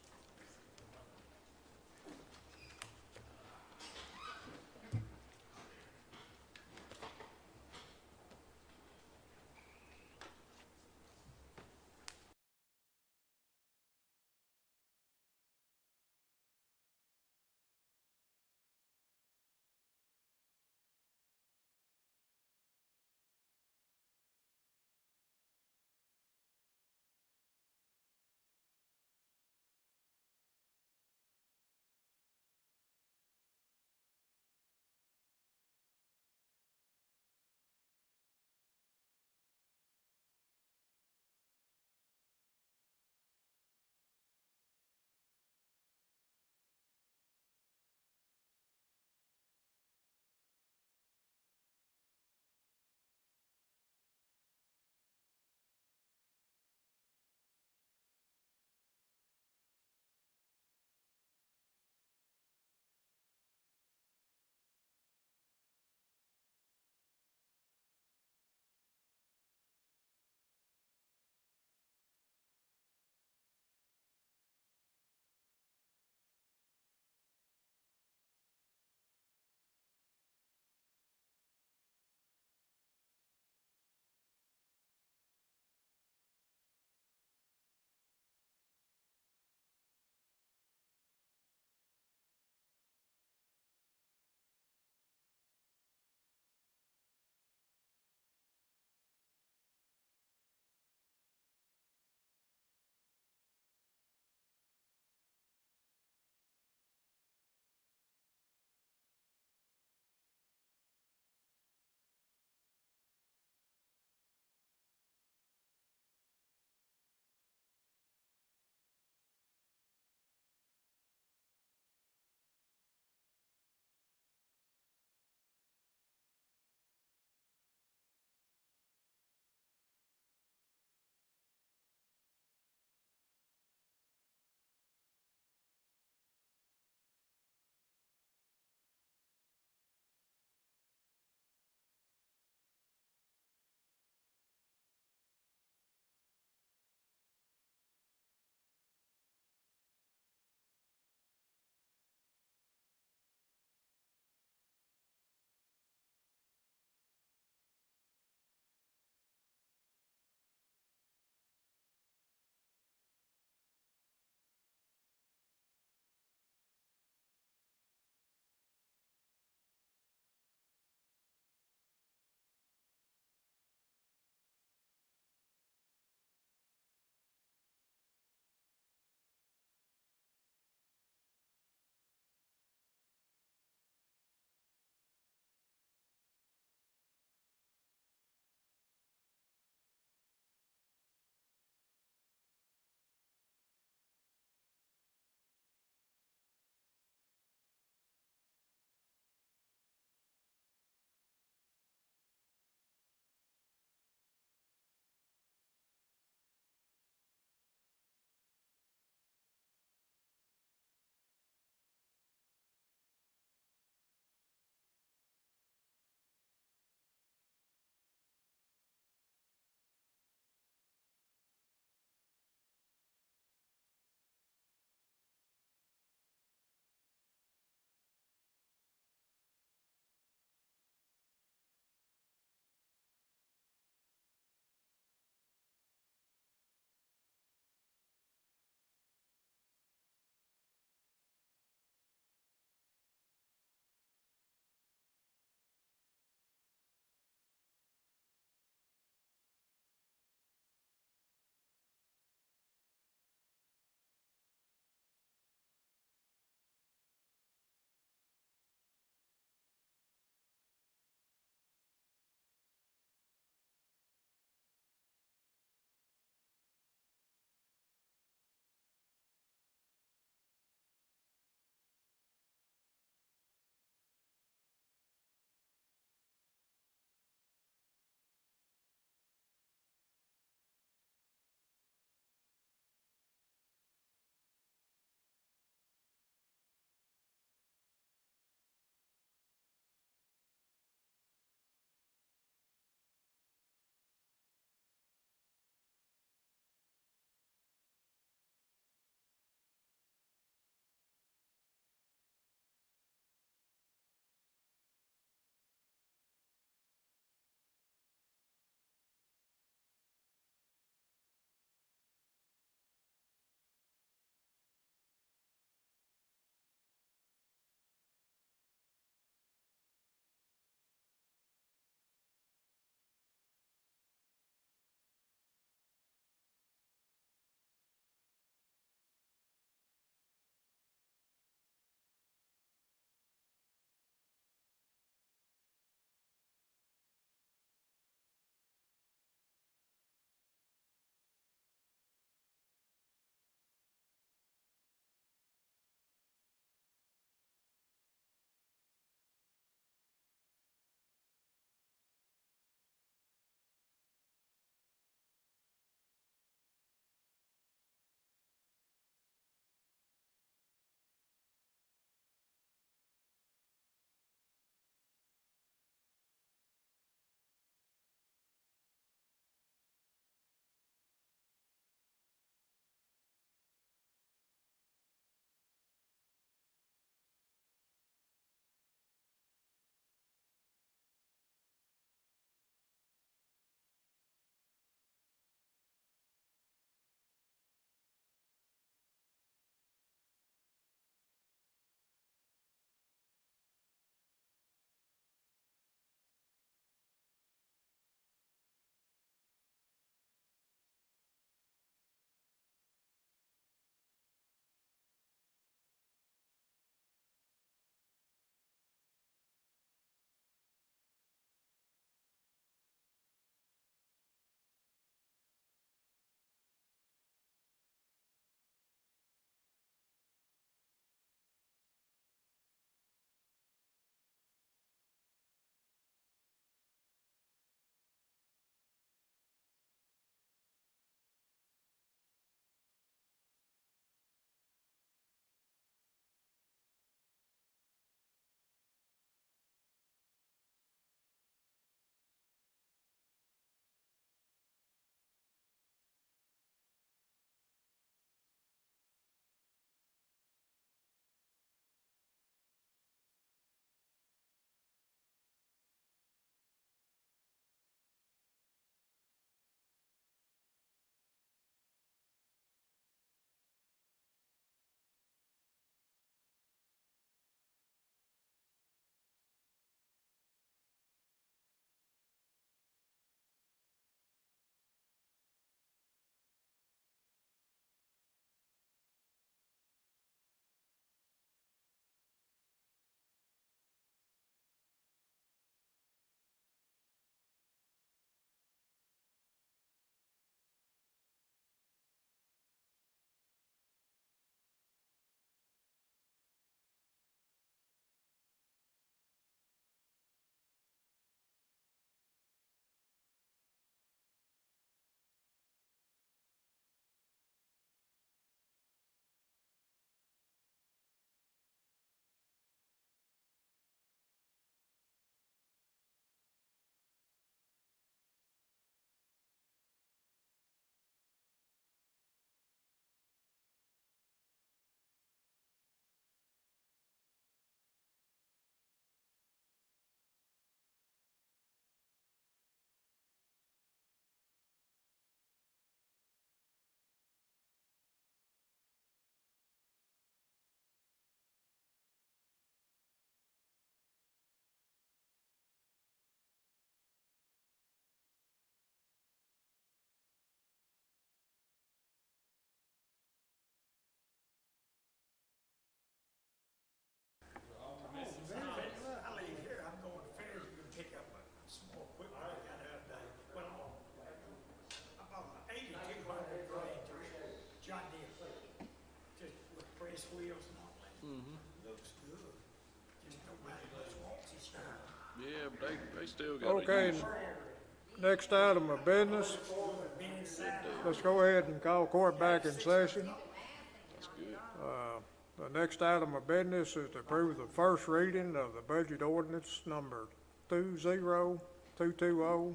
ABS wheels and all that. Looks good. Just nobody else wants it, so. Yeah, but they still got Okay, next item of business, let's go ahead and call court back in session. That's good. The next item of business is to approve the first reading of the budget ordinance number 2022002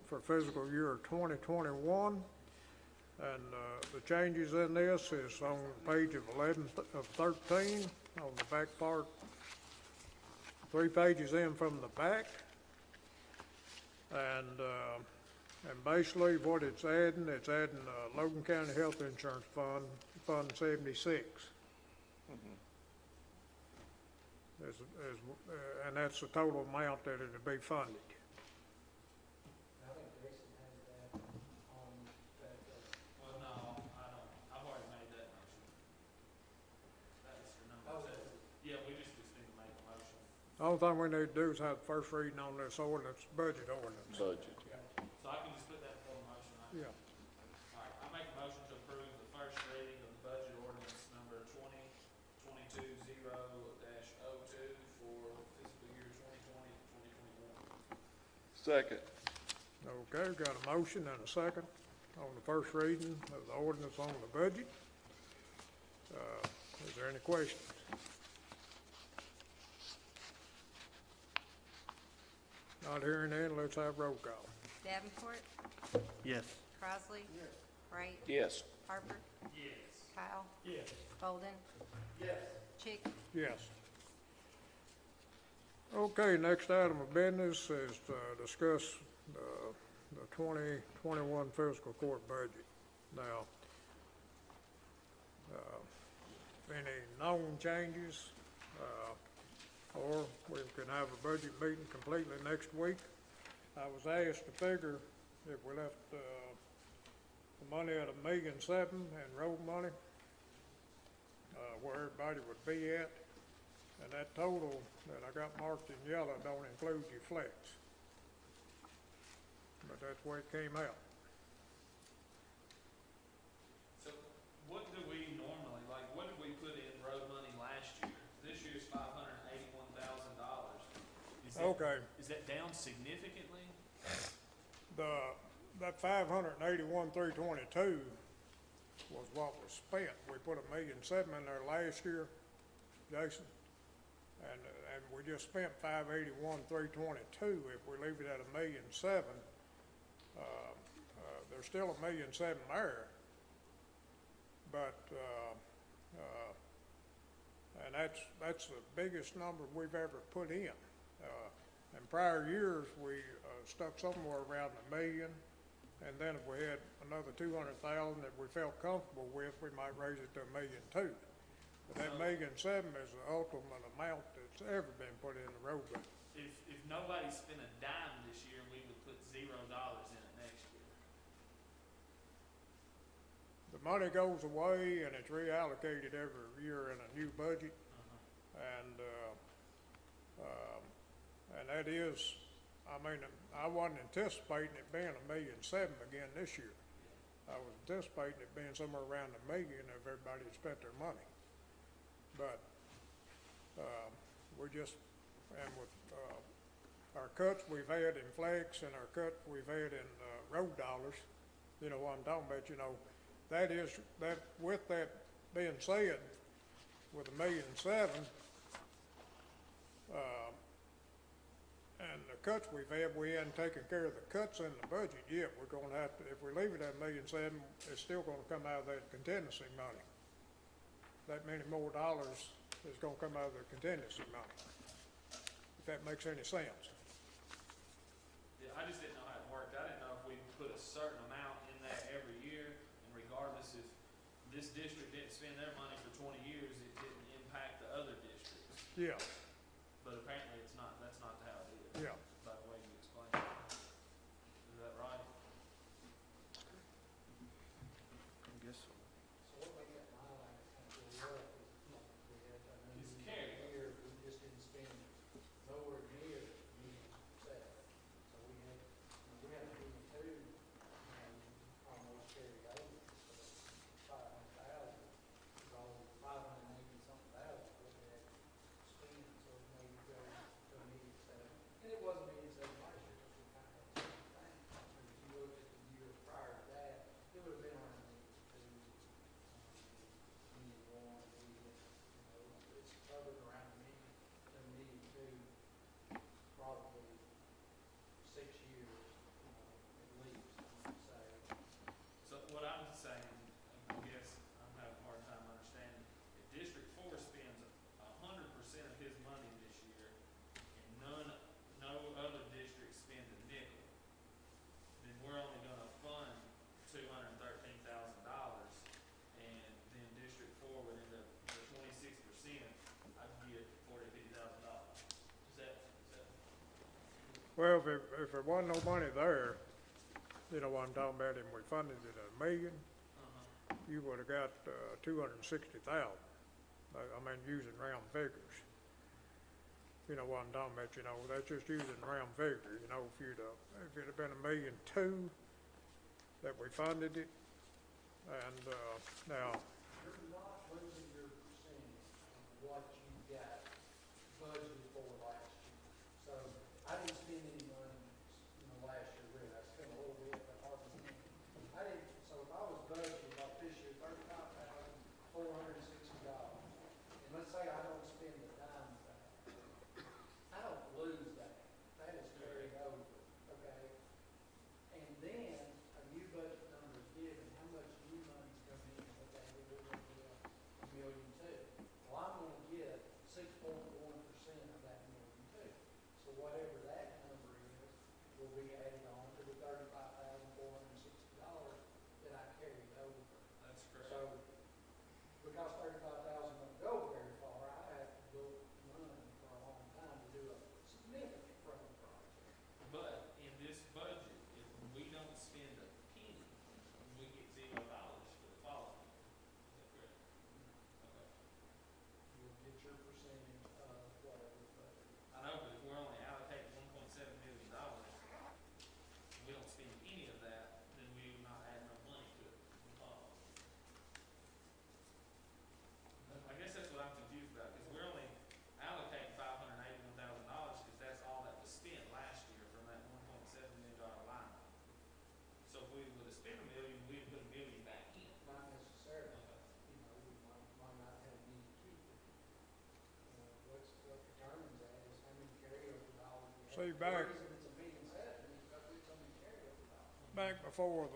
for fiscal year 2021. And the changes in this is on page of 11 of 13, on the back part, 3 pages in from the back. And basically what it's adding Logan County Health Insurance Fund, Fund 76. And that's the total amount that it'll be funded. I think Jason has that on that, Well, no, I don't, I've already made that motion. That's your number Oh. 7. Yeah, we just need to make a motion. The only thing we need to do is have the first reading on this ordinance, budget ordinance. Budget. So I can just put that before the motion, right? Yeah. All right, I make a motion to approve the first reading of the budget ordinance number 2022-0-02 for fiscal year 2020 to 2021. Second. Okay, got a motion and a second on the first reading of the ordinance on the budget. Is there any questions? Not hearing any, let's have roll call. Davenport, Yes. Crossley. Wright, Yes. Harper, Yes. Kyle, Yes. Bolden, yes. Chick, Yes. Okay, next item of business is to discuss the 2021 fiscal court budget. Now, any known changes, or we can have a budget meeting completely next week. I was asked to figure if we left the money at $1.7 million in road money, where everybody would be at. And that total that I got marked in yellow don't include your flex. But that's where it came out. So what do we normally, like, what did we put in road money last year? This year's $581,000. Okay, Is that down significantly? that 581,322 was what was spent. We put $1.7 million in there last year, Jason. And we just spent 581,322. If we leave it at $1.7 million, there's still $1.7 million there. But, and that's the biggest number we've ever put in. In prior years, we stuck somewhere around $1 million, and then if we had another 200,000 that we felt comfortable with, we might raise it to $1.2 million. But that $1.7 million is the ultimate amount that's ever been put in the road budget. If nobody spent a dime this year, we would put $0 in it next year. The money goes away and it's reallocated every year in a new budget. And that is, I mean, I wasn't anticipating it being $1.7 million again this year. I was anticipating it being somewhere around $1 million if everybody had spent their money. But, we just, and with, our cuts we've had in flex and our cut we've had in, road dollars, you know what I'm talking about, you know, that is, that, with that being said, with $1.7 million, and the cuts we've had, we hadn't taken care of the cuts in the budget yet. We're gonna have to, if we leave it at $1.7 million, it's still gonna come out of that contingency money. That many more dollars is gonna come out of the contingency money, if that makes any sense. Yeah, I just didn't know how it worked. I didn't know if we put a certain amount in that every year, and regardless if this district didn't spend their money for 20 years, it didn't impact the other districts. Yeah, But apparently it's not, that's not how it is. yeah. By the way you explained it. Is that right? I guess so. So what we got in my line, we had, It's carried. year, we just didn't spend nowhere near $1.7 million. So we had $1.2 million, almost carried over, so $500,000. Well, if there wasn't no money there, you know what I'm talking about, and we funded it $1 million, you would've got, 260,000. I mean, using round figures. You know what I'm talking about, you know, that's just using round figure, you know, if it'd have been $1.2 million that we funded it, and, now, You're not losing your percentage of what you got budgeted for last year. So I didn't spend any money, last year, really. I spent a little bit, but hardly any. I didn't, so if I was budgeted like this year, $35,460, and let's say I don't spend a dime of that, I don't lose that. That is carried over, okay? And then a new budget number is given, how much new money's coming in, okay, we're gonna get $1.2 million. Well, I'm gonna get 6.1% of that $1.2 million. So whatever that number is, will be added on to the $35,460 that I carried over. That's correct. So, because 35,000 don't go very far, I have to look money for a long time to do a significant road project. But in this budget, if we don't spend a penny, we get $0 for the following year. Is that correct? Okay. You'll get your percentage of whatever budget. I know, but if we're only allocating $1.7 million, and we don't spend any of that, then we're not adding no money to it. I guess that's what I'm confused about, because we're only allocating $581,000, because that's all that was spent last year from that $1.7 million line. So if we would have spent $1 million, we'd put $1 million back in. Not necessarily, we might not have need to keep it. What determines that is how many carryover dollars we have. See, back- The reason it's $1.7 million is because we have so many carryover dollars. back before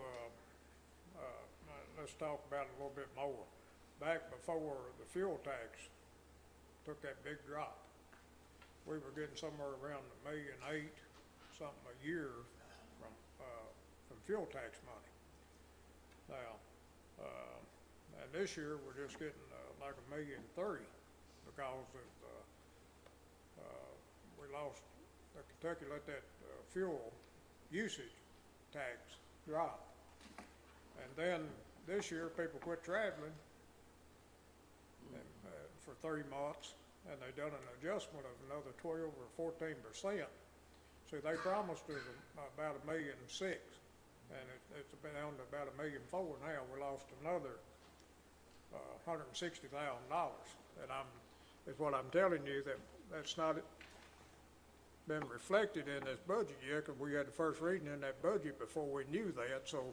let's talk about it a little bit more. Back before the fuel tax took that big drop, we were getting somewhere around $1.8 million something a year from fuel tax money. Now, and this year we're just getting like $1.3 million because we lost, Kentucky let that fuel usage tax drop. And then this year people quit traveling for 3 months, and they done an adjustment of another 12 or 14%. So they promised us about $1.6 million, and it's been down to about $1.4 million now. We lost another $160,000, and is what I'm telling you, that's not been reflected in this budget yet, because we had the first reading in that budget before we knew that. So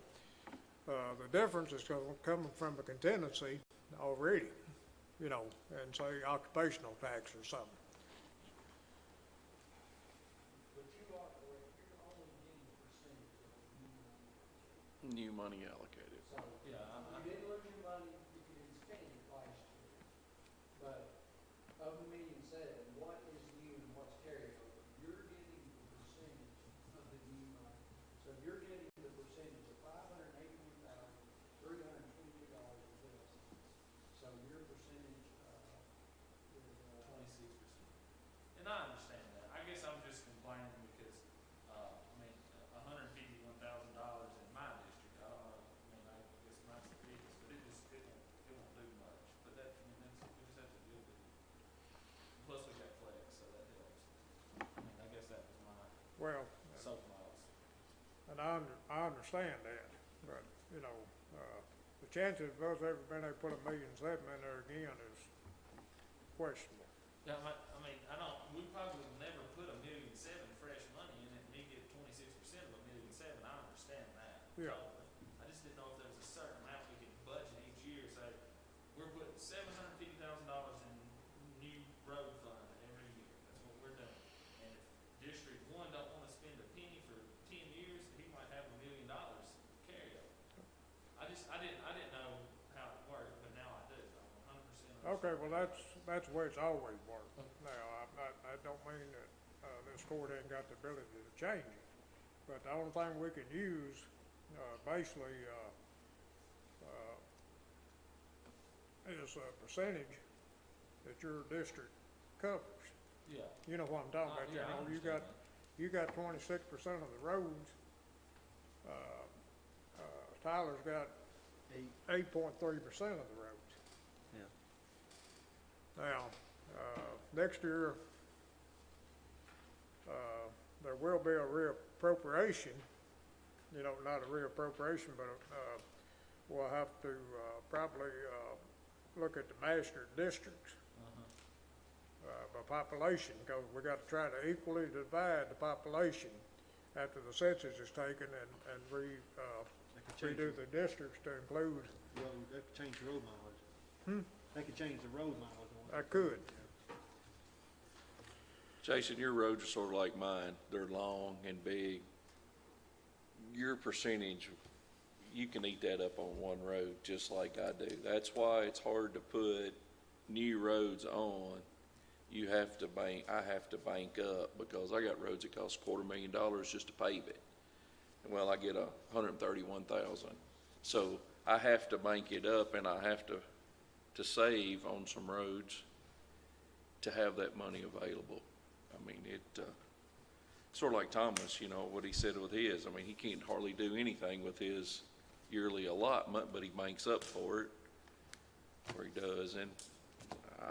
the difference is coming from a contingency already, you know, and say occupational tax or something. But you are correct, you're only getting a percentage of the new money. New money allocated. So, Yeah, you didn't lose your money if you didn't spend it last year. But of the $1.7 million, what is new and what's carried over? You're getting the percentage of the new money. So you're getting the percentage of $581,322.12. So your percentage, is, 26%. And I understand that. I guess I'm just complaining because, I mean, $151,000 in my district, I don't know, I mean, I guess mine's the biggest, but it won't do much. But that, I mean, we just have to deal with it. Plus we got flex, so that helps. I mean, I guess that was my Well, soapbox. and I understand that, but, you know, the chances of us ever being able to put $1.7 million in there again is questionable. Yeah, I mean, we probably would never put $1.7 million fresh money in it, and me get 26% of $1.7 million. I understand that. Yeah. Totally. I just didn't know if there was a certain amount we could budget each year, say, we're putting $750,000 in new road fund every year. That's what we're doing. And if District 1 don't wanna spend a penny for 10 years, he might have $1 million carryover. I didn't know how it worked, but now I do. I'm 100% Okay, well, that's the way it's always worked. Now, I don't mean that, this court ain't got the ability to change it, but the only thing we can use, basically, is a percentage that your district covers. Yeah. You know what I'm talking about, you Yeah, I know, understand that. you got 26% of the roads. Tyler's got 8.3% of the roads. Yeah. Now, next year, there will be a reappropriation, not a reappropriation, but, we'll have to, probably, look at the master districts, by population, because we got to try to equally divide the population after the census is taken and redo the districts to include. Road, that could change the road mileage. That could change the road mileage. I could. Jason, your roads are sort of like mine. They're long and big. Your percentage, you can eat that up on one road just like I do. That's why it's hard to put new roads on. I have to bank up because I got roads that cost $250,000 just to pave it. Well, I get 131,000. So I have to bank it up, and I have to save on some roads to have that money available. I mean, sort of like Thomas, what he said with his. I mean, he can't hardly do anything with his yearly allotment, but he banks up for it, or he does. And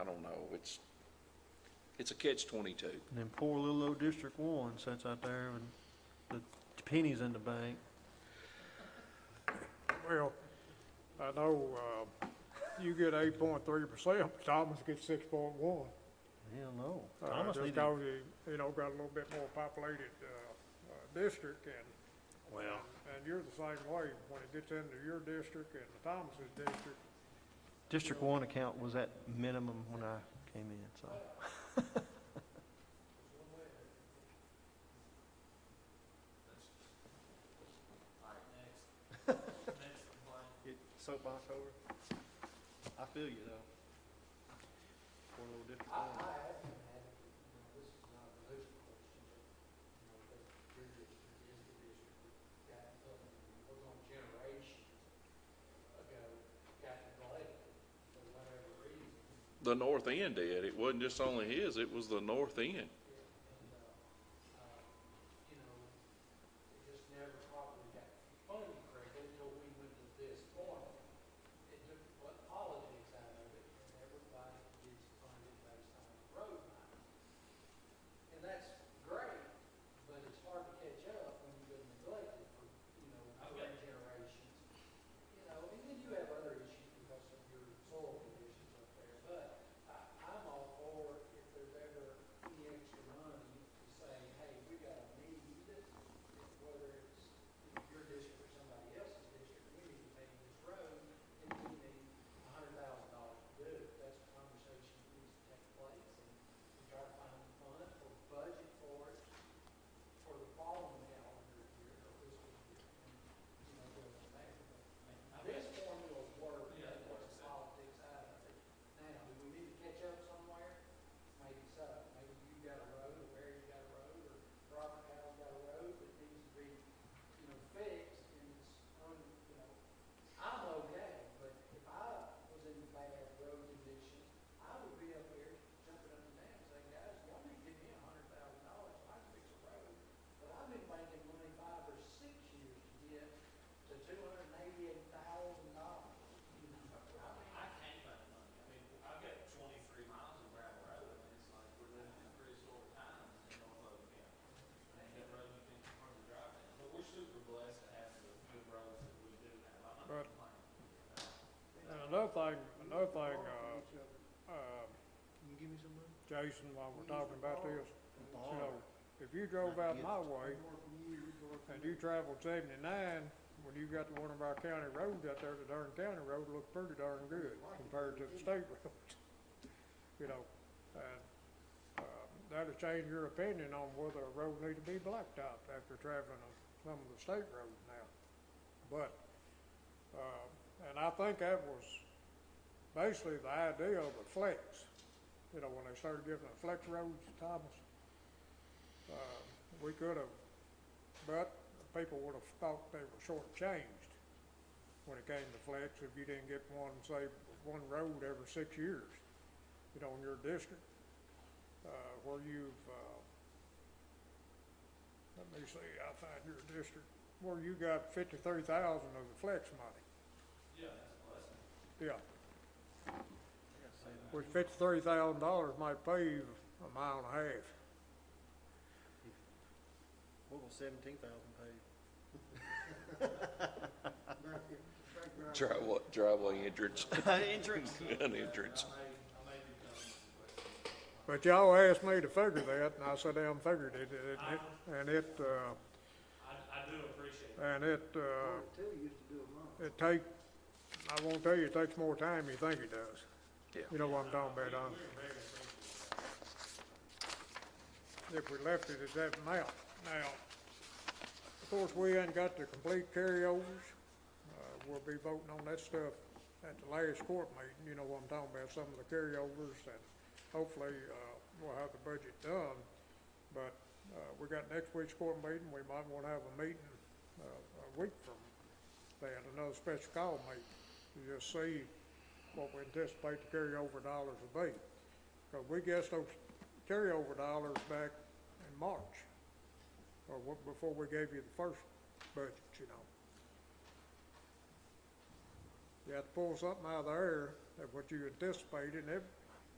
I don't know, it's a catch-22. And then poor little old District 1 sits out there with the pennies in the bank. Well, I know, you get 8.3%, Thomas gets 6.1. Hell no. Just needed- because you got a little bit more populated, district and. Well. And you're the same way when it gets into your district and the Thomas's district. District 1 account was at minimum when I came in, so. Get soapbox over. I feel you though. Poor little District 1. I have been at it, this is not a religious question, but, your district is the district that was on generations ago, got neglected for whatever reason. The north end did. It wasn't just only his, it was the north end. It just never properly got funded correctly until we went to this point. It took politics out of it, and everybody gets funded based on road miles. And that's great, but it's hard to catch up when you've been neglected for, three generations. And then you have other issues because of your soil conditions up there, but I'm all for if there's ever any extra money to say, hey, we got a need, whether it's your district or somebody else's district, we need to pave this road, and we need $100,000 to do it. That's a conversation that needs to take place, and we try to find the funds or budget for it for the following calendar year or fiscal year, and, go from there. But this formula works, that takes the politics out of it. Now, do we need to catch up somewhere? Maybe so. Maybe you got a road, or Barry's got a road, or Robert Cowell's got a road that needs to be, fixed, and it's, I'm okay, but if I was in bad road conditions, I would be up here jumping up and down saying, guys, y'all need to give me $100,000 so I can fix a road. But I've been banking money 5 or 6 years to get to $288,000. I can't find the money. I mean, I've got 23 miles of gravel road, and it's like we're living in pretty short times in North Logan County. And that road you can hardly drive down. But we're super blessed to have the good roads that we do have. I'm not But- complaining. And another thing, You give me some money? Jason, while we're talking about this, if you drove out my way and you traveled 79, when you got to one of our county roads out there, the Durham County Road looked pretty darn good compared to the state roads. And, that'll change your opinion on whether a road need to be blacktopped after traveling on some of the state roads now. But, and I think that was basically the idea of a flex. When they started giving us flex roads to Thomas, we could have, but people would have thought they were shortchanged when it came to flex if you didn't get one, say, one road every 6 years, in your district, where you've, let me see, I'll find your district, where you got 53,000 of the flex money. Yeah, that's a blessing. Yeah. Which $53,000 might pave a mile and a half. What was 17,000 paid? Driveway entrance, Entrance. an entrance. I may be coming with a question. But y'all asked me to figure that, and I sat down and figured it, and it, I do appreciate it. and it, Two used to do a month. it take, I won't tell you, it takes more time than you think it does. Yeah. You know what I'm talking about, huh? We're very appreciative of that. If we left it at that amount. Now, of course, we ain't got the complete carryovers. We'll be voting on that stuff at the last court meeting, you know what I'm talking about, some of the carryovers, and hopefully, we'll have the budget done. But, we got next week's court meeting, we might wanna have a meeting, a week from that, another special call meeting, to just see what we anticipate the carryover dollars will be. Cause we guessed those carryover dollars back in March, or before we gave you the first budget, you know. You have to pull something out of the air of what you anticipated,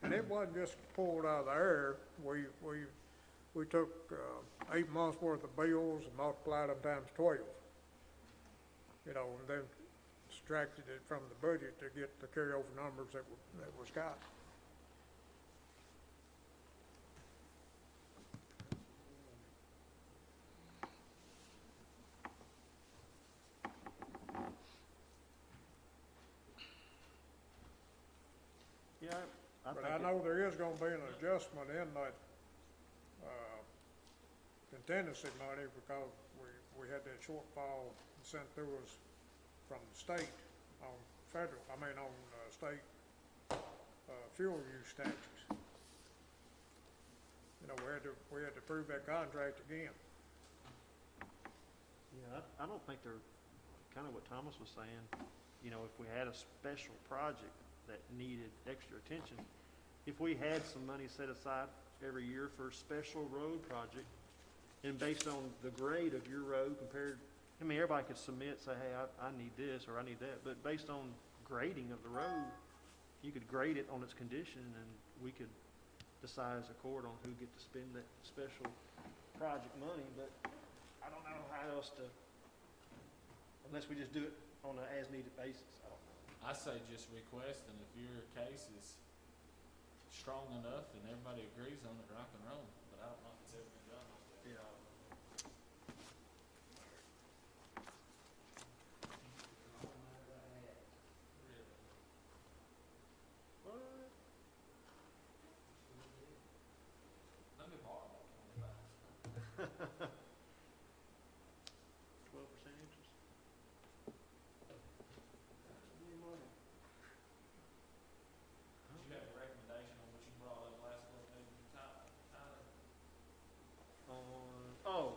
and it wasn't just pulled out of the air. We took 8 months worth of bills and multiplied them times 12. You know, and then subtracted it from the budget to get the carryover numbers that was got. Yeah, I But think I know there is gonna be an adjustment in that, contingency money because we had that shortfall sent to us from the state on state, fuel use taxes. You know, we had to prove that contract again. Yeah, I don't think they're, kind of what Thomas was saying, you know, if we had a special project that needed extra attention, if we had some money set aside every year for a special road project, and based on the grade of your road compared, I mean, everybody could submit, say, hey, I need this or I need that, but based on grading of the road, you could grade it on its condition, and we could decide as a court on who get to spend that special project money, but I don't know how else to, unless we just do it on an as-needed basis, I don't know. I say just request, and if your case is strong enough and everybody agrees on it, rock and roll, but I don't know if it's ever been done like that. Yeah. Really? Let me borrow about 25. 12% interest? Did you have a recommendation on what you brought up last little bit, Tyler? Oh,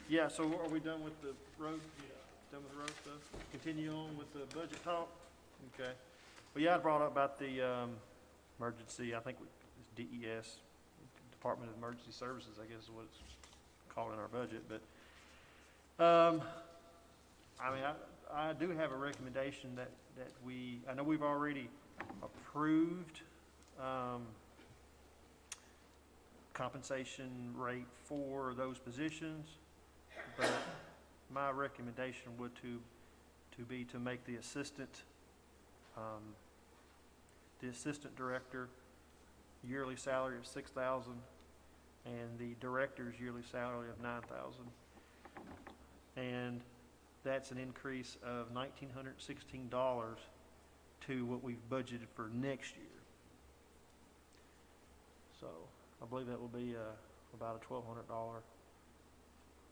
yeah, so are we done with the road? Yeah. Done with the road stuff? Continue on with the budget talk? Okay. Well, yeah, I brought up about the emergency, I think it's DES, Department of Emergency Services, I guess is what it's called in our budget, but, I mean, I do have a recommendation that I know we've already approved, compensation rate for those positions, but my recommendation would be to make the assistant director yearly salary of $6,000 and the director's yearly salary of $9,000. And that's an increase of $1,916 to what we've budgeted for next year. So I believe that will be about a $1,200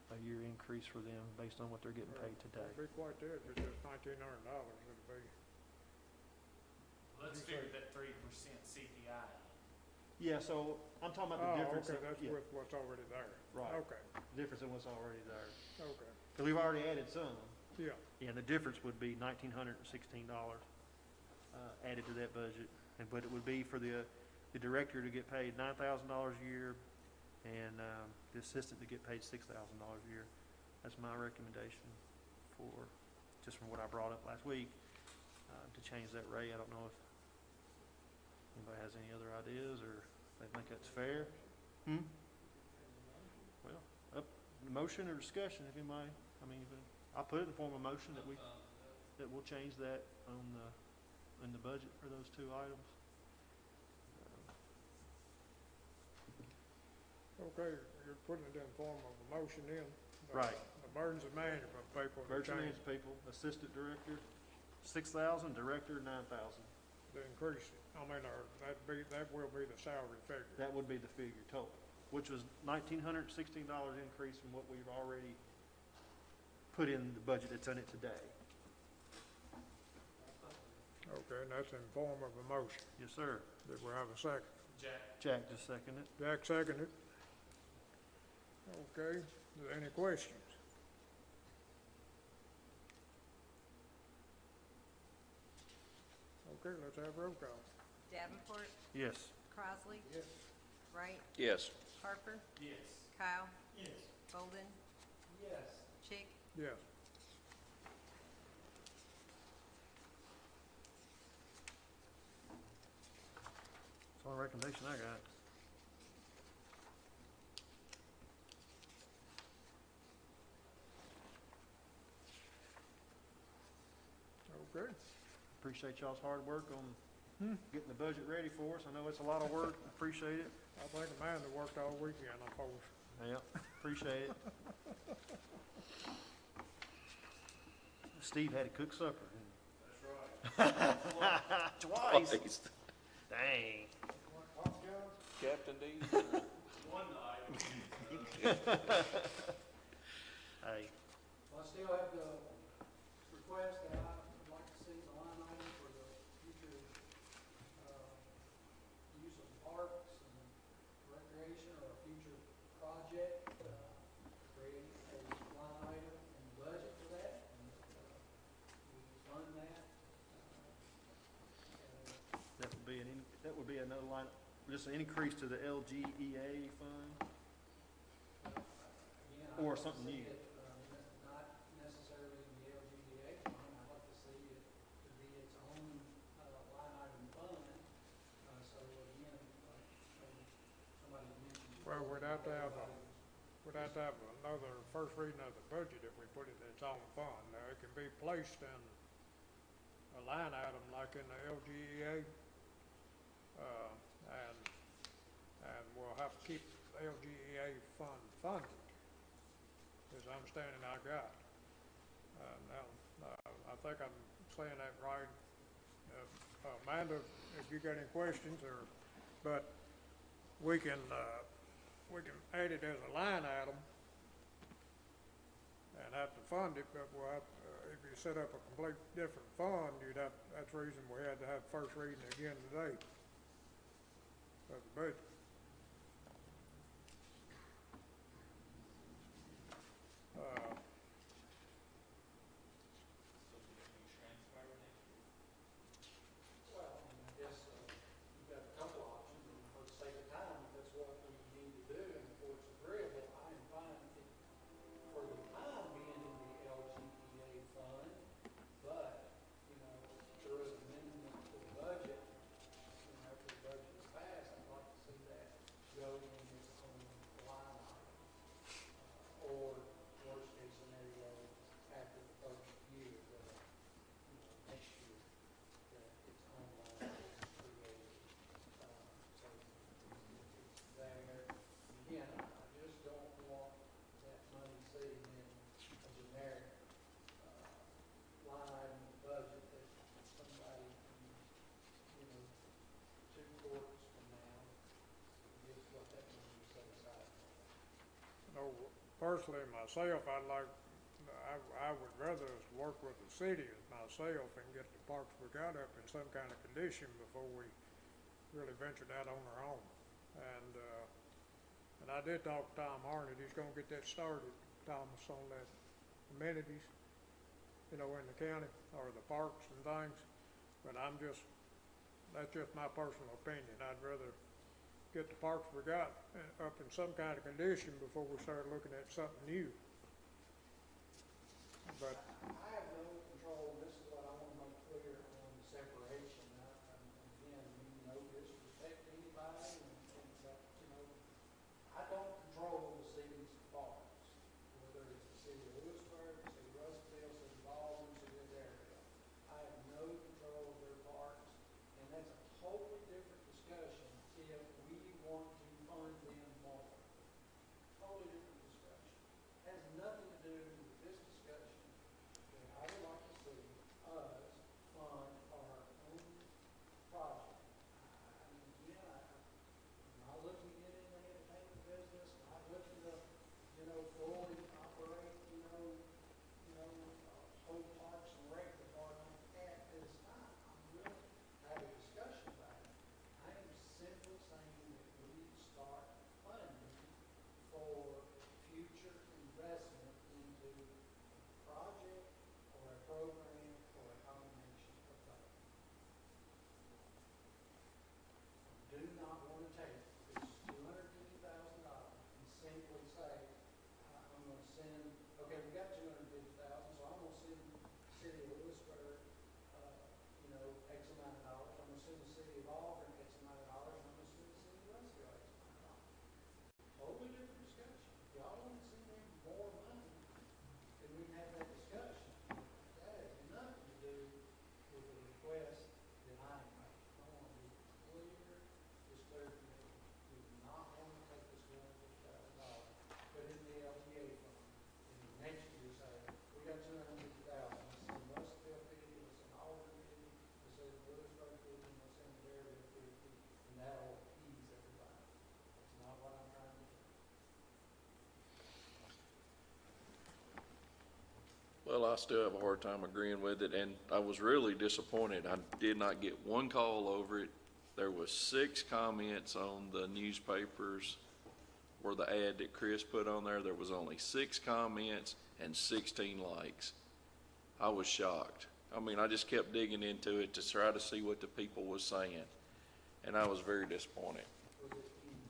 a year increase for them based on what they're getting paid today. It'll be quite good, if it's just $1,900, it'll be. Let's figure that 3% CPI. Yeah, so I'm talking about the difference. Okay, that's yeah, with what's already there. Right. Okay, difference in what's already there. okay, Because we've already added some. yeah. Yeah, the difference would be $1,916 added to that budget. But it would be for the director to get paid $9,000 a year and, the assistant to get paid $6,000 a year. That's my recommendation for, just from what I brought up last week, to change that rate. I don't know if anybody has any other ideas, or they think that's fair. Well, up, motion or discussion, if anybody, I mean, I'll put it in the form of motion that we'll change that on in the budget for those two items. Okay, you're putting it in form of a motion in. Right. Emergency management people. to Emergency change management people, assistant director, 6,000, director, 9,000. The increase, I mean, or that will be the salary figure. That would be the figure total, which was $1,916 increase from what we've already put in the budget that's in it today. Okay, and that's in form of a motion. Yes, sir. Did we have a second? Jack just seconded it. Jack seconded. Okay, is there any questions? Okay, let's have roll call. Davenport, Yes. Crossley. Yes. Wright, Yes. Harper, Yes. Kyle, Yes. Bolden, Yes. Chick, Yes. That's the only recommendation I got. Okay. Appreciate y'all's hard work on getting the budget ready for us. I know it's a lot of work. Appreciate it. I think Amanda worked all weekend on post. Yep, appreciate it. Steve had to cook supper. That's right. Twice. Dang. Captain D. One night. Hey, Well, I still have the request that I'd like to see the line item for the future, use of parks and recreation or a future project, create a line item in the budget for that, and, we fund that. that would be another line, just an increase to the LGEA fund. Again, Or I'd like to something see new. it, not necessarily in the LGDA fund, I'd like to see it to be its own, line item fund. So again, somebody mentioned. Well, we'd have to have another first reading of the budget if we put it in its own fund. Now, it can be placed in a line item like in the LGEA, and we'll have to keep the LGEA fund funded, is the understanding I got. I think I'm saying that right. Amanda, if you got any questions, but we can add it as a line item and have to fund it, but we'll have, if you set up a complete different fund, that's the reason we had to have first reading again today of the budget. Well, I mean, I guess, you've got a couple options, and for the sake of time, if that's what we need to do, and if it's agreeable, I am fine with it for the time being in the LGPA fund, but, through an amendment to the budget, after the budget is passed, I'd like to see that go in its own line item. Or, worst case scenario, after the first year, next year, that its own line item is created. So it's there. Again, I just don't want that money sitting in a generic, line item in the budget that somebody can, two quarters from now, is what that money is set aside for. Personally, myself, I would rather us work with the city as myself and get the parks we got up in some kind of condition before we really ventured out on our own. And I did talk to Tom Harnett, he's gonna get that started, Thomas, on that amenities, in the county, or the parks and things. But that's just my personal opinion. I'd rather get the parks we got up in some kind of condition before we start looking at something new. But I have no control, this is what I want to make clear on the separation. Again, no disrespect to anybody, but, I don't control the city's parks, whether it's the city of Lewisburg, the city of Russellville, city of Baldwin, city of Darrell. I have no control of their parks, and that's a totally different discussion if we want to fund them more. Totally different discussion. Has nothing to do with this discussion that I would like to see us fund our own project. I'm not looking to get in the entertainment business, not looking to, fully operate, whole parks and rec department at this time. I'm willing to have a discussion about it. I am simply saying that we start funding for future investment into a project or a program or a combination of both. Do not want to take this $250,000 and simply say, I'm going to send, okay, we got $250,000, so I'm going to send the city of Lewisburg, X amount of dollars. I'm going to send the city of Auburn X amount of dollars. I'm going to send the city of Russellville X amount of dollars. Totally different discussion. If y'all want to send them more money, then we can have that discussion. That has nothing to do with the request that I am making. I want to be clear, it's clear to me. We do not want to take this $250,000, put it in the LTA fund, and then next year say, we got $250,000, let's send Russellville 50, let's send Auburn 50, let's send Lewisburg 50, and let's send Darrell 50, and that'll ease everybody. That's not what I'm trying to do. Well, I still have a hard time agreeing with it, and I was really disappointed. I did not get one call over it. There was 6 comments on the newspapers or the ad that Chris put on there. There was only 6 comments and 16 likes. I was shocked. I mean, I just kept digging into it to try to see what the people was saying, and I was very disappointed. Was it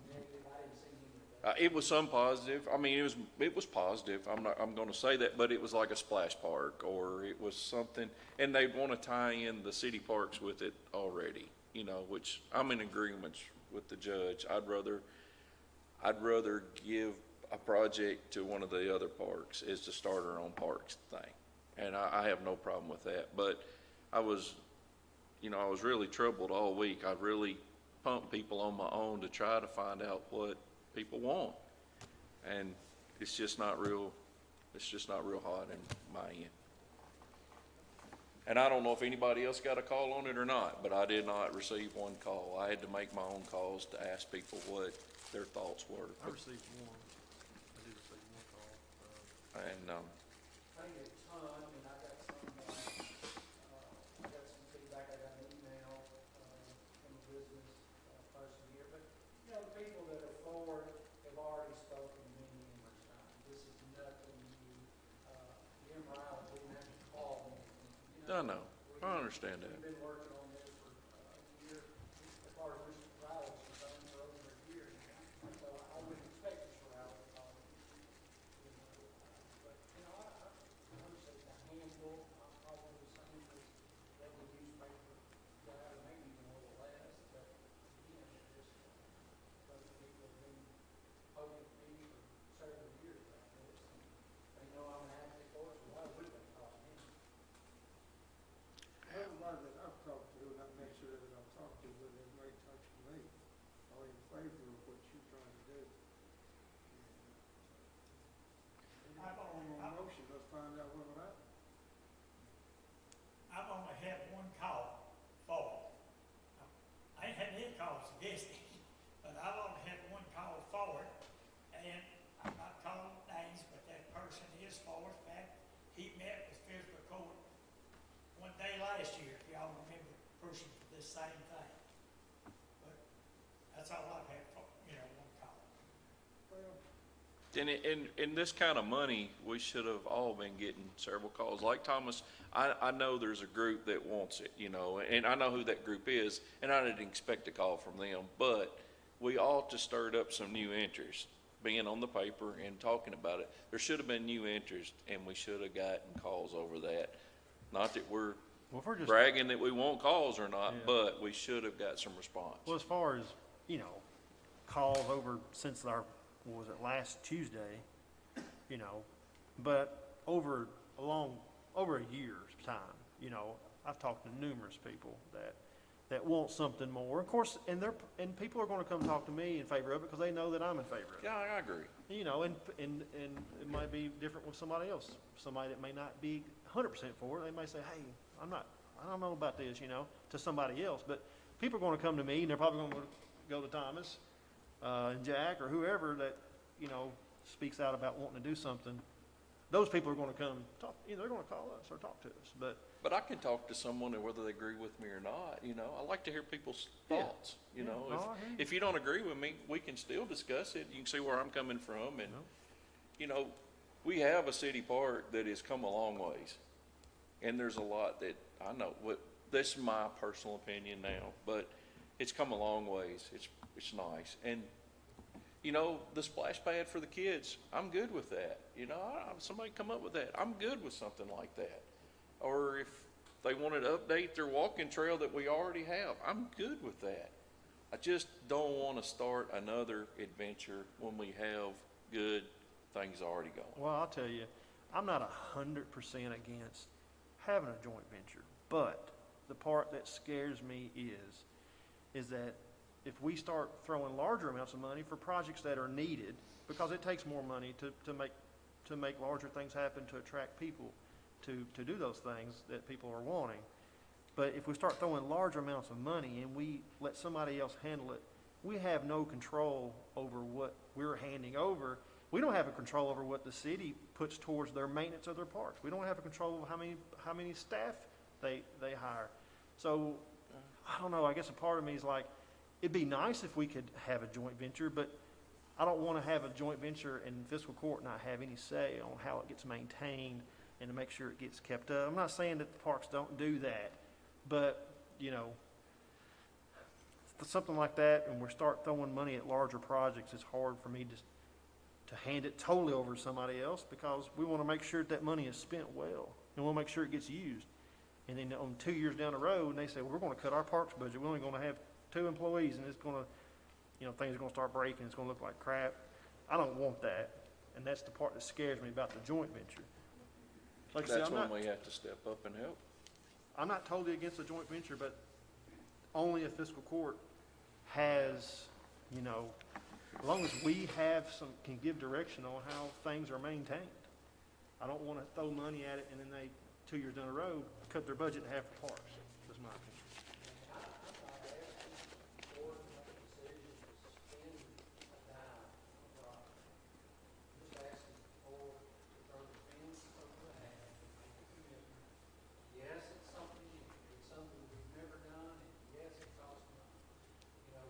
negative? I didn't see any of that. It was some positive. I mean, it was positive. I'm going to say that, but it was like a splash park, or it was something, and they'd want to tie in the city parks with it already, which I'm in agreement with the judge. I'd rather give a project to one of the other parks is to start our own parks thing, and I have no problem with that. But I was really troubled all week. I really pumped people on my own to try to find out what people want, and it's just not real hot in my end. And I don't know if anybody else got a call on it or not, but I did not receive one call. I had to make my own calls to ask people what their thoughts were. I received one. I did receive one call. And I get a ton, and I got some feedback. I got an email from a business person here, but the people that are for it have already spoken to me numerous times. This is nothing new. Jim Riley didn't have to call me. I know, I understand that. We've been working on this for a year, as far as Mr. Riley's concerned, for over a year. So I wouldn't expect Mr. Riley to call me. But, I understand a handful, probably the same as every newspaper guy, maybe even a little less, but, just, those people have been poking at me for several years about this. They know I'm an advocate for it, so why would they call me? Everybody that I've talked to, not necessarily that I've talked to, but they've made touch with me, are in favor of what you're trying to do. On motion, let's find out whether that. I've only had one call for it. I ain't had any calls against it, but I've only had one call for it, and I'm not calling names, but that person is for it. In fact, he met with Fiscal Court one day last year, if y'all remember, pushing for this same thing. But that's all I've had for, one call. Well, And in this kind of money, we should have all been getting several calls. Like Thomas, I know there's a group that wants it, and I know who that group is, and I didn't expect a call from them. But we ought to stir up some new interest, being on the paper and talking about it. There should have been new interest, and we should have gotten calls over that. Not that we're Well, if we're just, bragging that we want calls or not, Yeah. but we should have got some response. well, as far as, you know, calls over since our, what was it, last Tuesday, you know, but over a year's time, you know, I've talked to numerous people that want something more. Of course, and people are gonna come talk to me in favor of it because they know that I'm in favor of it. Yeah, I agree. You know, and it might be different with somebody else, somebody that may not be 100% for it. They may say, hey, I don't know about this, you know, to somebody else. But people are going to come to me, and they're probably going to go to Thomas and Jack or whoever that, you know, speaks out about wanting to do something. Those people are going to come talk, you know, they're going to call us or talk to us. But I can talk to someone and whether they agree with me or not, you know. I like to hear people's Yeah. thoughts, you Yeah. know. No, I hear you. If you don't agree with me, we can still discuss it. You can see where I'm coming from. And, No. you know, we have a city park that has come a long ways. And there's a lot that I know, this is my personal opinion now, but it's come a long ways. It's nice. And, you know, the splash pad for the kids, I'm good with that. You know, somebody come up with that. I'm good with something like that. Or if they wanted to update their walking trail that we already have, I'm good with that. I just don't want to start another adventure when we have good things already going. Well, I'll tell you, I'm not 100% against having a joint venture, but the part that scares me is that if we start throwing larger amounts of money for projects that are needed, because it takes more money to make larger things happen, to attract people to do those things that people are wanting. But if we start throwing larger amounts of money and we let somebody else handle it, we have no control over what we're handing over. We don't have a control over what the city puts towards their maintenance of their parks. We don't have a control over how many staff they hire. So, I don't know, I guess a part of me is like, it'd be nice if we could have a joint venture, but I don't want to have a joint venture in fiscal court and not have any say on how it gets maintained and to make sure it gets kept up. I'm not saying that the parks don't do that, but, you know, something like that, and we start throwing money at larger projects, it's hard for me to hand it totally over to somebody else, because we want to make sure that money is spent well, and we'll make sure it gets used. And then on 2 years down the road, and they say, well, we're going to cut our parks budget, we're only going to have 2 employees, and it's going to, you know, things are going to start breaking, it's going to look like crap. I don't want that, and that's the part that scares me about the joint venture. Like I said, That's when we have to step up and help. I'm not totally against a joint venture, but only a fiscal court has, you know, as long as we have can give direction on how things are maintained. I don't want to throw money at it and then they, 2 years down the road, cut their budget in half for parks. That's my opinion. Yes, it's something we've never done, and yes, it costs money. You know,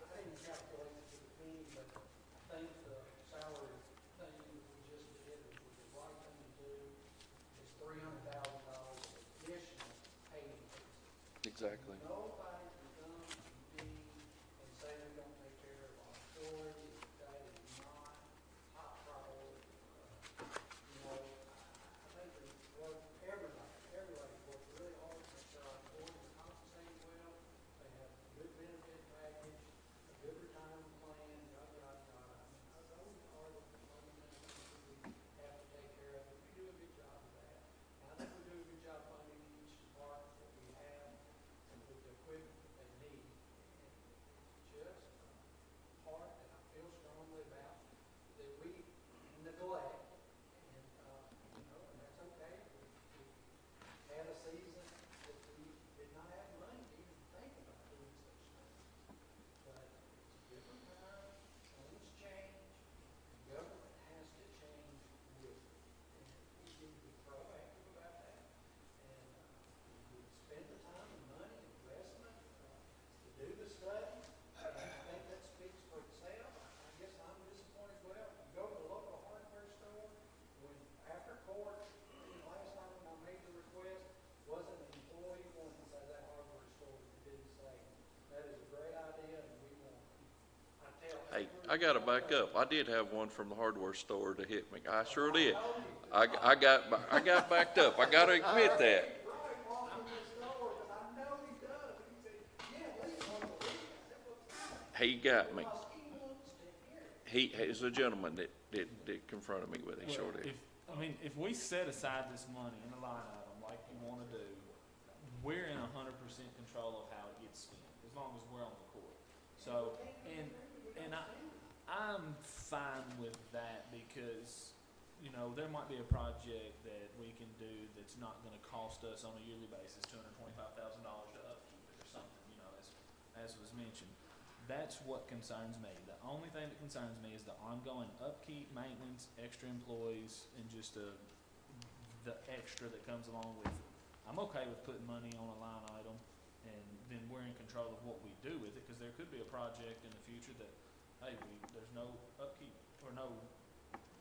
I didn't calculate it to the penny, but I think the salary thing that we just did was the right thing to do. It's $300,000 additional paying fees. Exactly. Nobody can come to me and say we don't take care of our employees. That is not top priority. You know, I think we work, everybody works really hard to make sure our employees are compensated well. They have a good benefit package, a good retirement plan, yada, yada, yada. I mean, those are the only things that we have to take care of. We do a good job of that. And I think we do a good job funding each department that we have, and with the equipment Hey, I gotta back up. I did have one from the hardware store to hit me. I sure did. I got backed up. I gotta admit that. Right, walking in the store, 'cause I know he does. He said, yeah, leave one of these. I said, well, He got me. because he wants to hear it. He is a gentleman that confronted me with it. He sure did. If we set aside this money in a line item like you wanna do, we're in 100% control of how it gets spent, as long as we're on the court. So, and I'm fine with that because, you know, there might be a project that we can do that's not gonna cost us on a yearly basis $225,000 to upkeep it or something, you know, as was mentioned. That's what concerns me. The only thing that concerns me is the ongoing upkeep, maintenance, extra employees, and just the extra that comes along with it. I'm okay with putting money on a line item, and then we're in control of what we do with it, because there could be a project in the future that, hey, there's no upkeep, or no.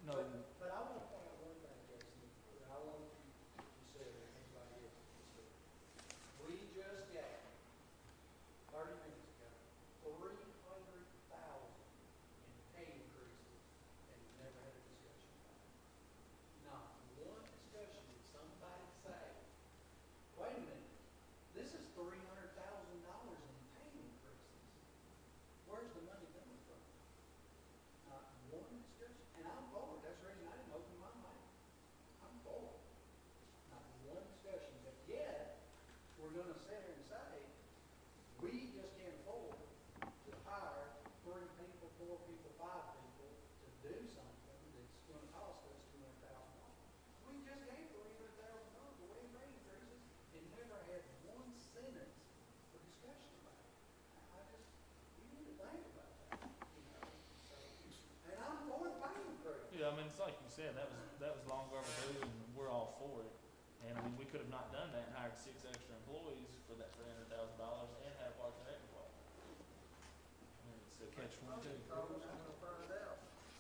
But I want to point out one thing, Jason, that I want you said, and anybody else said. We just got, 30 minutes ago, 300,000 in pay increases, and we never had a discussion about it. Not one discussion did somebody say, wait a minute, this is $300,000 in pay increases. Where's the money coming from? Not one discussion, and I'm for it, that's the reason I didn't open my mouth. I'm for it. Not one discussion, but yet, we're gonna sit here and say, we just can't afford to hire 3 people, 4 people, 5 people to do something that's gonna cost us $200,000. We just gave $300,000 away in rate increases and never had one sentence of discussion about it. I just, we need to think about that, you know, so, and I'm for the pay increase. Yeah, I mean, it's like you said, that was long overdue, and we're all for it. And I mean, we could have not done that and hired 6 extra employees for that $300,000 and had a parks and rec department. I mean, it's a catch-22. I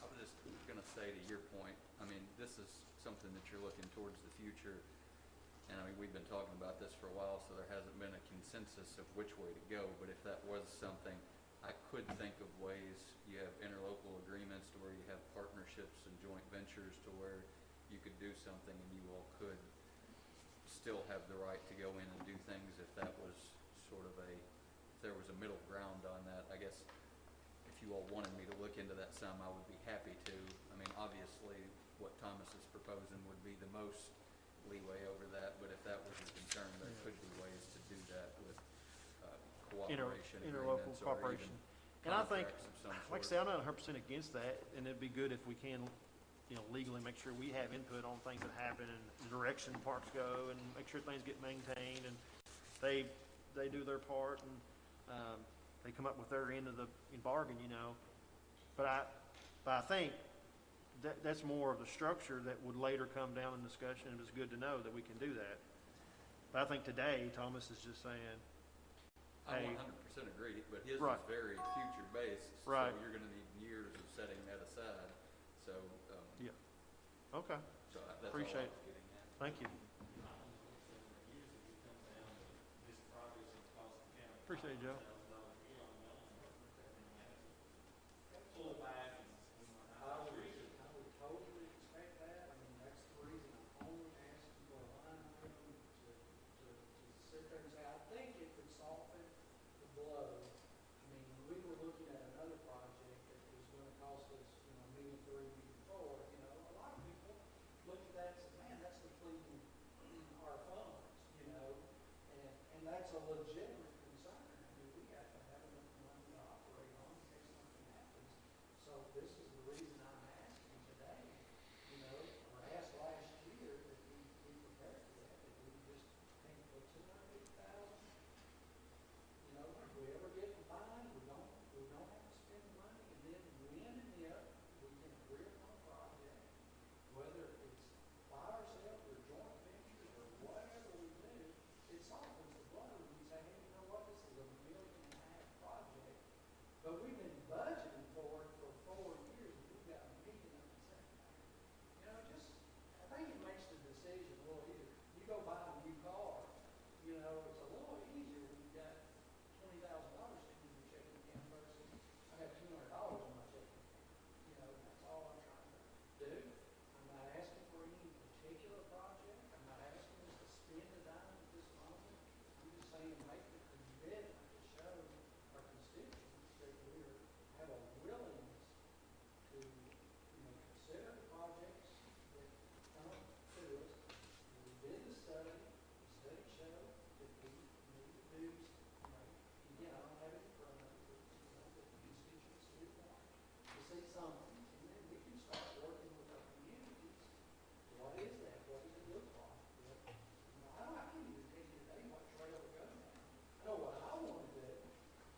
was just gonna say to your point, I mean, this is something that you're looking towards the future. And I mean, we've been talking about this for a while, so there hasn't been a consensus of which way to go. But if that was something, I could think of ways, you have interlocal agreements to where you have partnerships and joint ventures to where you could do something and you all could still have the right to go in and do things if that was sort of if there was a middle ground on that. I guess if you all wanted me to look into that some, I would be happy to. I mean, obviously, what Thomas is proposing would be the most leeway over that, but if that was your concern, there could be ways to do that with cooperation Interlocal agreements or cooperation. even And I think, contracts of some like I sort. say, I'm not 100% against that, and it'd be good if we can, you know, legally make sure we have input on things that happen and the direction parks go, and make sure things get maintained, and they do their part, and they come up with their end of the bargain, you know. But I think that's more of the structure that would later come down in discussion, and it's good to know that we can do that. But I think today, Thomas is just saying, I hey, 100% agree, but his Right. is very future-based, so Right. you're gonna need years of setting that aside, so, yeah, okay, so that's all I Appreciate was getting at. thank you. Appreciate it, Joe. Pull back and. I would totally expect that. I mean, that's the reason I'm only asking for a line item to sit there and say, I think it would soften the blow. I mean, when we were looking at another project that was gonna cost us, you know, $1,300,000, $1,400,000, you know, a lot of people looked at that and said, man, that's depleting our funds, you know? And that's a legitimate concern. I mean, we have to have enough money to operate on in case something happens. So this is the reason I'm asking today, you know, or asked last year that we prepared for that, that we just think for 250,000. You know, if we ever get fined, we don't have to spend the money, and then when and if we can agree upon a project, whether it's by ourselves or joint ventures or whatever we do, it softens the blow when you say, hey, you know something, and then we can start working with our communities. What is that? What does it look like? I can't even tell you today what trail to go down. I know what I want to do,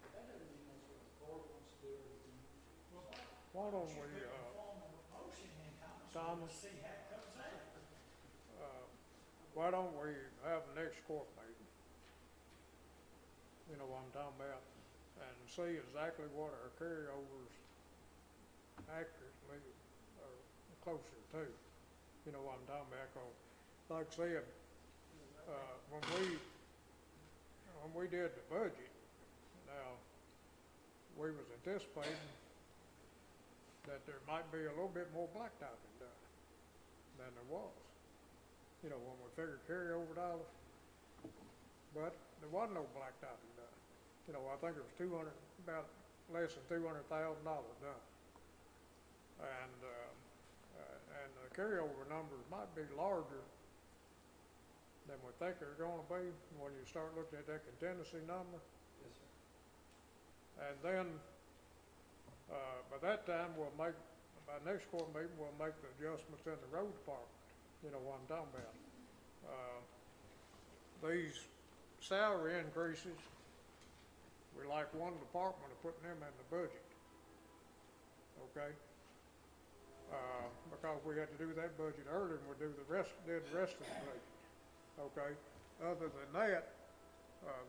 but that doesn't mean that's what the board wants to do or the community. Why don't You we, put a form of a motion in, Thomas, Thomas? and see how it comes out. why don't we have the next court meeting? You know what I'm talking about? And see exactly what our carryovers accurately are closer to. You know what I'm talking about? 'Cause like I said, when we did the budget, now, we was anticipating that there might be a little bit more blacktopping done than there was. You know, when we figured carryover dollars, but there wasn't no blacktopping done. You know, I think it was about less than $200,000 done. And the carryover numbers might be larger than we think they're gonna be when you start looking at that contingency number. Yes, sir. And then, by that time, by next court meeting, we'll make the adjustments in the road department. You know what I'm talking about. These salary increases, we like one department of putting them in the budget. Okay? Because we had to do that budget earlier and we did the rest of the budget. Okay? Other than that,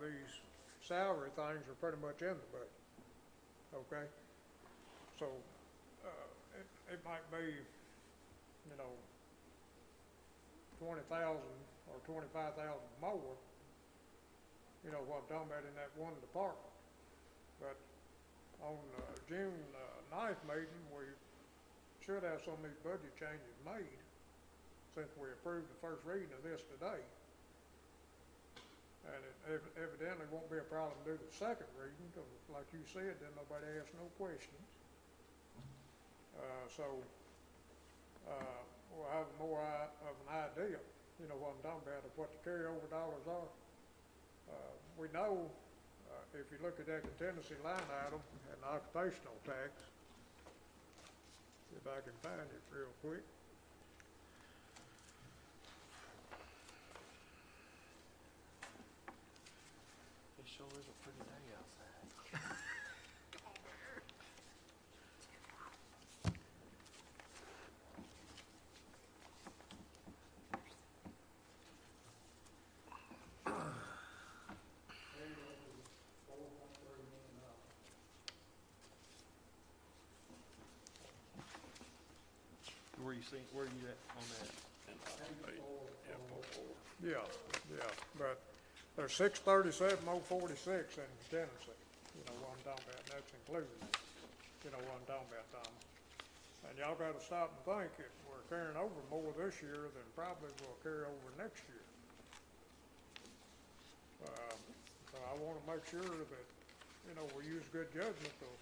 these salary things are pretty much in the budget. Okay? So, it might be, 20,000 or 25,000 more, you know what I'm talking about, in that one department. But on June 9th meeting, we should have some of these budget changes made since we approved the first reading of this today. And it evidently won't be a problem to do the second reading, because like you said, then nobody asks no questions. We'll have more of an idea, you know what I'm talking about, of what the carryover dollars are. We know, if you look at that contingency line item and occupational tax, if I can find it real quick. It sure is a pretty day outside. Where are you at on that? Yeah, but there's 637,046 in contingency, you know what I'm talking about, and that's including it. You know what I'm talking about, Tom. And y'all gotta stop and think, if we're carrying over more this year than probably we'll carry over next year. So I wanna make sure that, we use good judgment, 'cause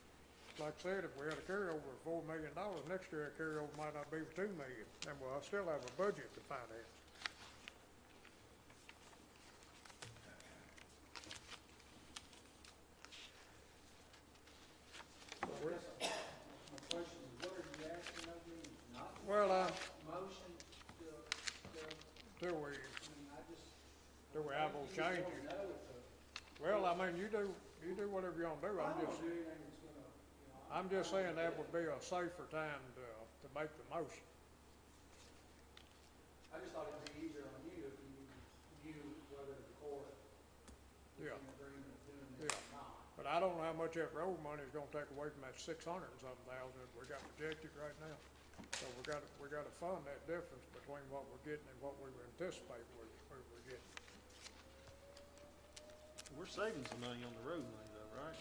like I said, if we had a carryover of $4 million, next year that carryover might not be for $2 million, and we'll still have a budget to finance. My question is, what are you asking of me? Not Well, motion till we I mean, have those changes. Well, I mean, you do whatever you wanna do. I'm just saying that would be a safer time to make the motion. I just thought it'd be easier on you if you knew whether the court was Yeah. in agreement of doing this or not. But I don't know how much that road money is gonna take away from that 600 and something thousand that we got projected right now. So we gotta fund that difference between what we're getting and what we were anticipating we were getting. We're saving some money on the road money though, right?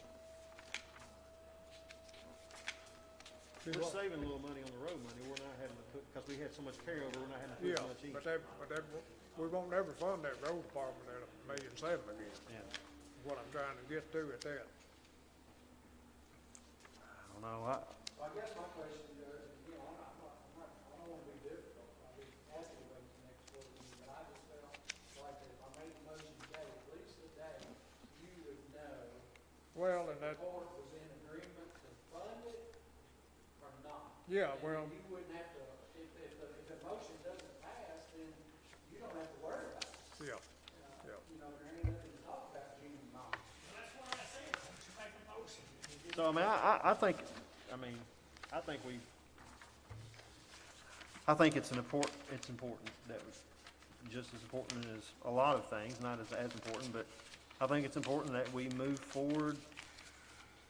We're saving a little money on the road money. We're not having to put, because we had so much carryover, we're not having to put Yeah, as much each. but we won't never fund that road department at $1.7 million again. Yeah. What I'm trying to get to at that. I don't know, So I guess my question is, I don't want to be difficult, I'll be happy to wait till next quarter meeting, but I just felt like that if I made the motion today, at least today, you would know Well, and if that, the court was in agreement to fund it or not. Yeah, And well, you wouldn't have to, if the motion doesn't pass, then you don't have to worry about it. yeah, yeah. You know, there ain't nothing to talk about June and August. Well, that's what I said, once you make a motion. you get- So, I mean, I think, I mean, I think we, I think it's important that, just as important as a lot of things, not as important, but I think it's important that we move forward,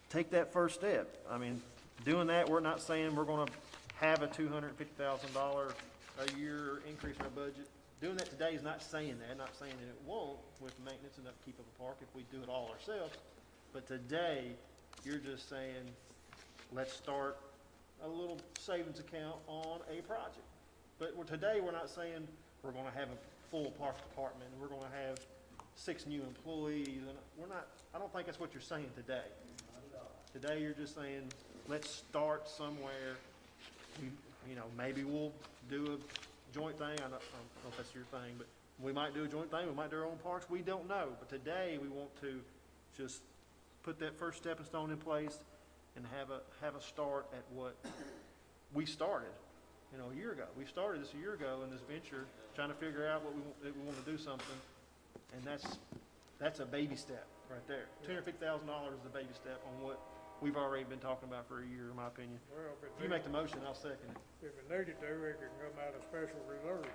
take that first step. I mean, doing that, we're not saying we're gonna have a $250,000 a year increase in our budget. Doing that today is not saying that, not saying that it won't with maintenance and upkeep of a park if we do it all ourselves. But today, you're just saying, let's start a little savings account on a project. But today, we're not saying we're gonna have a full parks department, and we're gonna have 6 new employees, and we're not, I don't think that's what you're saying today. Today, you're just saying, let's start somewhere. You know, maybe we'll do a joint thing, I don't know if that's your thing, but we might do a joint thing, we might do our own parks, we don't know. But today, we want to just put that first stepping stone in place and have a start at what we started, you know, a year ago. We started this a year ago in this venture, trying to figure out what we want to do something, and that's a baby step right there. $250,000 is a baby step on what we've already been talking about for a year, in my opinion. Well, If you make the motion, I'll second it. if it needed to, it can come out of special reserve.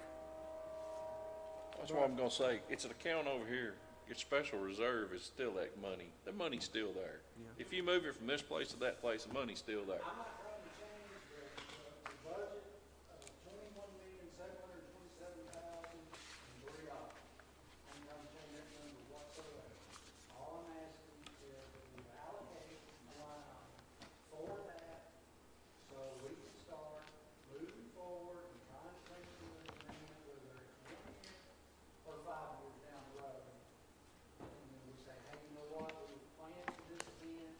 That's what I'm gonna say. It's an account over here. Your special reserve is still that money. The money's still there. Yeah. If you move it from this place to that place, the money's still there. I'm not trying to change the budget of $21,727,003. I'm not trying to change that number whatsoever. All I'm asking is that we allocate a line item for that, so we can start moving forward and trying to come to an agreement, whether it's 1 year or 5 years down the road. And then we say, hey, you know what, we planned for this event,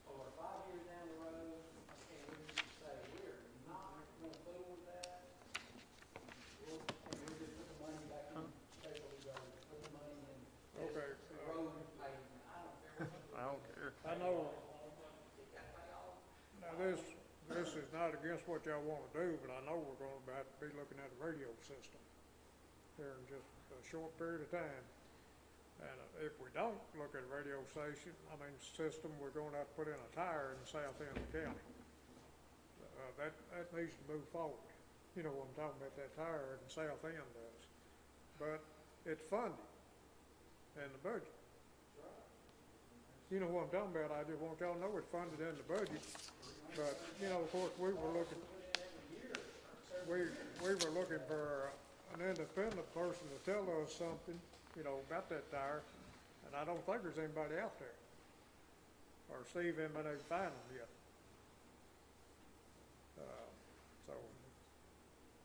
or 5 years down the road, and we just say, we're not gonna fool with that. And we just put the money back in special reserve, put the money in Okay. the road paving, I don't care. I don't care. I know, You gotta pay all. now this is not against what y'all wanna do, but I know we're gonna have to be looking at a radio system here in just a short period of time. And if we don't look at a radio system, we're gonna have to put in a tire in the south end of the county. That needs to move forward. You know what I'm talking about, that tire in the south end does. But it's funded in the budget. You know what I'm talking about, I just want y'all to know it's funded in the budget. But, you know, of course, we were looking for an independent person to tell us something, you know, about that tire, and I don't think there's anybody out there. Or Steve ain't been able to find them yet. So,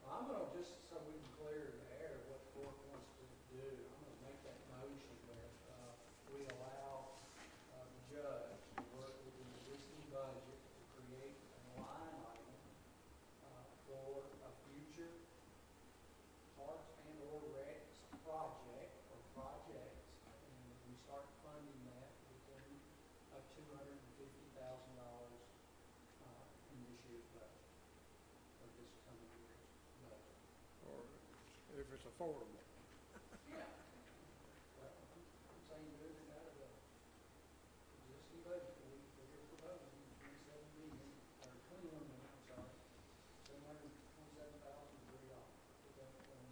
I'm gonna, just so we can clear the air, what the court wants to do, I'm gonna make that motion that, we allow, the judge to work with the existing budget to create a line item, for a future parks and or recs project or projects, and we start funding that within of $250,000, in this year's budget, or this coming year's budget. or if it's affordable. Yeah. Well, I'm saying move it out of the existing budget that we're proposing, 27 million, or 21 million, I'm sorry, $727,003. Put that on.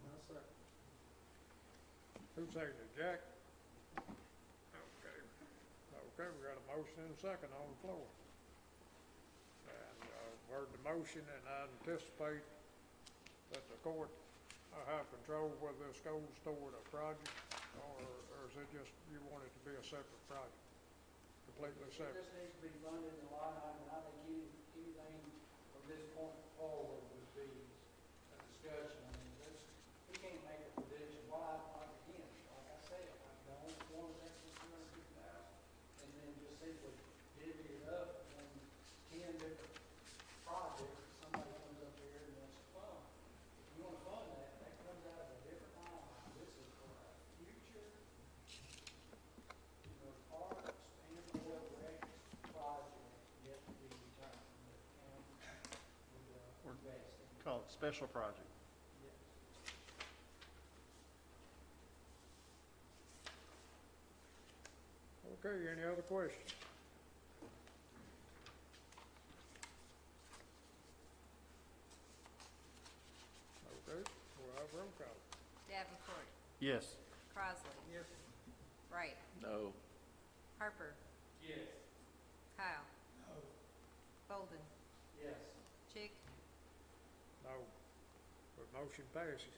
I'll second. Who seconded it, Jack? Okay. Okay, we got a motion and a second on the floor. And, heard the motion, and I anticipate that the court have control whether this goes toward a project, or is it just, you want it to be a separate project? Completely It separate? just needs to be funded in a line item, and I think anything from this point forward would be a discussion. I mean, we can't make a prediction. What again, like I said, I don't want an extra $250,000 and then just simply divvy it up on 10 different projects. Somebody comes up here and wants to fund. If you want to fund that, that comes out of a different line item. This is for a future, parks and or recs project yet to be call it, special project. Okay, any other questions? Okay, we'll have roll call. Davenport, Yes. Crossley. Yes. Wright, No. Harper, Yes. Kyle, No. Bolden, Yes. Chick, No. The motion passes.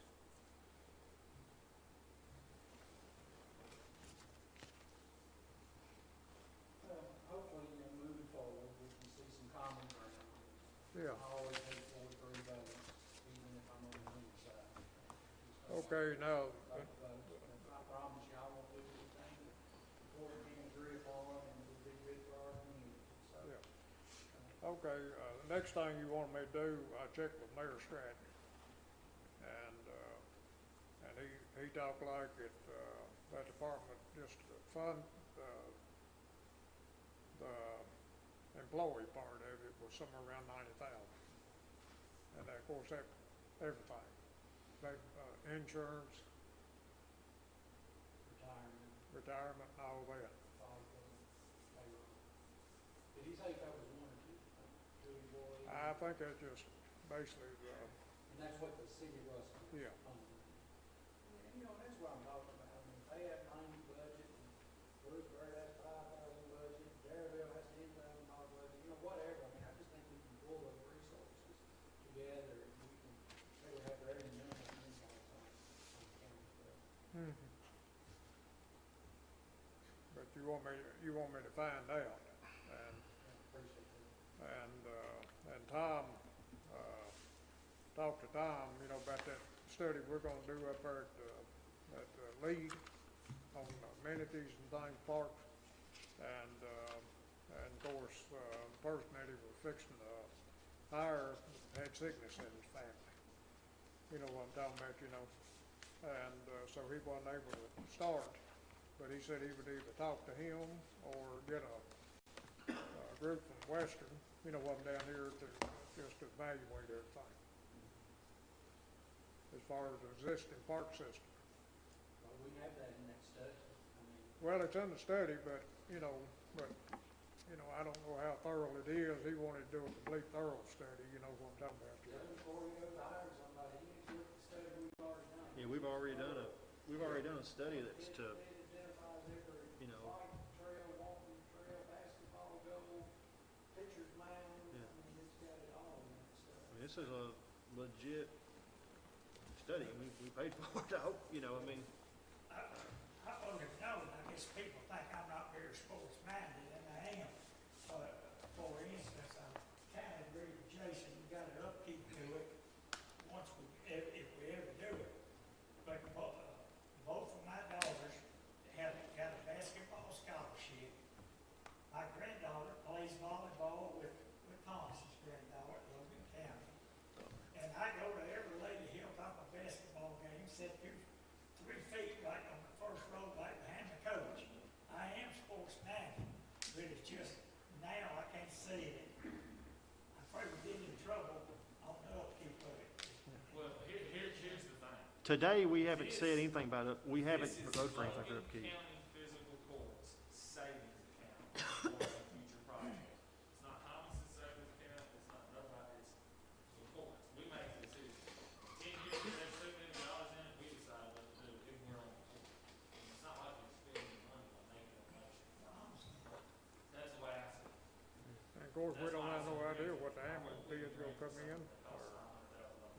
Hopefully, moving forward, we can see some common ground. Yeah. I always hate 4-3 votes, even if I'm on the winning side. Okay, now, Vote votes, but I promise you, I won't do anything that the court can't agree upon and will be good for our community, so. yeah. Okay, the next thing you want me to do, I checked with Mayor Stratton. And he talked like that department just fund, the employee part of it was somewhere around 90,000. And of course, that, everything, like, insurance, retirement, and all that. Did he say if that was one or two employees? I think that's just basically, And that's what the city of Russell. Yeah. And you know, that's what I'm talking about. I mean, they have 90 budget, and Lewisburg has 5,000 budget, Darrellville has $10,000 budget, you know, whatever. I mean, I just think we can pull those resources together and we can, they would have their own minimum impact on the county. Mhm. But you want me to find out, and, Appreciate that. and Tom, talked to Tom, you know, about that study we're gonna do up there at the league on amenities and things, parks, and of course, the person that he was fixing to hire had sickness in his family. You know what I'm talking about, you know, and, so he wasn't able to start, but he said he would either talk to him or get a group from Western, you know, one down here to just evaluate everything as far as the existing park system. Well, we have that in that study. I mean, Well, it's in the study, but, you know, I don't know how thorough it is. He wanted to do a complete thorough study, you know what I'm talking about. before he goes to hire somebody, he needs to look at the study we've already done. Yeah, we've already done a study that's to, It identifies every you know, bike trail, walking trail, basketball goal, pitcher's mound. Yeah. I mean, it's got it all in that stuff. I mean, this is a legit study. We paid for it, I hope, you know, I mean, I voted no, and I guess people think I'm not very sports minded, and I am. For instance, I kind of agree with Jason, we got an upkeep to it, once if we ever do it. But both of my daughters have got a basketball scholarship. My granddaughter plays volleyball with Thomas's granddaughter at Logan County. And I go to every Lady Hilltop basketball game, sit 3 feet right on the first row right behind the coach. I am sports minded, but it's just now I can't see it. I'm afraid we get in trouble on the upkeep of it. Well, here's the thing. today we haven't said anything about it. We haven't This is voted for anything for Logan upkeep. County Physical Court's savings account for a future project. It's not Thomas's savings account, it's not nobody's, it's the courts. We make the decision. 10 years, there's $2 million in it, we decide what to do if we're on the court. And it's not like we're spending money on making a motion. That's the way I see it. And of course, we don't have no idea what the ambulance fee is gonna come in, or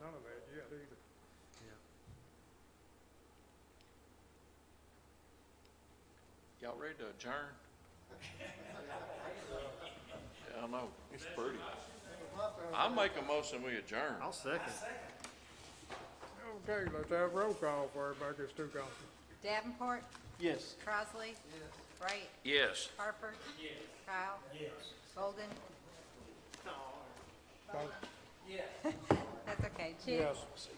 none of that yet either. Yeah. Y'all ready to adjourn? Yeah, I know, it's pretty. I'll make a motion, we adjourn. I'll second. Okay, let's have roll call for everybody gets too comfortable. Davenport, Yes. Crossley. Wright, Yes. Harper. Kyle, Yes. Bolden. Vote That's okay. Chick, yes.